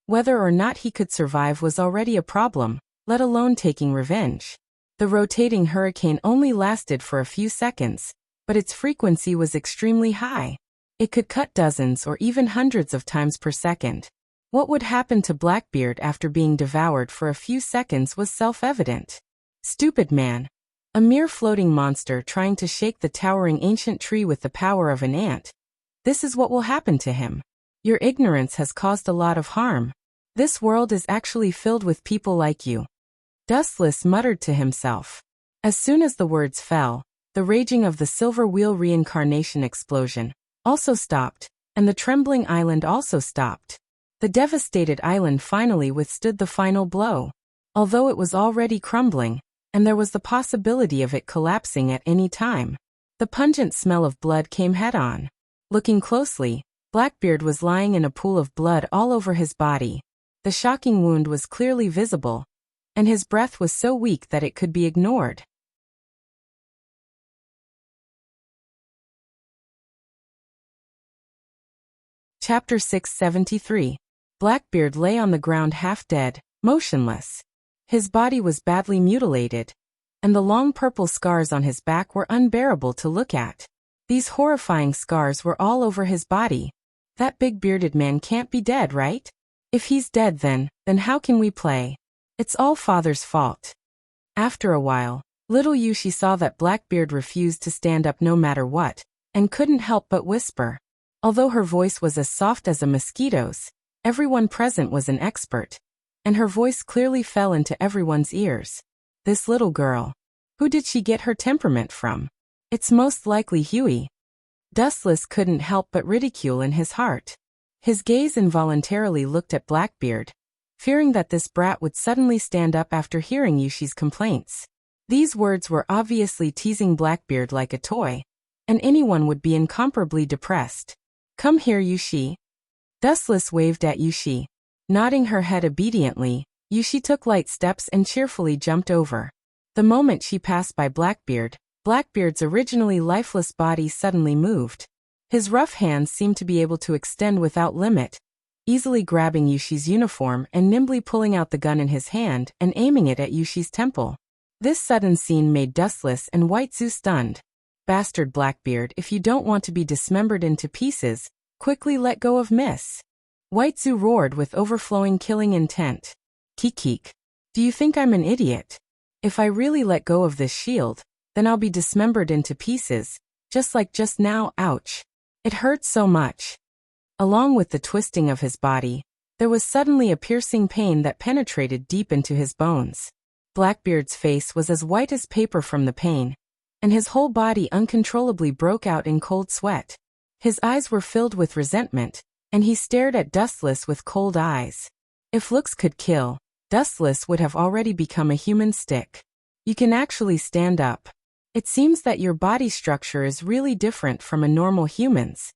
Whether or not he could survive was already a problem, let alone taking revenge. The rotating hurricane only lasted for a few seconds, but its frequency was extremely high. It could cut dozens or even hundreds of times per second. What would happen to Blackbeard after being devoured for a few seconds was self-evident. Stupid man. A mere floating monster trying to shake the towering ancient tree with the power of an ant. This is what will happen to him. Your ignorance has caused a lot of harm. This world is actually filled with people like you. Dustless muttered to himself. As soon as the words fell, the raging of the silver wheel reincarnation explosion also stopped, and the trembling island also stopped. The devastated island finally withstood the final blow. Although it was already crumbling, and there was the possibility of it collapsing at any time, the pungent smell of blood came head-on. Looking closely, Blackbeard was lying in a pool of blood all over his body. The shocking wound was clearly visible, and his breath was so weak that it could be ignored. Chapter 673. Blackbeard lay on the ground half dead, motionless. His body was badly mutilated, and the long purple scars on his back were unbearable to look at. These horrifying scars were all over his body. That big bearded man can't be dead, right? If he's dead then how can we play? It's all Father's fault. After a while, little Yushi saw that Blackbeard refused to stand up no matter what, and couldn't help but whisper. Although her voice was as soft as a mosquito's, everyone present was an expert, and her voice clearly fell into everyone's ears. This little girl. Who did she get her temperament from? It's most likely Huey. Dustless couldn't help but ridicule in his heart. His gaze involuntarily looked at Blackbeard, fearing that this brat would suddenly stand up after hearing Yushi's complaints. These words were obviously teasing Blackbeard like a toy, and anyone would be incomparably depressed. Come here, Yushi. Dustless waved at Yushi. Nodding her head obediently, Yushi took light steps and cheerfully jumped over. The moment she passed by Blackbeard, Blackbeard's originally lifeless body suddenly moved. His rough hands seemed to be able to extend without limit, easily grabbing Yushi's uniform and nimbly pulling out the gun in his hand and aiming it at Yushi's temple. This sudden scene made Dustless and Whitezu stunned. Bastard Blackbeard, if you don't want to be dismembered into pieces, quickly let go of Miss. Whitezu roared with overflowing killing intent. Kikik. Do you think I'm an idiot? If I really let go of this shield, then I'll be dismembered into pieces, just like just now. Ouch. It hurts so much. Along with the twisting of his body, there was suddenly a piercing pain that penetrated deep into his bones. Blackbeard's face was as white as paper from the pain, and his whole body uncontrollably broke out in cold sweat. His eyes were filled with resentment, and he stared at Dustless with cold eyes. If looks could kill, Dustless would have already become a human stick. You can actually stand up. It seems that your body structure is really different from a normal human's.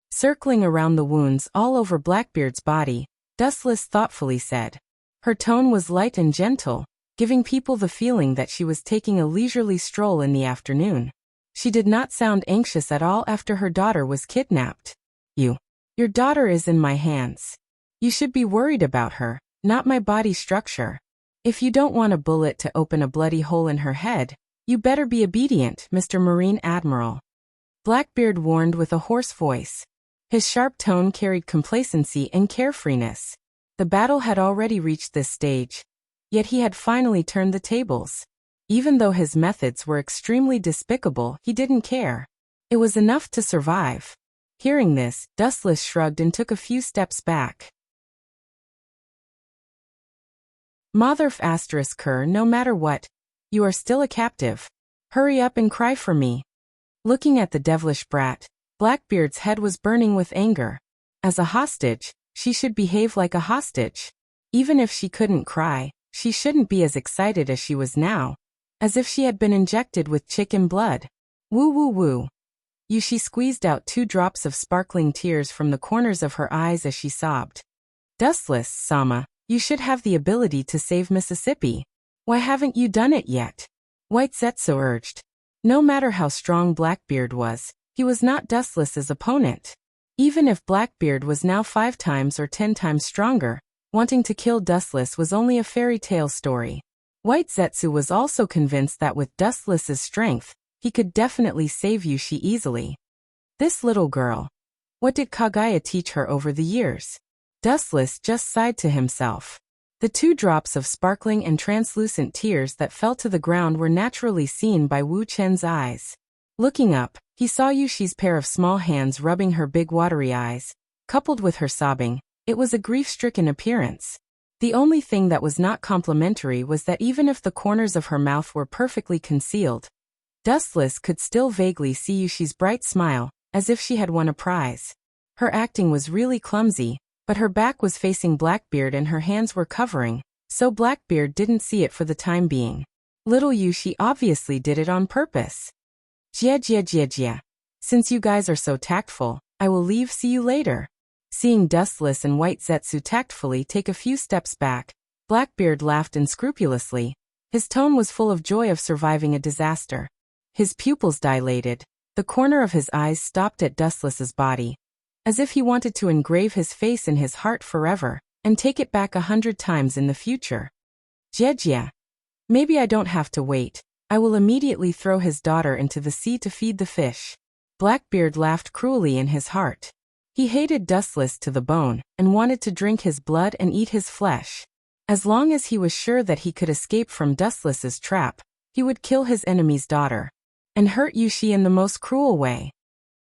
Circling around the wounds all over Blackbeard's body, Dustless thoughtfully said. Her tone was light and gentle, giving people the feeling that she was taking a leisurely stroll in the afternoon. She did not sound anxious at all after her daughter was kidnapped. Your daughter is in my hands. You should be worried about her, not my body structure. If you don't want a bullet to open a bloody hole in her head, you better be obedient, Mr. Marine Admiral. Blackbeard warned with a hoarse voice. His sharp tone carried complacency and carefreeness. The battle had already reached this stage, yet he had finally turned the tables. Even though his methods were extremely despicable, he didn't care. It was enough to survive. Hearing this, Dustless shrugged and took a few steps back. Motherf *Ker, no matter what, you are still a captive. Hurry up and cry for me. Looking at the devilish brat, Blackbeard's head was burning with anger. As a hostage, she should behave like a hostage. Even if she couldn't cry, she shouldn't be as excited as she was now, as if she had been injected with chicken blood. Woo woo woo. Yushi squeezed out 2 drops of sparkling tears from the corners of her eyes as she sobbed. Dustless-sama, you should have the ability to save Mississippi. Why haven't you done it yet? White Zetsu urged. No matter how strong Blackbeard was, he was not Dustless's opponent. Even if Blackbeard was now 5 times or 10 times stronger, wanting to kill Dustless was only a fairy tale story. White Zetsu was also convinced that with Dustless's strength, he could definitely save Yushi easily. This little girl. What did Kagaya teach her over the years? Dustless just sighed to himself. The 2 drops of sparkling and translucent tears that fell to the ground were naturally seen by Wu Chen's eyes. Looking up, he saw Yushi's pair of small hands rubbing her big watery eyes. Coupled with her sobbing, it was a grief-stricken appearance. The only thing that was not complimentary was that even if the corners of her mouth were perfectly concealed, Dustless could still vaguely see Yushi's bright smile, as if she had won a prize. Her acting was really clumsy, but her back was facing Blackbeard and her hands were covering, so Blackbeard didn't see it for the time being. Little Yushi obviously did it on purpose. Jia. Since you guys are so tactful, I will leave. See you later. Seeing Dustless and White Zetsu tactfully take a few steps back, Blackbeard laughed unscrupulously. His tone was full of joy of surviving a disaster. His pupils dilated. The corner of his eyes stopped at Dustless's body, as if he wanted to engrave his face in his heart forever, and take it back 100 times in the future. Jia. Maybe I don't have to wait. I will immediately throw his daughter into the sea to feed the fish. Blackbeard laughed cruelly in his heart. He hated Dustless to the bone, and wanted to drink his blood and eat his flesh. As long as he was sure that he could escape from Dustless's trap, he would kill his enemy's daughter, and hurt Yushi in the most cruel way.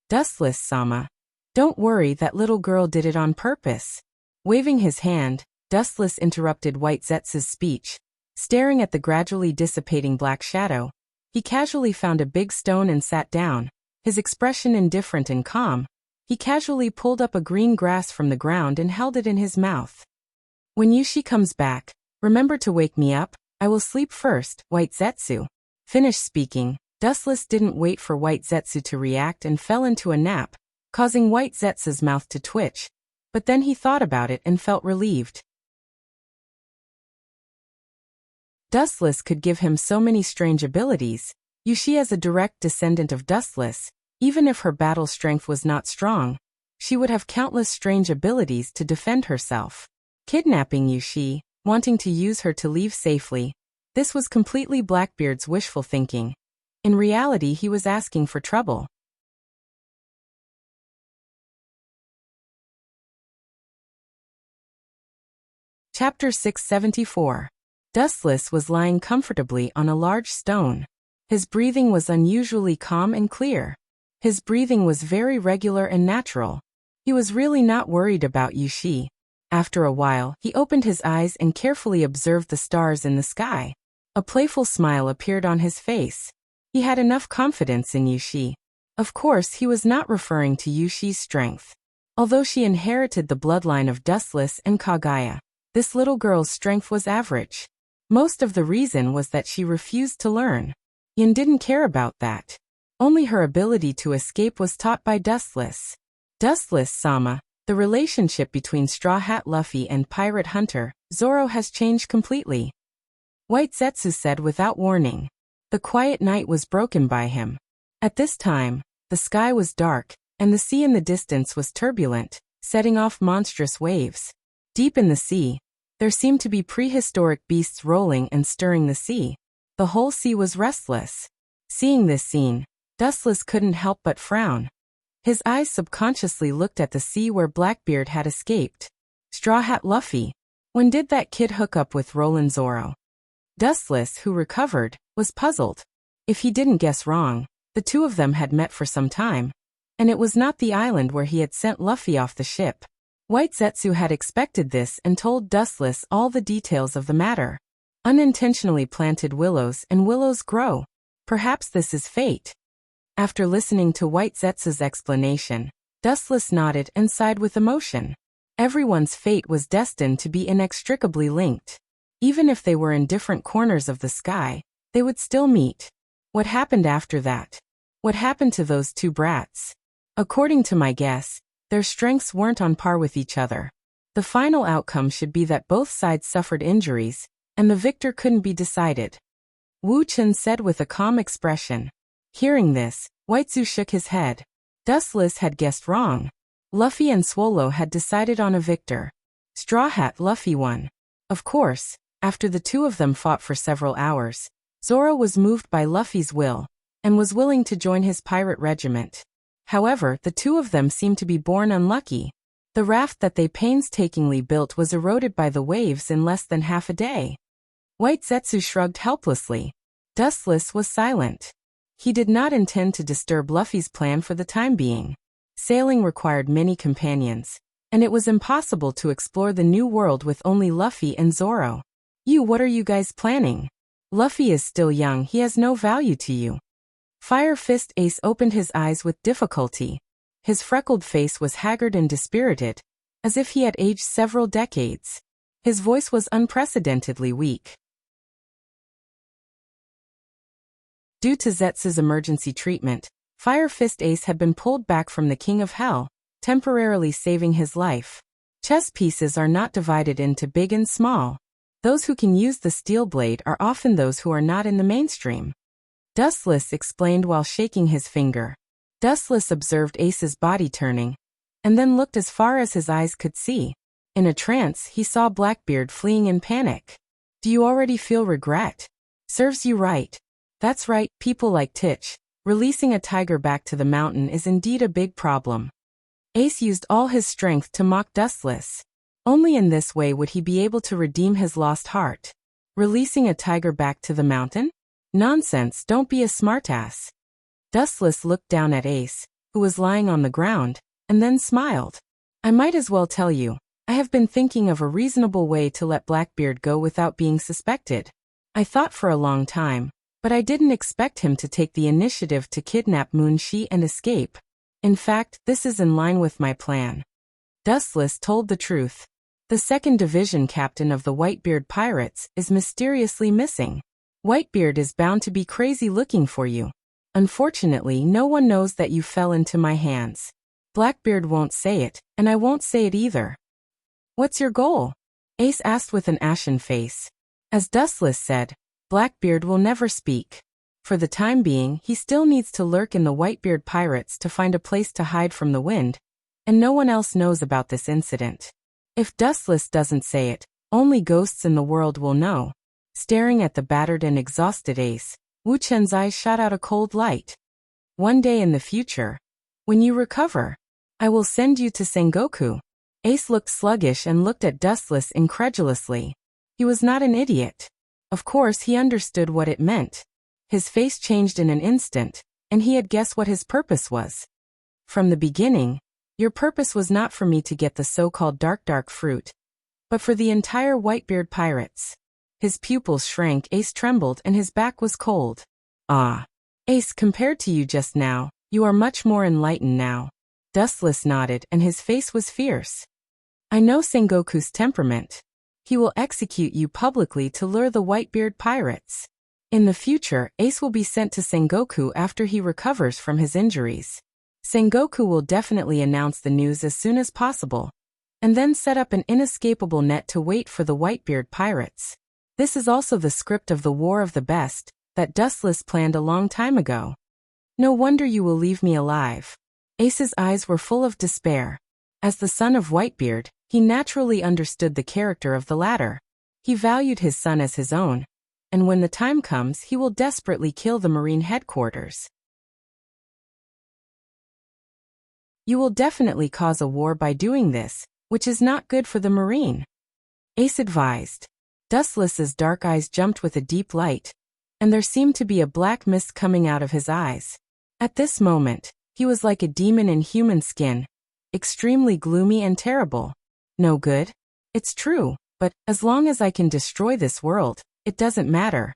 Dustless-sama. Don't worry, that little girl did it on purpose. Waving his hand, Dustless interrupted White Zetsu's speech. Staring at the gradually dissipating black shadow, he casually found a big stone and sat down, his expression indifferent and calm. He casually pulled up a green grass from the ground and held it in his mouth. When Yushi comes back, remember to wake me up. I will sleep first, White Zetsu. Finished speaking, Dustless didn't wait for White Zetsu to react and fell into a nap, causing White Zetsu's mouth to twitch. But then he thought about it and felt relieved. Dustless could give him so many strange abilities. Yushi, as a direct descendant of Dustless, even if her battle strength was not strong, she would have countless strange abilities to defend herself. Kidnapping Yushi, wanting to use her to leave safely, this was completely Blackbeard's wishful thinking. In reality, he was asking for trouble. Chapter 674. Dustless was lying comfortably on a large stone. His breathing was unusually calm and clear. His breathing was very regular and natural. He was really not worried about Yushi. After a while, he opened his eyes and carefully observed the stars in the sky. A playful smile appeared on his face. He had enough confidence in Yushi. Of course, he was not referring to Yushi's strength. Although she inherited the bloodline of Dustless and Kagaya, this little girl's strength was average. Most of the reason was that she refused to learn. Yin didn't care about that. Only her ability to escape was taught by Dustless. Dustless-sama, the relationship between Straw Hat Luffy and Pirate Hunter Zoro has changed completely. White Zetsu said without warning. The quiet night was broken by him. At this time, the sky was dark, and the sea in the distance was turbulent, setting off monstrous waves. Deep in the sea, there seemed to be prehistoric beasts rolling and stirring the sea. The whole sea was restless. Seeing this scene, Dustless couldn't help but frown. His eyes subconsciously looked at the sea where Blackbeard had escaped. Straw Hat Luffy. When did that kid hook up with Roland Zoro? Dustless, who recovered, was puzzled. If he didn't guess wrong, the two of them had met for some time. And it was not the island where he had sent Luffy off the ship. White Zetsu had expected this and told Dustless all the details of the matter. Unintentionally planted willows and willows grow. Perhaps this is fate. After listening to White Zetsu's explanation, Dustless nodded and sighed with emotion. Everyone's fate was destined to be inextricably linked. Even if they were in different corners of the sky, they would still meet. What happened after that? What happened to those two brats? According to my guess, their strengths weren't on par with each other. The final outcome should be that both sides suffered injuries, and the victor couldn't be decided. Wu Chen said with a calm expression. Hearing this, Whitezu shook his head. Dustless had guessed wrong. Luffy and Swallow had decided on a victor. Straw Hat Luffy won. Of course, after the two of them fought for several hours, Zoro was moved by Luffy's will, and was willing to join his pirate regiment. However, the two of them seemed to be born unlucky. The raft that they painstakingly built was eroded by the waves in less than half a day. White Zetsu shrugged helplessly. Dustless was silent. He did not intend to disturb Luffy's plan for the time being. Sailing required many companions, and it was impossible to explore the new world with only Luffy and Zoro. What are you guys planning? Luffy is still young, he has no value to you. Fire Fist Ace opened his eyes with difficulty. His freckled face was haggard and dispirited, as if he had aged several decades. His voice was unprecedentedly weak. Due to Zetsu's emergency treatment, Fire Fist Ace had been pulled back from the King of Hell, temporarily saving his life. Chess pieces are not divided into big and small. Those who can use the steel blade are often those who are not in the mainstream. Dustless explained while shaking his finger. Dustless observed Ace's body turning, and then looked as far as his eyes could see. In a trance, he saw Blackbeard fleeing in panic. Do you already feel regret? Serves you right. That's right, people like Titch. Releasing a tiger back to the mountain is indeed a big problem. Ace used all his strength to mock Dustless. Only in this way would he be able to redeem his lost heart. Releasing a tiger back to the mountain? Nonsense, don't be a smartass. Dustless looked down at Ace, who was lying on the ground, and then smiled. I might as well tell you, I have been thinking of a reasonable way to let Blackbeard go without being suspected. I thought for a long time, but I didn't expect him to take the initiative to kidnap Moonshi and escape. In fact, this is in line with my plan. Dustless told the truth. The 2nd Division captain of the Whitebeard Pirates is mysteriously missing. Whitebeard is bound to be crazy looking for you. Unfortunately, no one knows that you fell into my hands. Blackbeard won't say it, and I won't say it either. What's your goal? Ace asked with an ashen face. As Dustless said, Blackbeard will never speak. For the time being, he still needs to lurk in the Whitebeard Pirates to find a place to hide from the wind, and no one else knows about this incident. If Dustless doesn't say it, only ghosts in the world will know. Staring at the battered and exhausted Ace, Wuchen's eyes shot out a cold light. One day in the future, when you recover, I will send you to Sengoku. Ace looked sluggish and looked at Dustless incredulously. He was not an idiot. Of course he understood what it meant. His face changed in an instant, and he had guessed what his purpose was. From the beginning, your purpose was not for me to get the so-called dark fruit, but for the entire Whitebeard Pirates. His pupils shrank, Ace trembled, and his back was cold. Ah. Ace, compared to you just now, you are much more enlightened now. Dustless nodded, and his face was fierce. I know Sengoku's temperament. He will execute you publicly to lure the Whitebeard Pirates. In the future, Ace will be sent to Sengoku after he recovers from his injuries. Sengoku will definitely announce the news as soon as possible, and then set up an inescapable net to wait for the Whitebeard Pirates. This is also the script of the War of the Best that Dustless planned a long time ago. No wonder you will leave me alive. Ace's eyes were full of despair. As the son of Whitebeard, he naturally understood the character of the latter. He valued his son as his own, and when the time comes, he will desperately kill the Marine headquarters. You will definitely cause a war by doing this, which is not good for the Marine. Ace advised. Dustless's dark eyes jumped with a deep light, and there seemed to be a black mist coming out of his eyes. At this moment, he was like a demon in human skin, extremely gloomy and terrible. No good? It's true, but as long as I can destroy this world, it doesn't matter.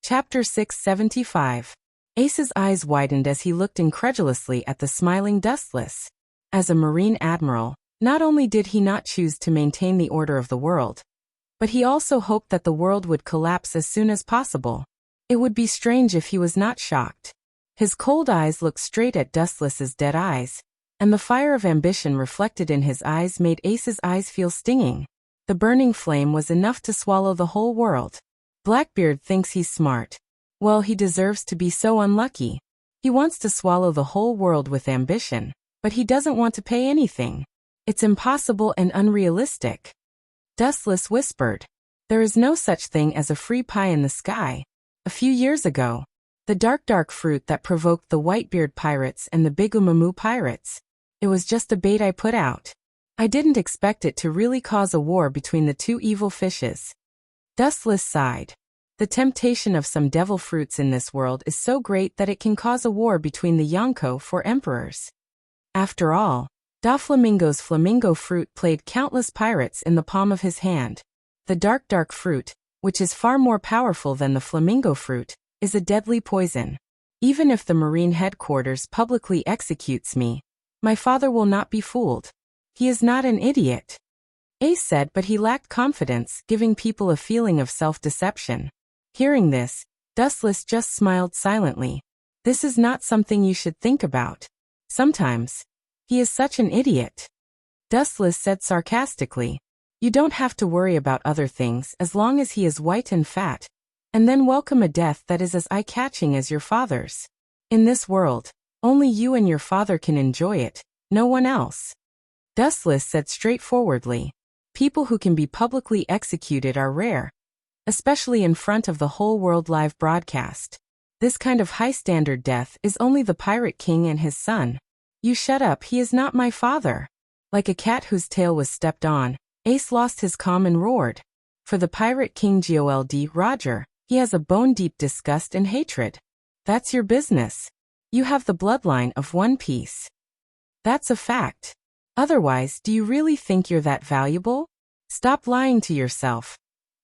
Chapter 675. Ace's eyes widened as he looked incredulously at the smiling Dustless. As a Marine admiral, not only did he not choose to maintain the order of the world, but he also hoped that the world would collapse as soon as possible. It would be strange if he was not shocked. His cold eyes looked straight at Dustless's dead eyes, and the fire of ambition reflected in his eyes made Ace's eyes feel stinging. The burning flame was enough to swallow the whole world. Blackbeard thinks he's smart. Well, he deserves to be so unlucky. He wants to swallow the whole world with ambition, but he doesn't want to pay anything. It's impossible and unrealistic. Dustless whispered. There is no such thing as a free pie in the sky. A few years ago, the dark fruit that provoked the Whitebeard Pirates and the Bigumamu Pirates. It was just a bait I put out. I didn't expect it to really cause a war between the two evil fishes. Dustless sighed. The temptation of some devil fruits in this world is so great that it can cause a war between the Yonko for emperors. After all, Doflamingo's flamingo fruit played countless pirates in the palm of his hand. The dark fruit, which is far more powerful than the flamingo fruit, is a deadly poison. Even if the Marine headquarters publicly executes me, my father will not be fooled. He is not an idiot. Ace said, but he lacked confidence, giving people a feeling of self-deception. Hearing this, Dustless just smiled silently. This is not something you should think about. Sometimes, he is such an idiot. Dustless said sarcastically. You don't have to worry about other things as long as he is white and fat, and then welcome a death that is as eye-catching as your father's. In this world, only you and your father can enjoy it, no one else. Dustless said straightforwardly. People who can be publicly executed are rare, especially in front of the whole world live broadcast. This kind of high-standard death is only the Pirate King and his son. You shut up, he is not my father. Like a cat whose tail was stepped on, Ace lost his calm and roared. For the Pirate King Gold Roger, he has a bone-deep disgust and hatred. That's your business. You have the bloodline of One Piece. That's a fact. Otherwise, do you really think you're that valuable? Stop lying to yourself,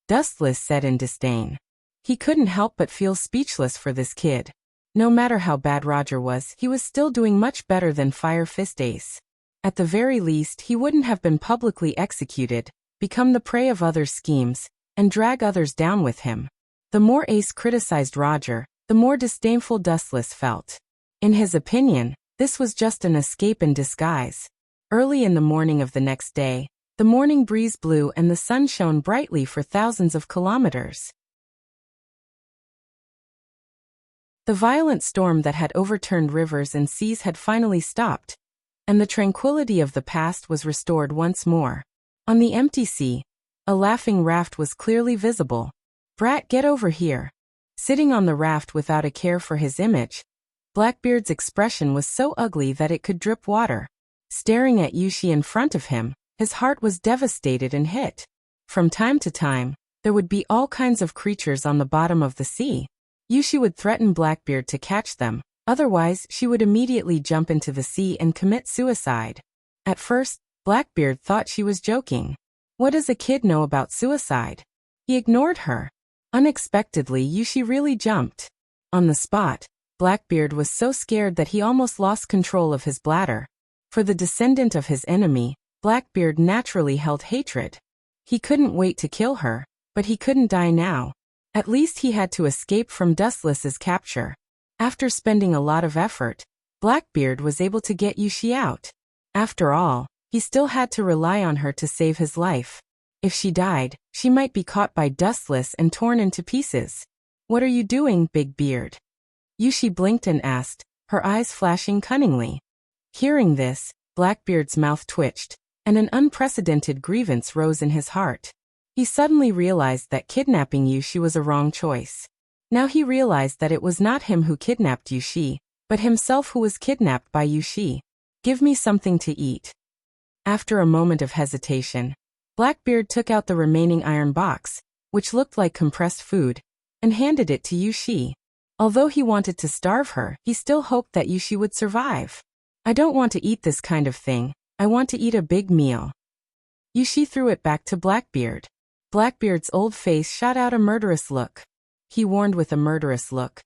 Dustless said in disdain. He couldn't help but feel speechless for this kid. No matter how bad Roger was, he was still doing much better than Fire Fist Ace. At the very least, he wouldn't have been publicly executed, become the prey of others' schemes, and drag others down with him. The more Ace criticized Roger, the more disdainful Dustless felt. In his opinion, this was just an escape in disguise. Early in the morning of the next day, the morning breeze blew and the sun shone brightly for thousands of kilometers. The violent storm that had overturned rivers and seas had finally stopped, and the tranquility of the past was restored once more. On the empty sea, a laughing raft was clearly visible. "Brat, get over here." Sitting on the raft without a care for his image, Blackbeard's expression was so ugly that it could drip water. Staring at Yushi in front of him, his heart was devastated and hit. From time to time, there would be all kinds of creatures on the bottom of the sea. Yushi would threaten Blackbeard to catch them, otherwise she would immediately jump into the sea and commit suicide. At first, Blackbeard thought she was joking. What does a kid know about suicide? He ignored her. Unexpectedly, Yushi really jumped. On the spot, Blackbeard was so scared that he almost lost control of his bladder. For the descendant of his enemy, Blackbeard naturally held hatred. He couldn't wait to kill her, but he couldn't die now. At least he had to escape from Dustless's capture. After spending a lot of effort, Blackbeard was able to get Yushi out. After all, he still had to rely on her to save his life. If she died, she might be caught by Dustless and torn into pieces. "What are you doing, Big Beard?" Yushi blinked and asked, her eyes flashing cunningly. Hearing this, Blackbeard's mouth twitched, and an unprecedented grievance rose in his heart. He suddenly realized that kidnapping Yushi was a wrong choice. Now he realized that it was not him who kidnapped Yushi, but himself who was kidnapped by Yushi. "Give me something to eat." After a moment of hesitation, Blackbeard took out the remaining iron box, which looked like compressed food, and handed it to Yushi. Although he wanted to starve her, he still hoped that Yushi would survive. "I don't want to eat this kind of thing. I want to eat a big meal." Yushi threw it back to Blackbeard. Blackbeard's old face shot out a murderous look. He warned with a murderous look.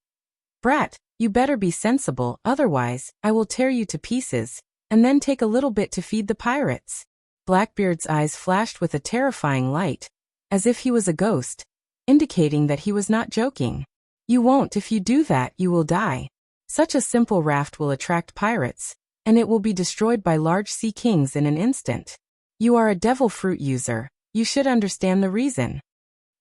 "Brat, you better be sensible, otherwise, I will tear you to pieces, and then take a little bit to feed the pirates." Blackbeard's eyes flashed with a terrifying light, as if he was a ghost, indicating that he was not joking. "You won't. If you do that, you will die. Such a simple raft will attract pirates, and it will be destroyed by large sea kings in an instant. You are a devil fruit user. You should understand the reason."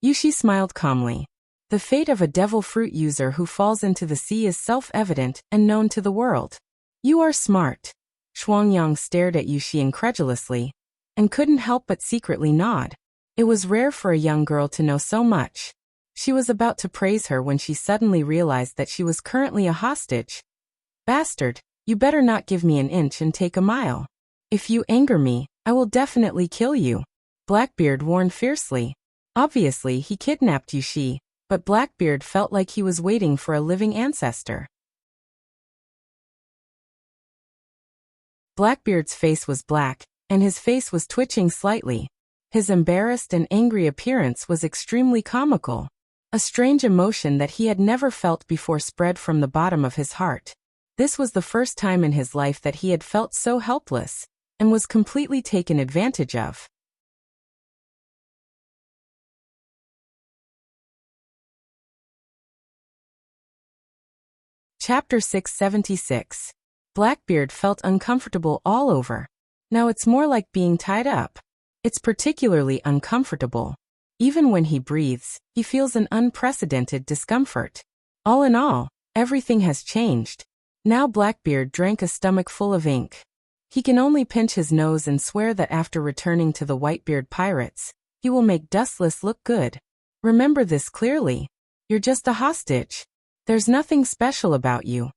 Yushi smiled calmly. The fate of a devil fruit user who falls into the sea is self-evident and known to the world. "You are smart." Shuangyang stared at Yushi incredulously, and couldn't help but secretly nod. It was rare for a young girl to know so much. She was about to praise her when she suddenly realized that she was currently a hostage. "Bastard, you better not give me an inch and take a mile. If you anger me, I will definitely kill you," Blackbeard warned fiercely. Obviously, he kidnapped Yushi, but Blackbeard felt like he was waiting for a living ancestor. Blackbeard's face was black, and his face was twitching slightly. His embarrassed and angry appearance was extremely comical. A strange emotion that he had never felt before spread from the bottom of his heart. This was the first time in his life that he had felt so helpless, and was completely taken advantage of. Chapter 676. Blackbeard felt uncomfortable all over. Now it's more like being tied up. It's particularly uncomfortable. Even when he breathes, he feels an unprecedented discomfort. All in all, everything has changed. Now Blackbeard drank a stomach full of ink. He can only pinch his nose and swear that after returning to the Whitebeard pirates, he will make Dustless look good. Remember this clearly. You're just a hostage. There's nothing special about you,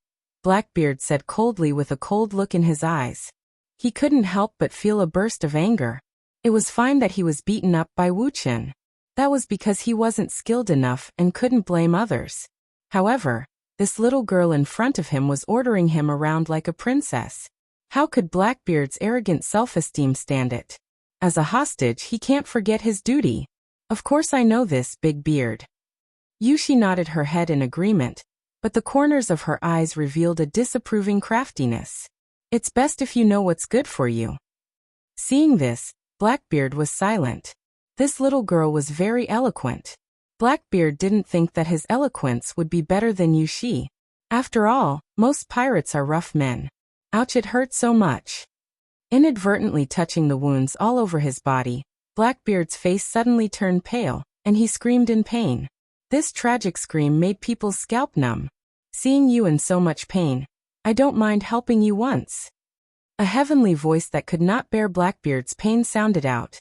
Blackbeard said coldly with a cold look in his eyes. He couldn't help but feel a burst of anger. It was fine that he was beaten up by Wuxia. That was because he wasn't skilled enough and couldn't blame others. However, this little girl in front of him was ordering him around like a princess. How could Blackbeard's arrogant self-esteem stand it? As a hostage, he can't forget his duty. Of course I know this, Big Beard. Yushi nodded her head in agreement, but the corners of her eyes revealed a disapproving craftiness. It's best if you know what's good for you. Seeing this, Blackbeard was silent. This little girl was very eloquent. Blackbeard didn't think that his eloquence would be better than Yushi. After all, most pirates are rough men. Ouch, it hurt so much. Inadvertently touching the wounds all over his body, Blackbeard's face suddenly turned pale, and he screamed in pain. This tragic scream made people's scalp numb. Seeing you in so much pain, I don't mind helping you once. A heavenly voice that could not bear Blackbeard's pain sounded out,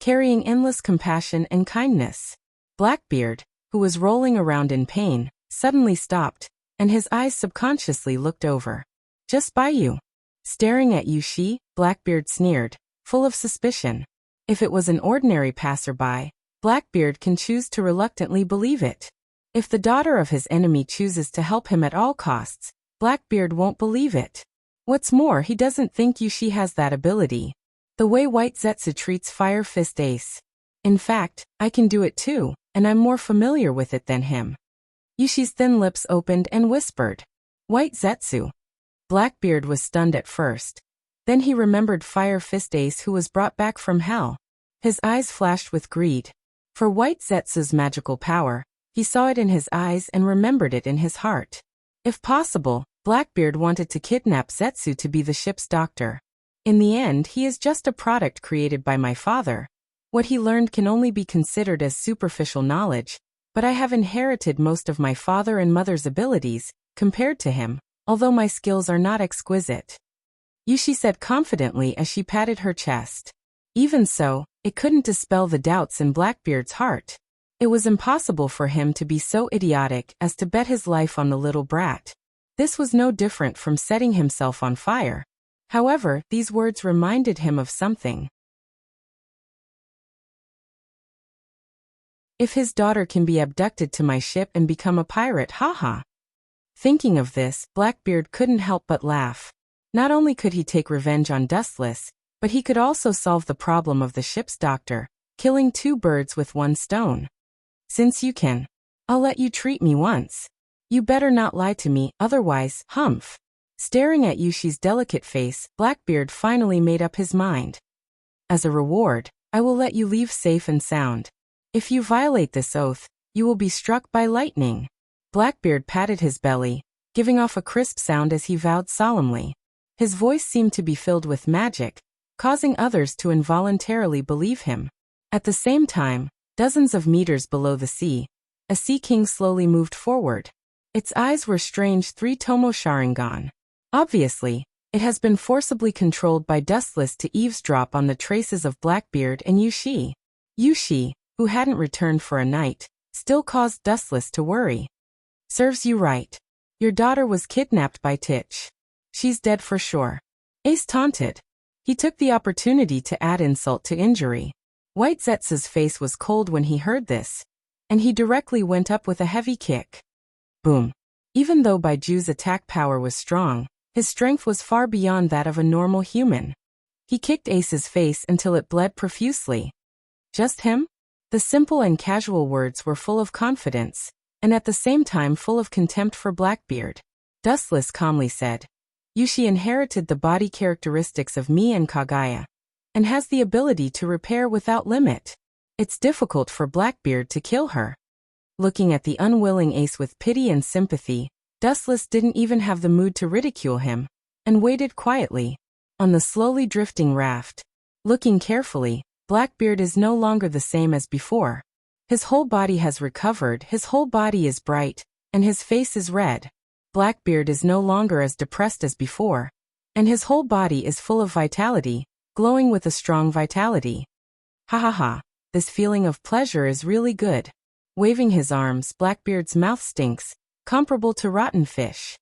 carrying endless compassion and kindness. Blackbeard, who was rolling around in pain, suddenly stopped, and his eyes subconsciously looked over. Just by you. Staring at Yushi, Blackbeard sneered, full of suspicion. If it was an ordinary passerby, Blackbeard can choose to reluctantly believe it. If the daughter of his enemy chooses to help him at all costs, Blackbeard won't believe it. What's more, he doesn't think Yushi has that ability. The way White Zetsu treats Fire Fist Ace. In fact, I can do it too, and I'm more familiar with it than him. Yushi's thin lips opened and whispered, White Zetsu. Blackbeard was stunned at first. Then he remembered Fire Fist Ace, who was brought back from hell. His eyes flashed with greed. For White Zetsu's magical power, he saw it in his eyes and remembered it in his heart. If possible, Blackbeard wanted to kidnap Zetsu to be the ship's doctor. In the end, he is just a product created by my father. What he learned can only be considered as superficial knowledge, but I have inherited most of my father and mother's abilities, compared to him, although my skills are not exquisite. Yushi said confidently as she patted her chest. Even so, it couldn't dispel the doubts in Blackbeard's heart. It was impossible for him to be so idiotic as to bet his life on the little brat. This was no different from setting himself on fire. However, these words reminded him of something. If his daughter can be abducted to my ship and become a pirate, haha. Thinking of this, Blackbeard couldn't help but laugh. Not only could he take revenge on Dustless, but he could also solve the problem of the ship's doctor, killing two birds with one stone. Since you can, I'll let you treat me once. You better not lie to me, otherwise, humph. Staring at Yushi's delicate face, Blackbeard finally made up his mind. As a reward, I will let you leave safe and sound. If you violate this oath, you will be struck by lightning. Blackbeard patted his belly, giving off a crisp sound as he vowed solemnly. His voice seemed to be filled with magic, causing others to involuntarily believe him. At the same time, dozens of meters below the sea, a sea king slowly moved forward. Its eyes were strange three-tomo Sharingan. Obviously, it has been forcibly controlled by Dustless to eavesdrop on the traces of Blackbeard and Yushi. Yushi, who hadn't returned for a night, still caused Dustless to worry. Serves you right. Your daughter was kidnapped by Titch. She's dead for sure. Ace taunted. He took the opportunity to add insult to injury. White Zetsu's face was cold when he heard this, and he directly went up with a heavy kick. Boom. Even though Baiju's attack power was strong, his strength was far beyond that of a normal human. He kicked Ace's face until it bled profusely. Just him? The simple and casual words were full of confidence, and at the same time full of contempt for Blackbeard. Dustless calmly said, Yushi inherited the body characteristics of me and Kagaya, and has the ability to repair without limit. It's difficult for Blackbeard to kill her. Looking at the unwilling Ace with pity and sympathy, Dustless didn't even have the mood to ridicule him, and waited quietly on the slowly drifting raft. Looking carefully, Blackbeard is no longer the same as before. His whole body has recovered, his whole body is bright, and his face is red. Blackbeard is no longer as depressed as before, and his whole body is full of vitality, glowing with a strong vitality. Ha ha ha, this feeling of pleasure is really good. Waving his arms, Blackbeard's mouth stinks, comparable to rotten fish.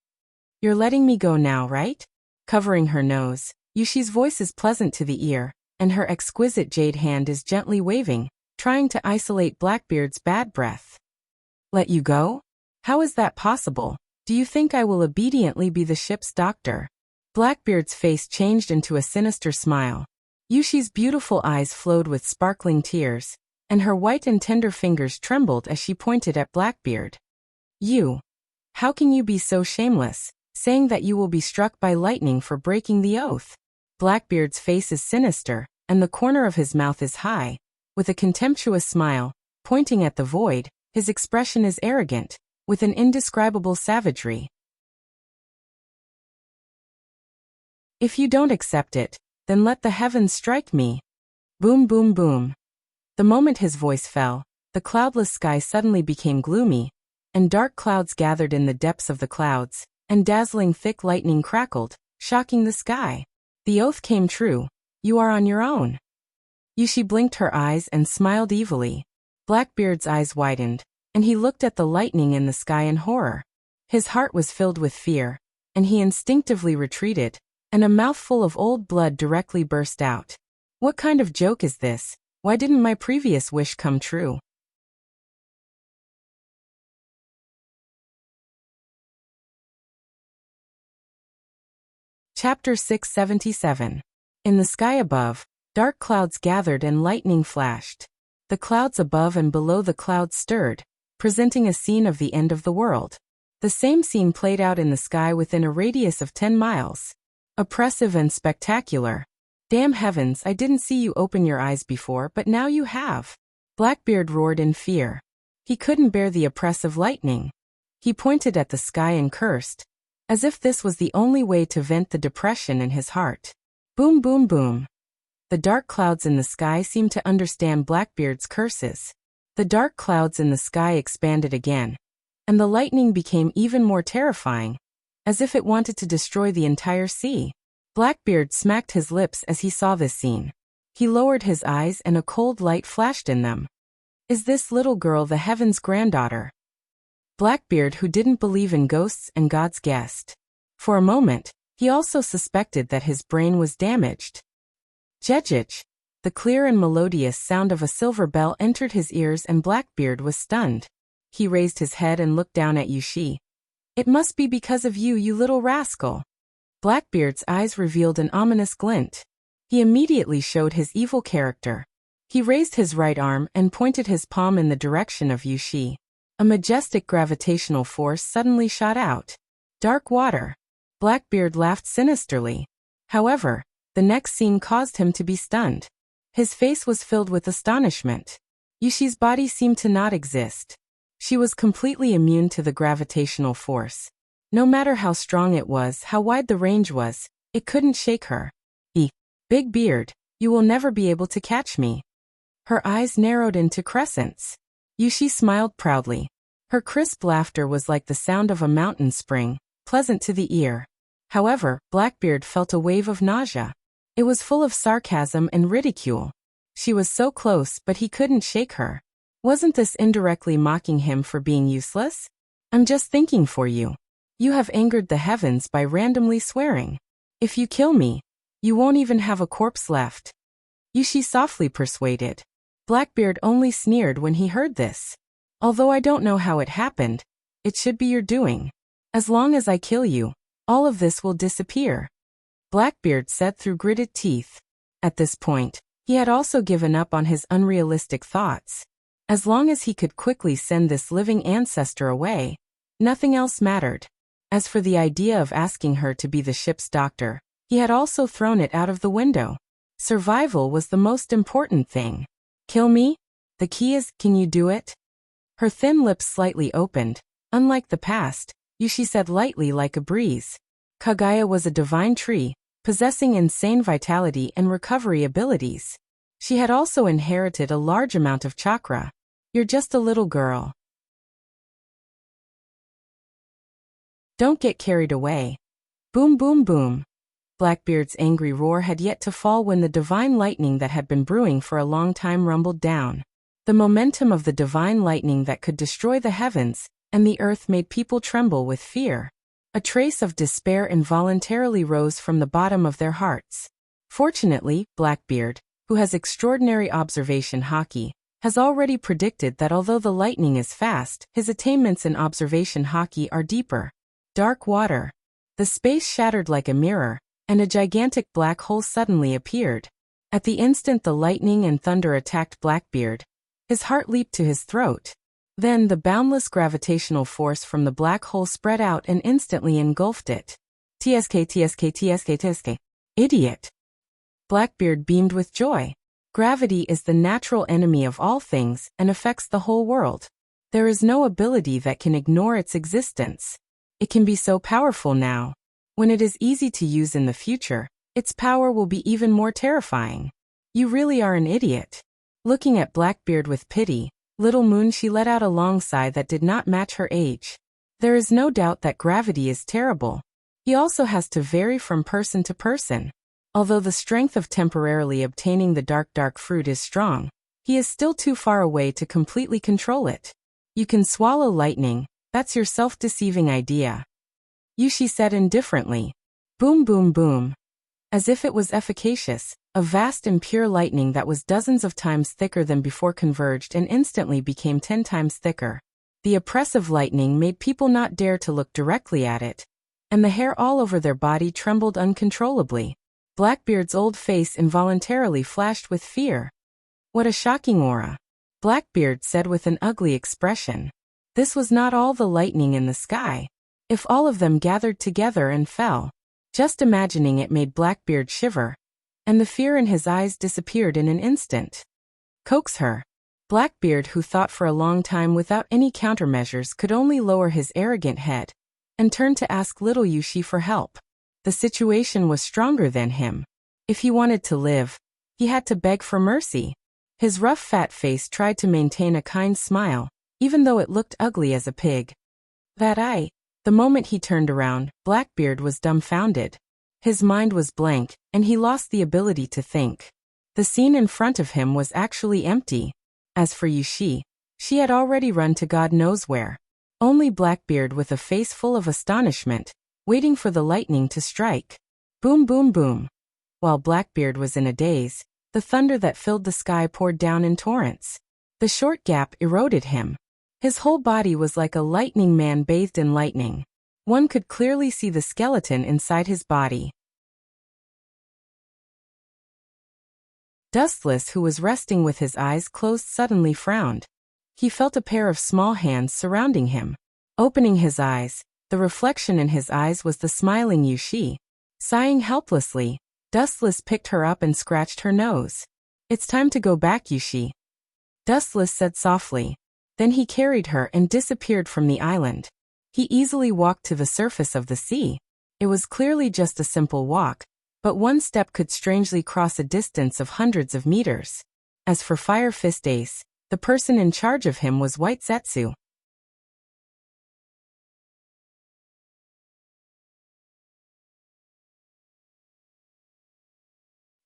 You're letting me go now, right? Covering her nose, Yushi's voice is pleasant to the ear, and her exquisite jade hand is gently waving, trying to isolate Blackbeard's bad breath. Let you go? How is that possible? Do you think I will obediently be the ship's doctor? Blackbeard's face changed into a sinister smile. Yushi's beautiful eyes flowed with sparkling tears, and her white and tender fingers trembled as she pointed at Blackbeard. You. How can you be so shameless, saying that you will be struck by lightning for breaking the oath? Blackbeard's face is sinister, and the corner of his mouth is high. With a contemptuous smile, pointing at the void, his expression is arrogant, with an indescribable savagery. If you don't accept it, then let the heavens strike me. Boom, boom, boom. The moment his voice fell, the cloudless sky suddenly became gloomy, and dark clouds gathered in the depths of the clouds, and dazzling thick lightning crackled, shocking the sky. The oath came true. You are on your own. Yushi blinked her eyes and smiled evilly. Blackbeard's eyes widened, and he looked at the lightning in the sky in horror. His heart was filled with fear, and he instinctively retreated, and a mouthful of old blood directly burst out. What kind of joke is this? Why didn't my previous wish come true? Chapter 677. In the sky above, dark clouds gathered and lightning flashed. The clouds above and below the clouds stirred, presenting a scene of the end of the world. The same scene played out in the sky within a radius of 10 miles. Oppressive and spectacular. Damn heavens, I didn't see you open your eyes before, but now you have. Blackbeard roared in fear. He couldn't bear the oppressive lightning. He pointed at the sky and cursed, as if this was the only way to vent the depression in his heart. Boom, boom, boom. The dark clouds in the sky seemed to understand Blackbeard's curses. The dark clouds in the sky expanded again, and the lightning became even more terrifying, as if it wanted to destroy the entire sea. Blackbeard smacked his lips as he saw this scene. He lowered his eyes and a cold light flashed in them. Is this little girl the heaven's granddaughter? Blackbeard, who didn't believe in ghosts and God's guest. For a moment, he also suspected that his brain was damaged. Jejich! The clear and melodious sound of a silver bell entered his ears and Blackbeard was stunned. He raised his head and looked down at Yushi. It must be because of you, you little rascal. Blackbeard's eyes revealed an ominous glint. He immediately showed his evil character. He raised his right arm and pointed his palm in the direction of Yushi. A majestic gravitational force suddenly shot out. Dark water. Blackbeard laughed sinisterly. However, the next scene caused him to be stunned. His face was filled with astonishment. Yushi's body seemed to not exist. She was completely immune to the gravitational force. No matter how strong it was, how wide the range was, it couldn't shake her. Big beard, you will never be able to catch me. Her eyes narrowed into crescents. Yushi smiled proudly. Her crisp laughter was like the sound of a mountain spring, pleasant to the ear. However, Blackbeard felt a wave of nausea. It was full of sarcasm and ridicule. She was so close, but he couldn't shake her. Wasn't this indirectly mocking him for being useless? I'm just thinking for you. You have angered the heavens by randomly swearing. If you kill me, you won't even have a corpse left. Yushi softly persuaded. Blackbeard only sneered when he heard this. Although I don't know how it happened, it should be your doing. As long as I kill you, all of this will disappear. Blackbeard said through gritted teeth. At this point, he had also given up on his unrealistic thoughts. As long as he could quickly send this living ancestor away, nothing else mattered. As for the idea of asking her to be the ship's doctor, he had also thrown it out of the window. Survival was the most important thing. Kill me? The key is, can you do it? Her thin lips slightly opened. Unlike the past, Yushi said lightly like a breeze. Kagaya was a divine tree, possessing insane vitality and recovery abilities. She had also inherited a large amount of chakra. You're just a little girl. Don't get carried away. Boom, boom, boom. Blackbeard's angry roar had yet to fall when the divine lightning that had been brewing for a long time rumbled down. The momentum of the divine lightning that could destroy the heavens and the earth made people tremble with fear. A trace of despair involuntarily rose from the bottom of their hearts. Fortunately, Blackbeard, who has extraordinary observation haki, has already predicted that although the lightning is fast, his attainments in observation haki are deeper. Dark water. The space shattered like a mirror, and a gigantic black hole suddenly appeared. At the instant the lightning and thunder attacked Blackbeard, his heart leaped to his throat. Then the boundless gravitational force from the black hole spread out and instantly engulfed it. TSK. Idiot. Blackbeard beamed with joy. Gravity is the natural enemy of all things and affects the whole world. There is no ability that can ignore its existence. It can be so powerful now. When it is easy to use in the future, its power will be even more terrifying. You really are an idiot. Looking at Blackbeard with pity, Little Moon she let out a long sigh that did not match her age. There is no doubt that gravity is terrible. He also has to vary from person to person. Although the strength of temporarily obtaining the dark fruit is strong, he is still too far away to completely control it. You can swallow lightning, that's your self-deceiving idea. Yushi said indifferently. Boom boom boom. As if it was efficacious, a vast and pure lightning that was dozens of times thicker than before converged and instantly became 10 times thicker. The oppressive lightning made people not dare to look directly at it, and the hair all over their body trembled uncontrollably. Blackbeard's old face involuntarily flashed with fear. What a shocking aura. Blackbeard said with an ugly expression. This was not all the lightning in the sky. If all of them gathered together and fell. Just imagining it made Blackbeard shiver, and the fear in his eyes disappeared in an instant. Coax her. Blackbeard, who thought for a long time without any countermeasures, could only lower his arrogant head and turn to ask little Yushi for help. The situation was stronger than him. If he wanted to live, he had to beg for mercy. His rough fat face tried to maintain a kind smile, even though it looked ugly as a pig. The moment he turned around, Blackbeard was dumbfounded. His mind was blank, and he lost the ability to think. The scene in front of him was actually empty. As for Yushi, she had already run to God knows where. Only Blackbeard with a face full of astonishment, waiting for the lightning to strike. Boom boom boom. While Blackbeard was in a daze, the thunder that filled the sky poured down in torrents. The short gap eroded him. His whole body was like a lightning man bathed in lightning. One could clearly see the skeleton inside his body. Dustless, who was resting with his eyes closed, suddenly frowned. He felt a pair of small hands surrounding him. Opening his eyes, the reflection in his eyes was the smiling Yushi. Sighing helplessly, Dustless picked her up and scratched her nose. It's time to go back, Yushi. Dustless said softly. Then he carried her and disappeared from the island. He easily walked to the surface of the sea. It was clearly just a simple walk, but one step could strangely cross a distance of hundreds of meters. As for Fire Fist Ace, the person in charge of him was White Zetsu.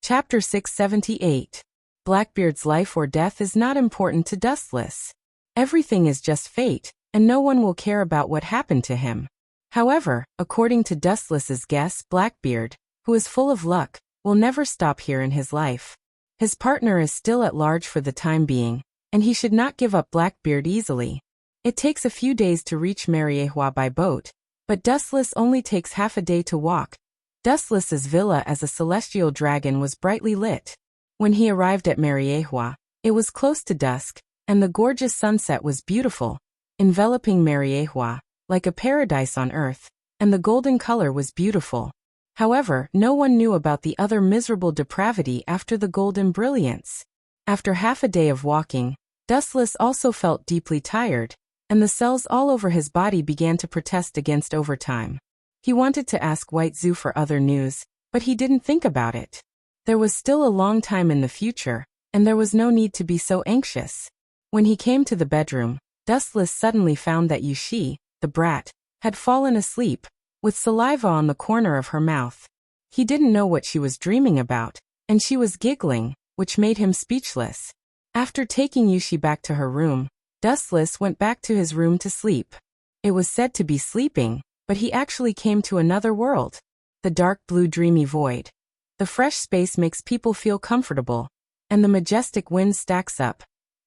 Chapter 678. Blackbeard's life or death is not important to Dustless. Everything is just fate, and no one will care about what happened to him. However, according to Dustless's guess, Blackbeard, who is full of luck, will never stop here in his life. His partner is still at large for the time being, and he should not give up Blackbeard easily. It takes a few days to reach Mariehua by boat, but Dustless only takes half a day to walk. Dustless's villa as a celestial dragon was brightly lit. When he arrived at Mariehua, it was close to dusk, and the gorgeous sunset was beautiful, enveloping Mariehua like a paradise on earth, and the golden color was beautiful. However, no one knew about the other miserable depravity after the golden brilliance. After half a day of walking, Dustless also felt deeply tired, and the cells all over his body began to protest against overtime. He wanted to ask White Zoo for other news, but he didn't think about it. There was still a long time in the future, and there was no need to be so anxious. When he came to the bedroom, Dustless suddenly found that Yushi, the brat, had fallen asleep, with saliva on the corner of her mouth. He didn't know what she was dreaming about, and she was giggling, which made him speechless. After taking Yushi back to her room, Dustless went back to his room to sleep. It was said to be sleeping, but he actually came to another world. The dark blue dreamy void. The fresh space makes people feel comfortable, and the majestic wind stacks up,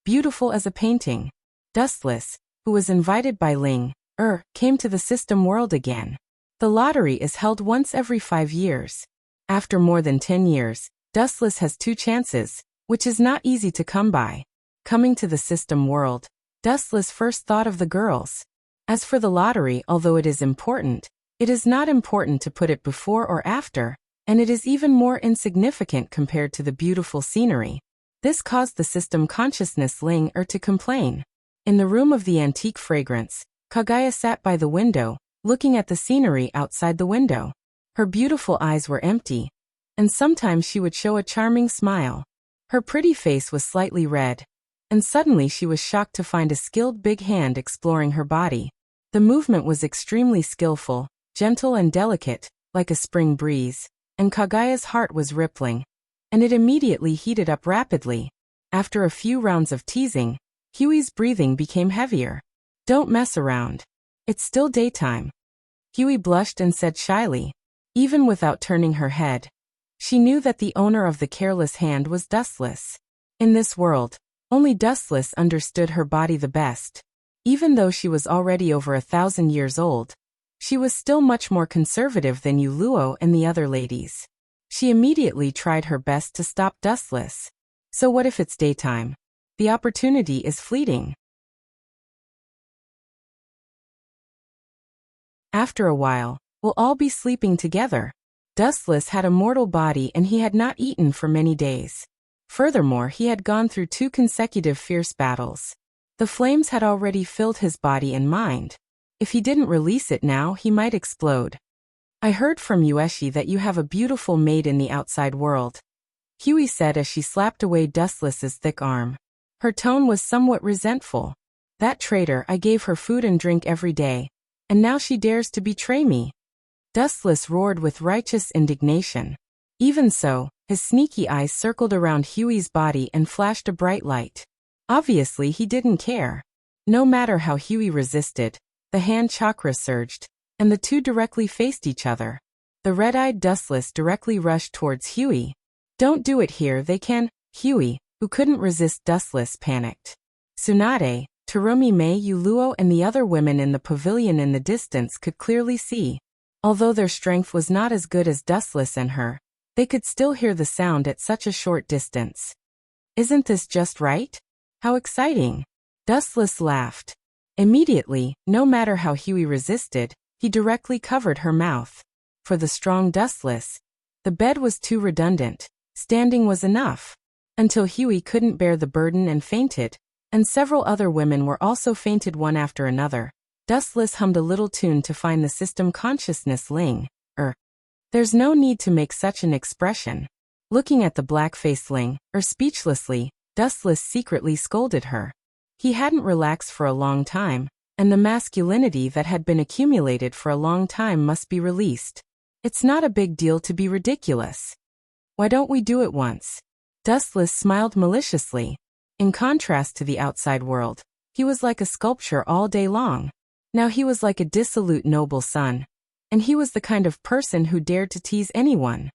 beautiful as a painting. Dustless, who was invited by Ling, came to the system world again. The lottery is held once every 5 years. After more than 10 years, Dustless has 2 chances, which is not easy to come by. Coming to the system world, Dustless first thought of the girls. As for the lottery, although it is important, it is not important to put it before or after, and it is even more insignificant compared to the beautiful scenery. This caused the system consciousness Ling to complain. In the room of the antique fragrance, Kaguya sat by the window, looking at the scenery outside the window. Her beautiful eyes were empty, and sometimes she would show a charming smile. Her pretty face was slightly red, and suddenly she was shocked to find a skilled big hand exploring her body. The movement was extremely skillful, gentle and delicate, like a spring breeze, and Kaguya's heart was rippling, and it immediately heated up rapidly. After a few rounds of teasing, Huey's breathing became heavier. "Don't mess around. It's still daytime." Huey blushed and said shyly, even without turning her head. She knew that the owner of the careless hand was Dustless. In this world, only Dustless understood her body the best. Even though she was already over 1,000 years old, she was still much more conservative than Yu Luo and the other ladies. She immediately tried her best to stop Dustless. So what if it's daytime? The opportunity is fleeting. After a while, we'll all be sleeping together. Dustless had a mortal body and he had not eaten for many days. Furthermore, he had gone through 2 consecutive fierce battles. The flames had already filled his body and mind. If he didn't release it now, he might explode. "I heard from Yueshi that you have a beautiful maid in the outside world," Huey said as she slapped away Dustless's thick arm. Her tone was somewhat resentful. "That traitor, I gave her food and drink every day, and now she dares to betray me." Dustless roared with righteous indignation. Even so, his sneaky eyes circled around Huey's body and flashed a bright light. Obviously, he didn't care. No matter how Huey resisted, the hand chakra surged, and the two directly faced each other. The red-eyed Dustless directly rushed towards Huey. "Don't do it here, they can." Huey, who couldn't resist Dustless, panicked. Tsunade, Terumi Mei, Yu Luo and the other women in the pavilion in the distance could clearly see. Although their strength was not as good as Dustless and her, they could still hear the sound at such a short distance. "Isn't this just right? How exciting!" Dustless laughed. Immediately, no matter how Huey resisted, he directly covered her mouth. For the strong Dustless, the bed was too redundant. Standing was enough. Until Huey couldn't bear the burden and fainted, and several other women were also fainted one after another. Dustless hummed a little tune to find the system consciousness Ling. There's no need to make such an expression. Looking at the black-faced Ling, speechlessly, Dustless secretly scolded her. He hadn't relaxed for a long time, and the masculinity that had been accumulated for a long time must be released. It's not a big deal to be ridiculous. Why don't we do it once? Dustless smiled maliciously. In contrast to the outside world, he was like a sculpture all day long. Now he was like a dissolute noble son, and he was the kind of person who dared to tease anyone.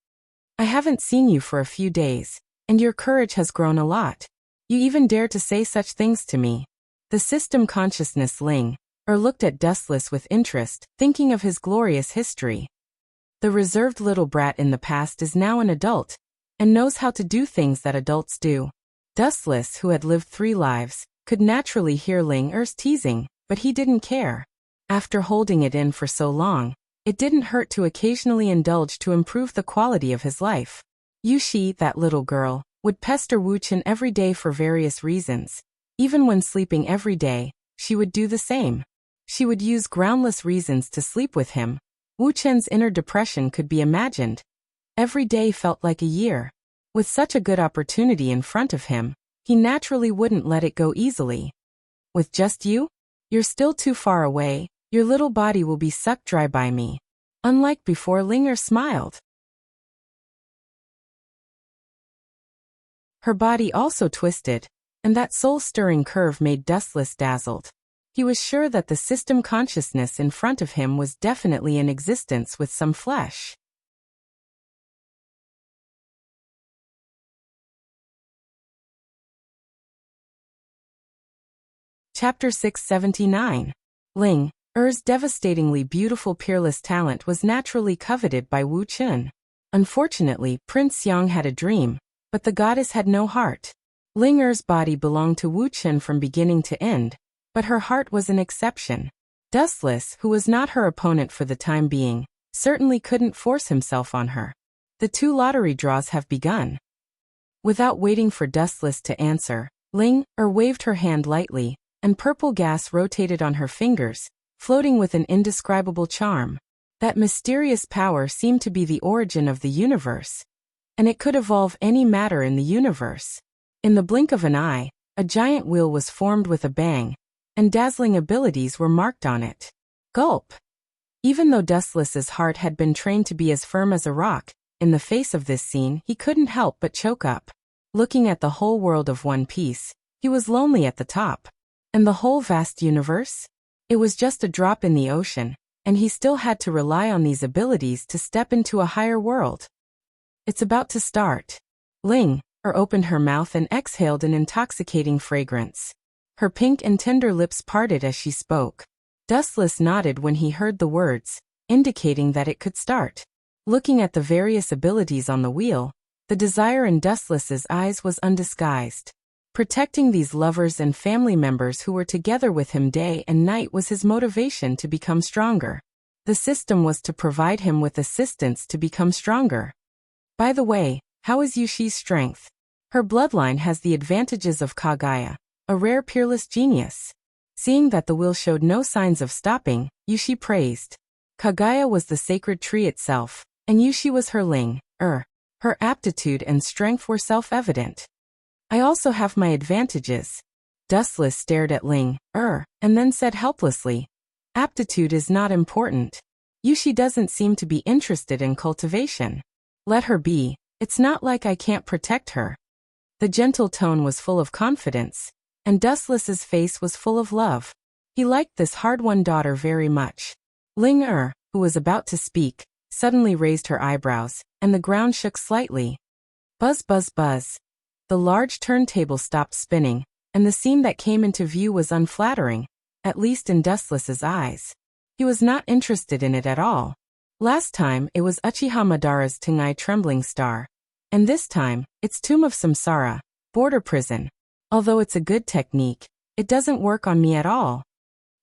"I haven't seen you for a few days, and your courage has grown a lot. You even dare to say such things to me." The system consciousness Ling, looked at Dustless with interest, thinking of his glorious history. The reserved little brat in the past is now an adult, and knows how to do things that adults do. Dustless, who had lived 3 lives, could naturally hear Ling teasing, but he didn't care. After holding it in for so long, it didn't hurt to occasionally indulge to improve the quality of his life. Yushi, that little girl, would pester Wuchen every day for various reasons. Even when sleeping every day, she would do the same. She would use groundless reasons to sleep with him. Wuchen's inner depression could be imagined. Every day felt like a year. With such a good opportunity in front of him, he naturally wouldn't let it go easily. "With just you? You're still too far away. Your little body will be sucked dry by me." Unlike before, Linger smiled. Her body also twisted, and that soul-stirring curve made Dustless dazzled. He was sure that the system consciousness in front of him was definitely in existence with some flesh. Chapter 679. Ling, Er's devastatingly beautiful peerless talent was naturally coveted by Wu Qin. Unfortunately, Prince Xiang had a dream, but the goddess had no heart. Ling Er's body belonged to Wu Qin from beginning to end, but her heart was an exception. Dustless, who was not her opponent for the time being, certainly couldn't force himself on her. The 2 lottery draws have begun. Without waiting for Dustless to answer, Ling Er waved her hand lightly, and purple gas rotated on her fingers, floating with an indescribable charm. That mysterious power seemed to be the origin of the universe, and it could evolve any matter in the universe. In the blink of an eye, a giant wheel was formed with a bang, and dazzling abilities were marked on it. Gulp! Even though Dustless's heart had been trained to be as firm as a rock, in the face of this scene he couldn't help but choke up. Looking at the whole world of One Piece, he was lonely at the top. And the whole vast universe? It was just a drop in the ocean, and he still had to rely on these abilities to step into a higher world. It's about to start. Ling Er opened her mouth and exhaled an intoxicating fragrance. Her pink and tender lips parted as she spoke. Dustless nodded when he heard the words, indicating that it could start. Looking at the various abilities on the wheel, the desire in Dustless's eyes was undisguised. Protecting these lovers and family members who were together with him day and night was his motivation to become stronger. The system was to provide him with assistance to become stronger. By the way, how is Yushi's strength? Her bloodline has the advantages of Kagaya, a rare peerless genius. Seeing that the wheel showed no signs of stopping, Yushi praised. Kagaya was the sacred tree itself, and Yushi was her Ling Er. Her aptitude and strength were self-evident. I also have my advantages. Dustless stared at Ling Er, and then said helplessly, aptitude is not important. Yushi doesn't seem to be interested in cultivation. Let her be, it's not like I can't protect her. The gentle tone was full of confidence, and Dustless's face was full of love. He liked this hard-won daughter very much. Ling Er, who was about to speak, suddenly raised her eyebrows, and the ground shook slightly. Buzz buzz buzz. The large turntable stopped spinning, and the scene that came into view was unflattering, at least in Dustless's eyes. He was not interested in it at all. Last time it was Uchiha Madara's Tengai Trembling Star, and this time, it's Tomb of Samsara, border prison. Although it's a good technique, it doesn't work on me at all.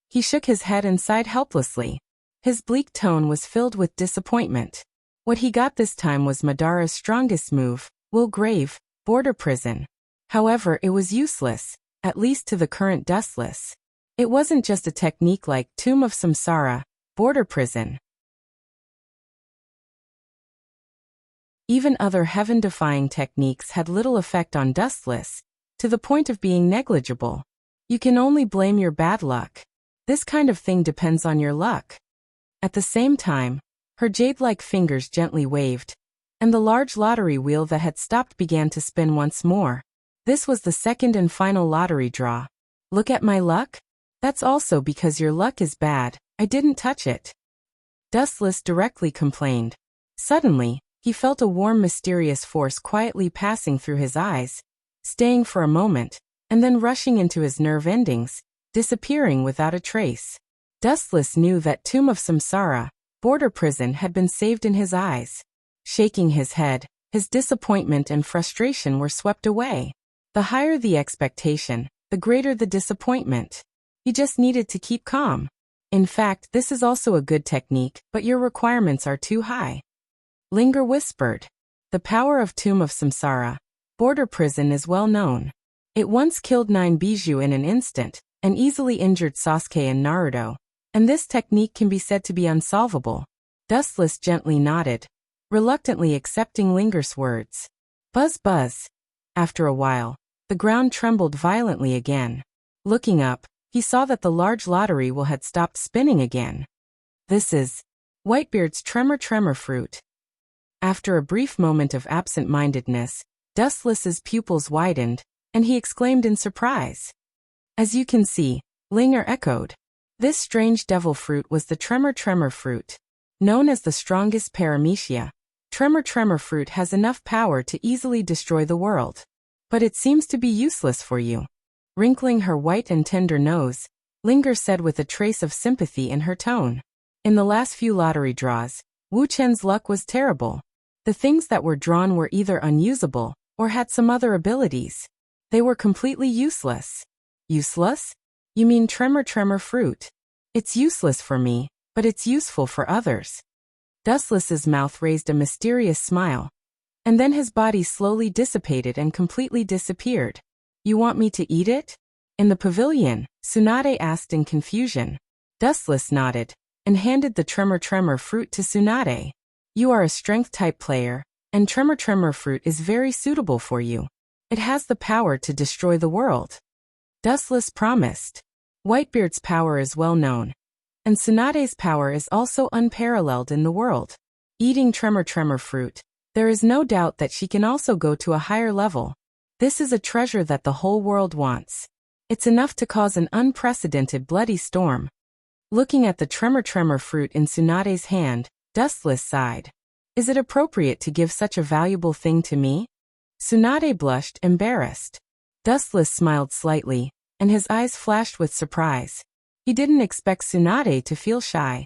He shook his head and sighed helplessly. His bleak tone was filled with disappointment. What he got this time was Madara's strongest move, Will Grave, border prison. However, it was useless, at least to the current Dustless. It wasn't just a technique like Tomb of Samsara, border prison. Even other heaven-defying techniques had little effect on Dustless, to the point of being negligible. You can only blame your bad luck. This kind of thing depends on your luck. At the same time, her jade-like fingers gently waved, and the large lottery wheel that had stopped began to spin once more. This was the second and final lottery draw. Look at my luck? That's also because your luck is bad, I didn't touch it. Dustless directly complained. Suddenly, he felt a warm mysterious force quietly passing through his eyes, staying for a moment, and then rushing into his nerve endings, disappearing without a trace. Dustless knew that Tomb of Samsara, border prison, had been saved in his eyes. Shaking his head, his disappointment and frustration were swept away. The higher the expectation, the greater the disappointment. He just needed to keep calm. In fact, this is also a good technique, but your requirements are too high. Linger whispered. The power of Tomb of Samsara, border prison, is well known. It once killed 9 Bijou in an instant, and easily injured Sasuke and Naruto, and this technique can be said to be unsolvable. Dustless gently nodded, reluctantly accepting Linger's words. Buzz buzz. After a while, the ground trembled violently again. Looking up, he saw that the large lottery wheel had stopped spinning again. This is Whitebeard's tremor fruit. After a brief moment of absent-mindedness, Dustless's pupils widened, and he exclaimed in surprise. As you can see, Linger echoed. This strange devil fruit was the tremor fruit. Known as the strongest paramecia, tremor fruit has enough power to easily destroy the world. But it seems to be useless for you. Wrinkling her white and tender nose, Linger said with a trace of sympathy in her tone. In the last few lottery draws, Wu Chen's luck was terrible. The things that were drawn were either unusable, or had some other abilities. They were completely useless. Useless? You mean tremor fruit? It's useless for me, but it's useful for others. Dustless's mouth raised a mysterious smile. And then his body slowly dissipated and completely disappeared. You want me to eat it? In the pavilion, Tsunade asked in confusion. Dustless nodded, and handed the tremor fruit to Tsunade. You are a strength-type player, and tremor fruit is very suitable for you. It has the power to destroy the world. Dustless promised. Whitebeard's power is well known, and Tsunade's power is also unparalleled in the world. Eating tremor fruit, there is no doubt that she can also go to a higher level. This is a treasure that the whole world wants. It's enough to cause an unprecedented bloody storm. Looking at the tremor fruit in Tsunade's hand, Dustless sighed. Is it appropriate to give such a valuable thing to me? Tsunade blushed, embarrassed. Dustless smiled slightly, and his eyes flashed with surprise. He didn't expect Tsunade to feel shy.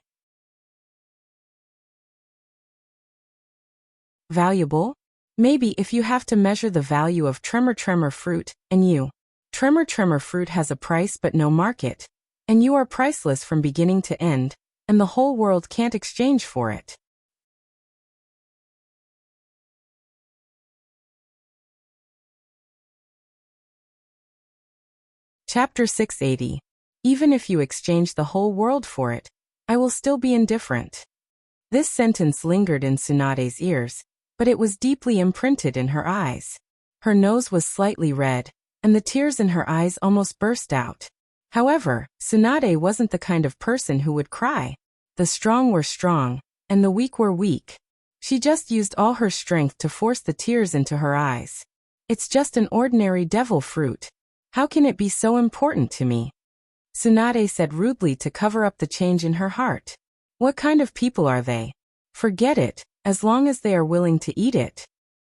Valuable? Maybe if you have to measure the value of tremor fruit, and you. Tremor fruit has a price but no market. And you are priceless from beginning to end, and the whole world can't exchange for it. Chapter 680. Even if you exchange the whole world for it, I will still be indifferent. This sentence lingered in Tsunade's ears, but it was deeply imprinted in her eyes. Her nose was slightly red, and the tears in her eyes almost burst out. However, Tsunade wasn't the kind of person who would cry. The strong were strong, and the weak were weak. She just used all her strength to force the tears into her eyes. It's just an ordinary devil fruit. How can it be so important to me? Tsunade said rudely to cover up the change in her heart. What kind of people are they? Forget it, as long as they are willing to eat it.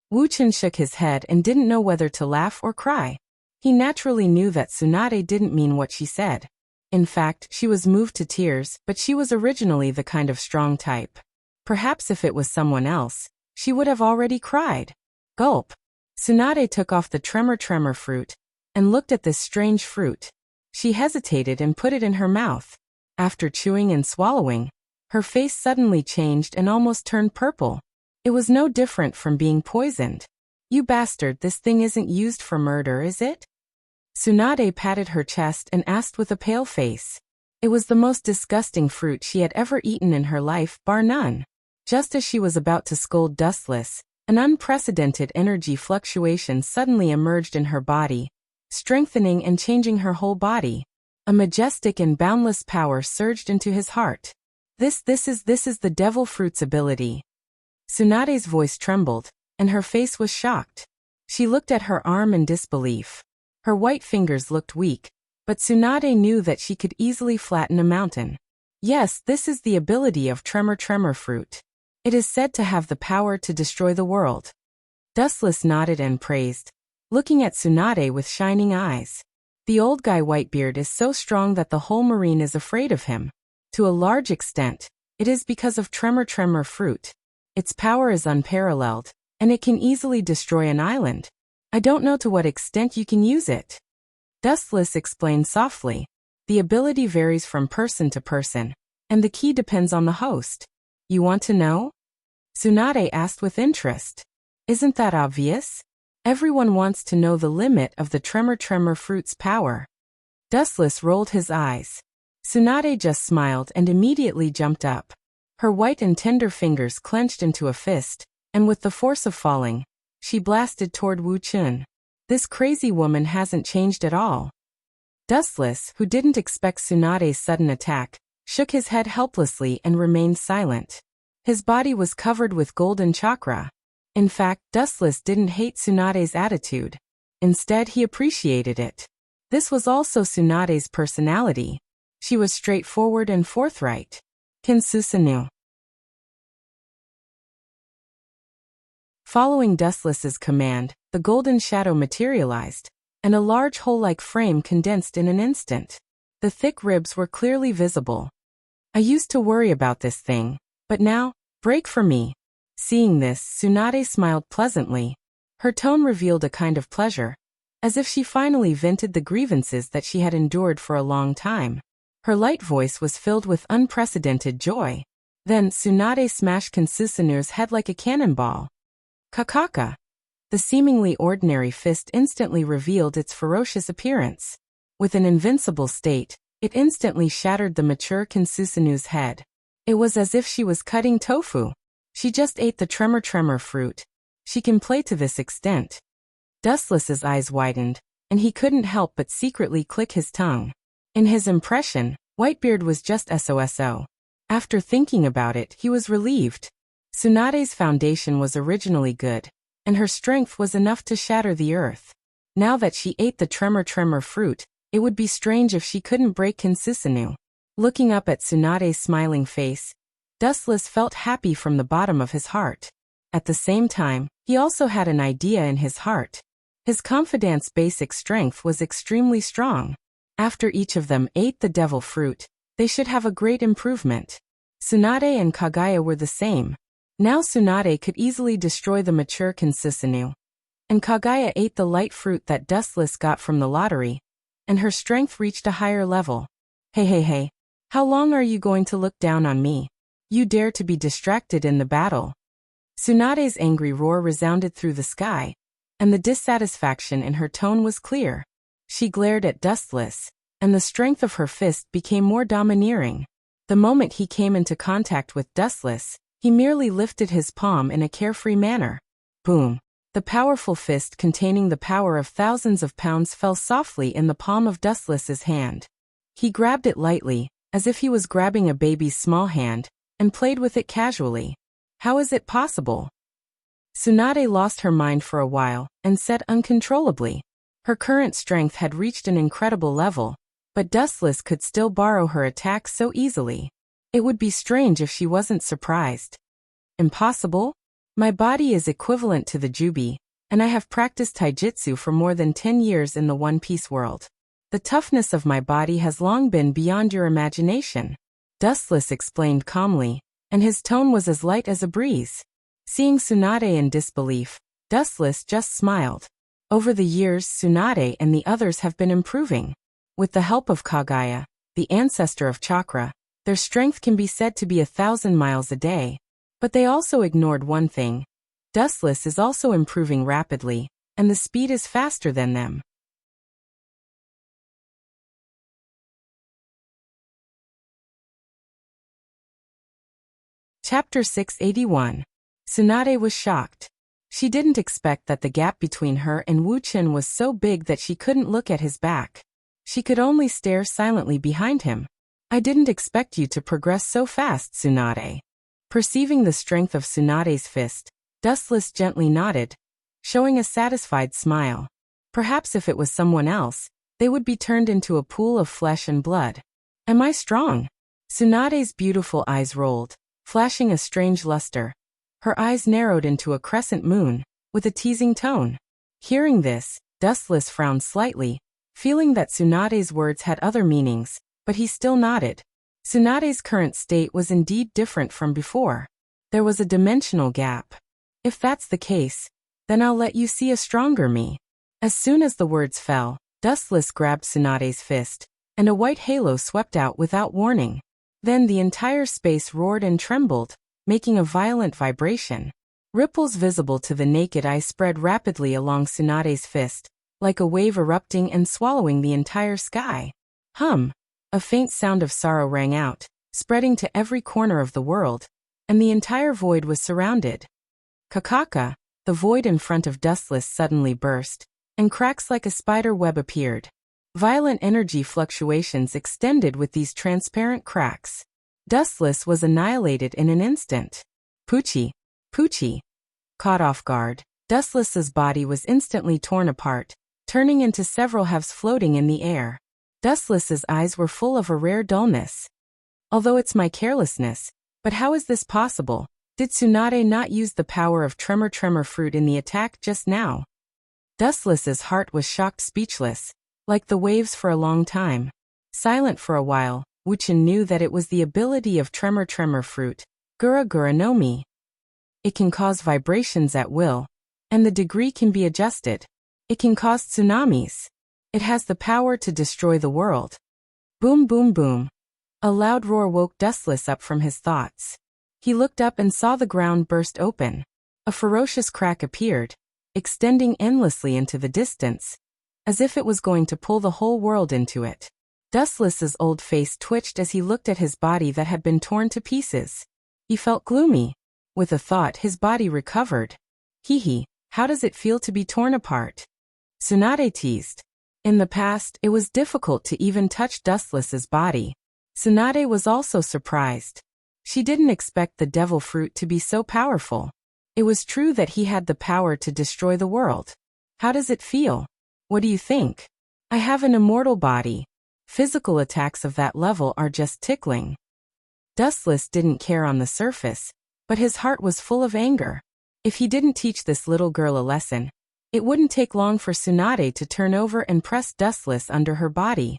Wu Chen shook his head and didn't know whether to laugh or cry. He naturally knew that Tsunade didn't mean what she said. In fact, she was moved to tears, but she was originally the kind of strong type. Perhaps if it was someone else, she would have already cried. Gulp. Tsunade took off the tremor fruit and looked at this strange fruit. She hesitated and put it in her mouth. After chewing and swallowing, her face suddenly changed and almost turned purple. It was no different from being poisoned. You bastard, this thing isn't used for murder, is it? Tsunade patted her chest and asked with a pale face. It was the most disgusting fruit she had ever eaten in her life, bar none. Just as she was about to scold Dustless, an unprecedented energy fluctuation suddenly emerged in her body, strengthening and changing her whole body. A majestic and boundless power surged into his heart. This is the devil fruit's ability. Tsunade's voice trembled, and her face was shocked. She looked at her arm in disbelief. Her white fingers looked weak, but Tsunade knew that she could easily flatten a mountain. Yes, this is the ability of tremor fruit. It is said to have the power to destroy the world. Dustless nodded and praised, looking at Tsunade with shining eyes. The old guy Whitebeard is so strong that the whole marine is afraid of him. To a large extent, it is because of tremor fruit. Its power is unparalleled, and it can easily destroy an island. I don't know to what extent you can use it. Dustless explained softly. The ability varies from person to person, and the key depends on the host. You want to know? Tsunade asked with interest. Isn't that obvious? Everyone wants to know the limit of the tremor fruit's power. Dustless rolled his eyes. Tsunade just smiled and immediately jumped up. Her white and tender fingers clenched into a fist, and with the force of falling, she blasted toward Wu Chen. This crazy woman hasn't changed at all. Dustless, who didn't expect Tsunade's sudden attack, shook his head helplessly and remained silent. His body was covered with golden chakra. In fact, Dustless didn't hate Tsunade's attitude. Instead, he appreciated it. This was also Tsunade's personality. She was straightforward and forthright. Kinsusanu. Following Dustless's command, the golden shadow materialized, and a large hole-like frame condensed in an instant. The thick ribs were clearly visible. I used to worry about this thing, but now, break for me. Seeing this, Tsunade smiled pleasantly. Her tone revealed a kind of pleasure, as if she finally vented the grievances that she had endured for a long time. Her light voice was filled with unprecedented joy. Then Tsunade smashed Kansusanu's head like a cannonball. Kakaka! The seemingly ordinary fist instantly revealed its ferocious appearance. With an invincible state, it instantly shattered the mature Kansusanu's head. It was as if she was cutting tofu. She just ate the tremor fruit. She can play to this extent. Dustless's eyes widened, and he couldn't help but secretly click his tongue. In his impression, Whitebeard was just SOSO. After thinking about it, he was relieved. Tsunade's foundation was originally good, and her strength was enough to shatter the earth. Now that she ate the tremor fruit, it would be strange if she couldn't break Kansusanu. Looking up at Tsunade's smiling face, Dustless felt happy from the bottom of his heart. At the same time, he also had an idea in his heart. His confidant's basic strength was extremely strong. After each of them ate the devil fruit, they should have a great improvement. Tsunade and Kagaya were the same. Now Tsunade could easily destroy the mature Kansusanu. And Kagaya ate the light fruit that Dustless got from the lottery, and her strength reached a higher level. Hey, how long are you going to look down on me? You dare to be distracted in the battle. Tsunade's angry roar resounded through the sky, and the dissatisfaction in her tone was clear. She glared at Dustless, and the strength of her fist became more domineering. The moment he came into contact with Dustless, he merely lifted his palm in a carefree manner. Boom! The powerful fist containing the power of thousands of pounds fell softly in the palm of Dustless's hand. He grabbed it lightly, as if he was grabbing a baby's small hand, and played with it casually. How is it possible? Tsunade lost her mind for a while, and said uncontrollably. Her current strength had reached an incredible level, but Dustless could still borrow her attacks so easily. It would be strange if she wasn't surprised. Impossible? My body is equivalent to the Jubi, and I have practiced taijutsu for more than 10 years in the One Piece world. The toughness of my body has long been beyond your imagination. Dustless explained calmly, and his tone was as light as a breeze. Seeing Tsunade in disbelief, Dustless just smiled. Over the years, Tsunade and the others have been improving. With the help of Kagaya, the ancestor of chakra, their strength can be said to be 1,000 miles a day. But they also ignored one thing. Dustless is also improving rapidly, and the speed is faster than them. Chapter 681. Tsunade was shocked. She didn't expect that the gap between her and Wuxia was so big that she couldn't look at his back. She could only stare silently behind him. I didn't expect you to progress so fast, Tsunade. Perceiving the strength of Tsunade's fist, Dustless gently nodded, showing a satisfied smile. Perhaps if it was someone else, they would be turned into a pool of flesh and blood. Am I strong? Tsunade's beautiful eyes rolled, flashing a strange luster. Her eyes narrowed into a crescent moon, with a teasing tone. Hearing this, Dustless frowned slightly, feeling that Tsunade's words had other meanings, but he still nodded. Tsunade's current state was indeed different from before. There was a dimensional gap. If that's the case, then I'll let you see a stronger me. As soon as the words fell, Dustless grabbed Tsunade's fist, and a white halo swept out without warning. Then the entire space roared and trembled, making a violent vibration. Ripples visible to the naked eye spread rapidly along Tsunade's fist, like a wave erupting and swallowing the entire sky. Hum! A faint sound of sorrow rang out, spreading to every corner of the world, and the entire void was surrounded. Kakaka, the void in front of Dustless suddenly burst, and cracks like a spider web appeared. Violent energy fluctuations extended with these transparent cracks. Dustless was annihilated in an instant. Poochie! Caught off guard, Dustless's body was instantly torn apart, turning into several halves floating in the air. Dustless's eyes were full of a rare dullness. Although it's my carelessness, but how is this possible? Did Tsunade not use the power of tremor fruit in the attack just now? Dustless's heart was shocked speechless, like the waves for a long time. Silent for a while, Wuchen knew that it was the ability of tremor fruit, Gura Gura no Mi. It can cause vibrations at will, and the degree can be adjusted. It can cause tsunamis. It has the power to destroy the world. Boom boom boom. A loud roar woke Dustless up from his thoughts. He looked up and saw the ground burst open. A ferocious crack appeared, extending endlessly into the distance, as if it was going to pull the whole world into it. Dustless's old face twitched as he looked at his body that had been torn to pieces. He felt gloomy. With a thought, his body recovered. Hee, how does it feel to be torn apart? Tsunade teased. In the past, it was difficult to even touch Dustless's body. Tsunade was also surprised. She didn't expect the devil fruit to be so powerful. It was true that he had the power to destroy the world. How does it feel? What do you think? I have an immortal body. Physical attacks of that level are just tickling. Dustless didn't care on the surface, but his heart was full of anger. If he didn't teach this little girl a lesson, it wouldn't take long for Tsunade to turn over and press Dustless under her body.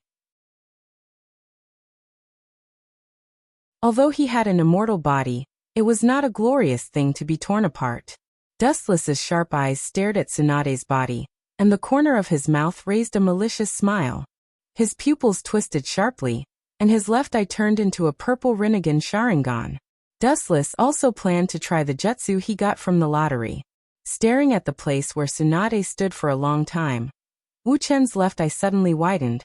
Although he had an immortal body, it was not a glorious thing to be torn apart. Dustless's sharp eyes stared at Tsunade's body, and the corner of his mouth raised a malicious smile. His pupils twisted sharply, and his left eye turned into a purple Rinnegan Sharingan. Dustless also planned to try the jutsu he got from the lottery. Staring at the place where Tsunade stood for a long time, Wuchen's left eye suddenly widened,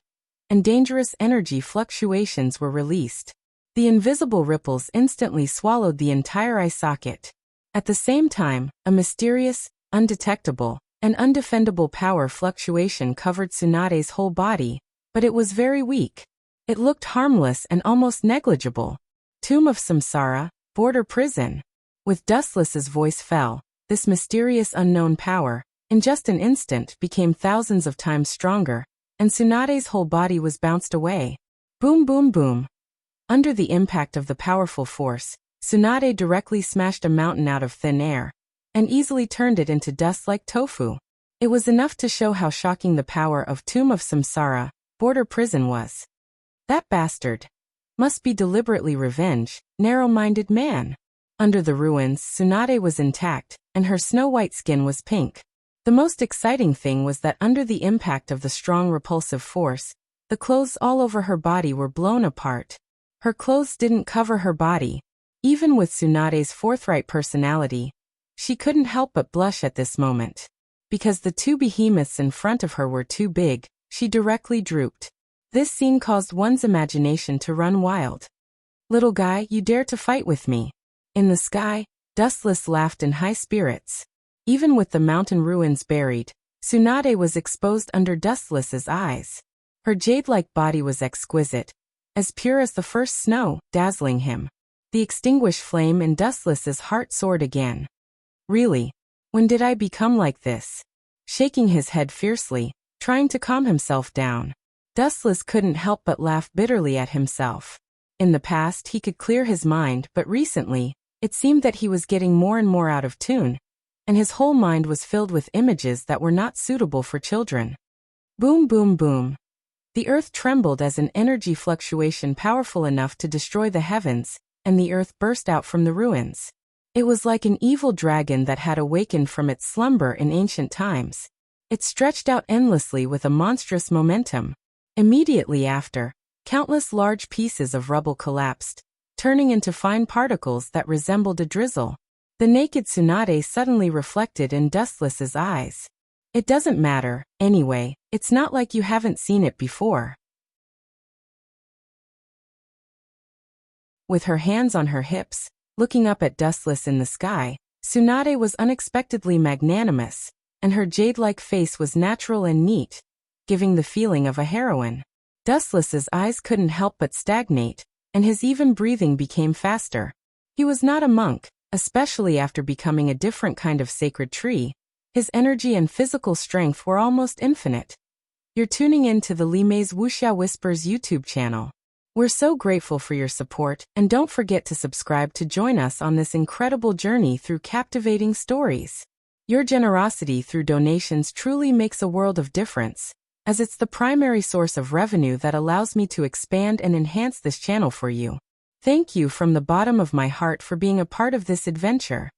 and dangerous energy fluctuations were released. The invisible ripples instantly swallowed the entire eye socket. At the same time, a mysterious, undetectable, and undefendable power fluctuation covered Tsunade's whole body, but it was very weak. It looked harmless and almost negligible. Tomb of Samsara, border prison. With Dustless's voice fell, this mysterious unknown power, in just an instant, became thousands of times stronger, and Tsunade's whole body was bounced away. Boom boom boom. Under the impact of the powerful force, Tsunade directly smashed a mountain out of thin air, and easily turned it into dust like tofu. It was enough to show how shocking the power of Tomb of Samsara, border prison was. That bastard must be deliberately revenge, narrow-minded man. Under the ruins, Tsunade was intact, and her snow-white skin was pink. The most exciting thing was that under the impact of the strong repulsive force, the clothes all over her body were blown apart. Her clothes didn't cover her body. Even with Tsunade's forthright personality, she couldn't help but blush at this moment. Because the two behemoths in front of her were too big, she directly drooped. This scene caused one's imagination to run wild. Little guy, you dare to fight with me? In the sky, Dustless laughed in high spirits. Even with the mountain ruins buried, Tsunade was exposed under Dustless's eyes. Her jade-like body was exquisite, as pure as the first snow, dazzling him. The extinguished flame in Dustless's heart soared again. Really? When did I become like this? Shaking his head fiercely, trying to calm himself down, Dustless couldn't help but laugh bitterly at himself. In the past he could clear his mind, but recently, it seemed that he was getting more and more out of tune, and his whole mind was filled with images that were not suitable for children. Boom boom boom. The earth trembled as an energy fluctuation powerful enough to destroy the heavens, and the earth burst out from the ruins. It was like an evil dragon that had awakened from its slumber in ancient times. It stretched out endlessly with a monstrous momentum. Immediately after, countless large pieces of rubble collapsed, turning into fine particles that resembled a drizzle. The naked Tsunade suddenly reflected in Dustless's eyes. It doesn't matter, anyway, it's not like you haven't seen it before. With her hands on her hips, looking up at Dustless in the sky, Tsunade was unexpectedly magnanimous, and her jade-like face was natural and neat, giving the feeling of a heroine. Dustless's eyes couldn't help but stagnate, and his even breathing became faster. He was not a monk, especially after becoming a different kind of sacred tree. His energy and physical strength were almost infinite. You're tuning in to the Lime's Wuxia Whispers YouTube channel. We're so grateful for your support, and don't forget to subscribe to join us on this incredible journey through captivating stories. Your generosity through donations truly makes a world of difference. as it's the primary source of revenue that allows me to expand and enhance this channel for you. Thank you from the bottom of my heart for being a part of this adventure.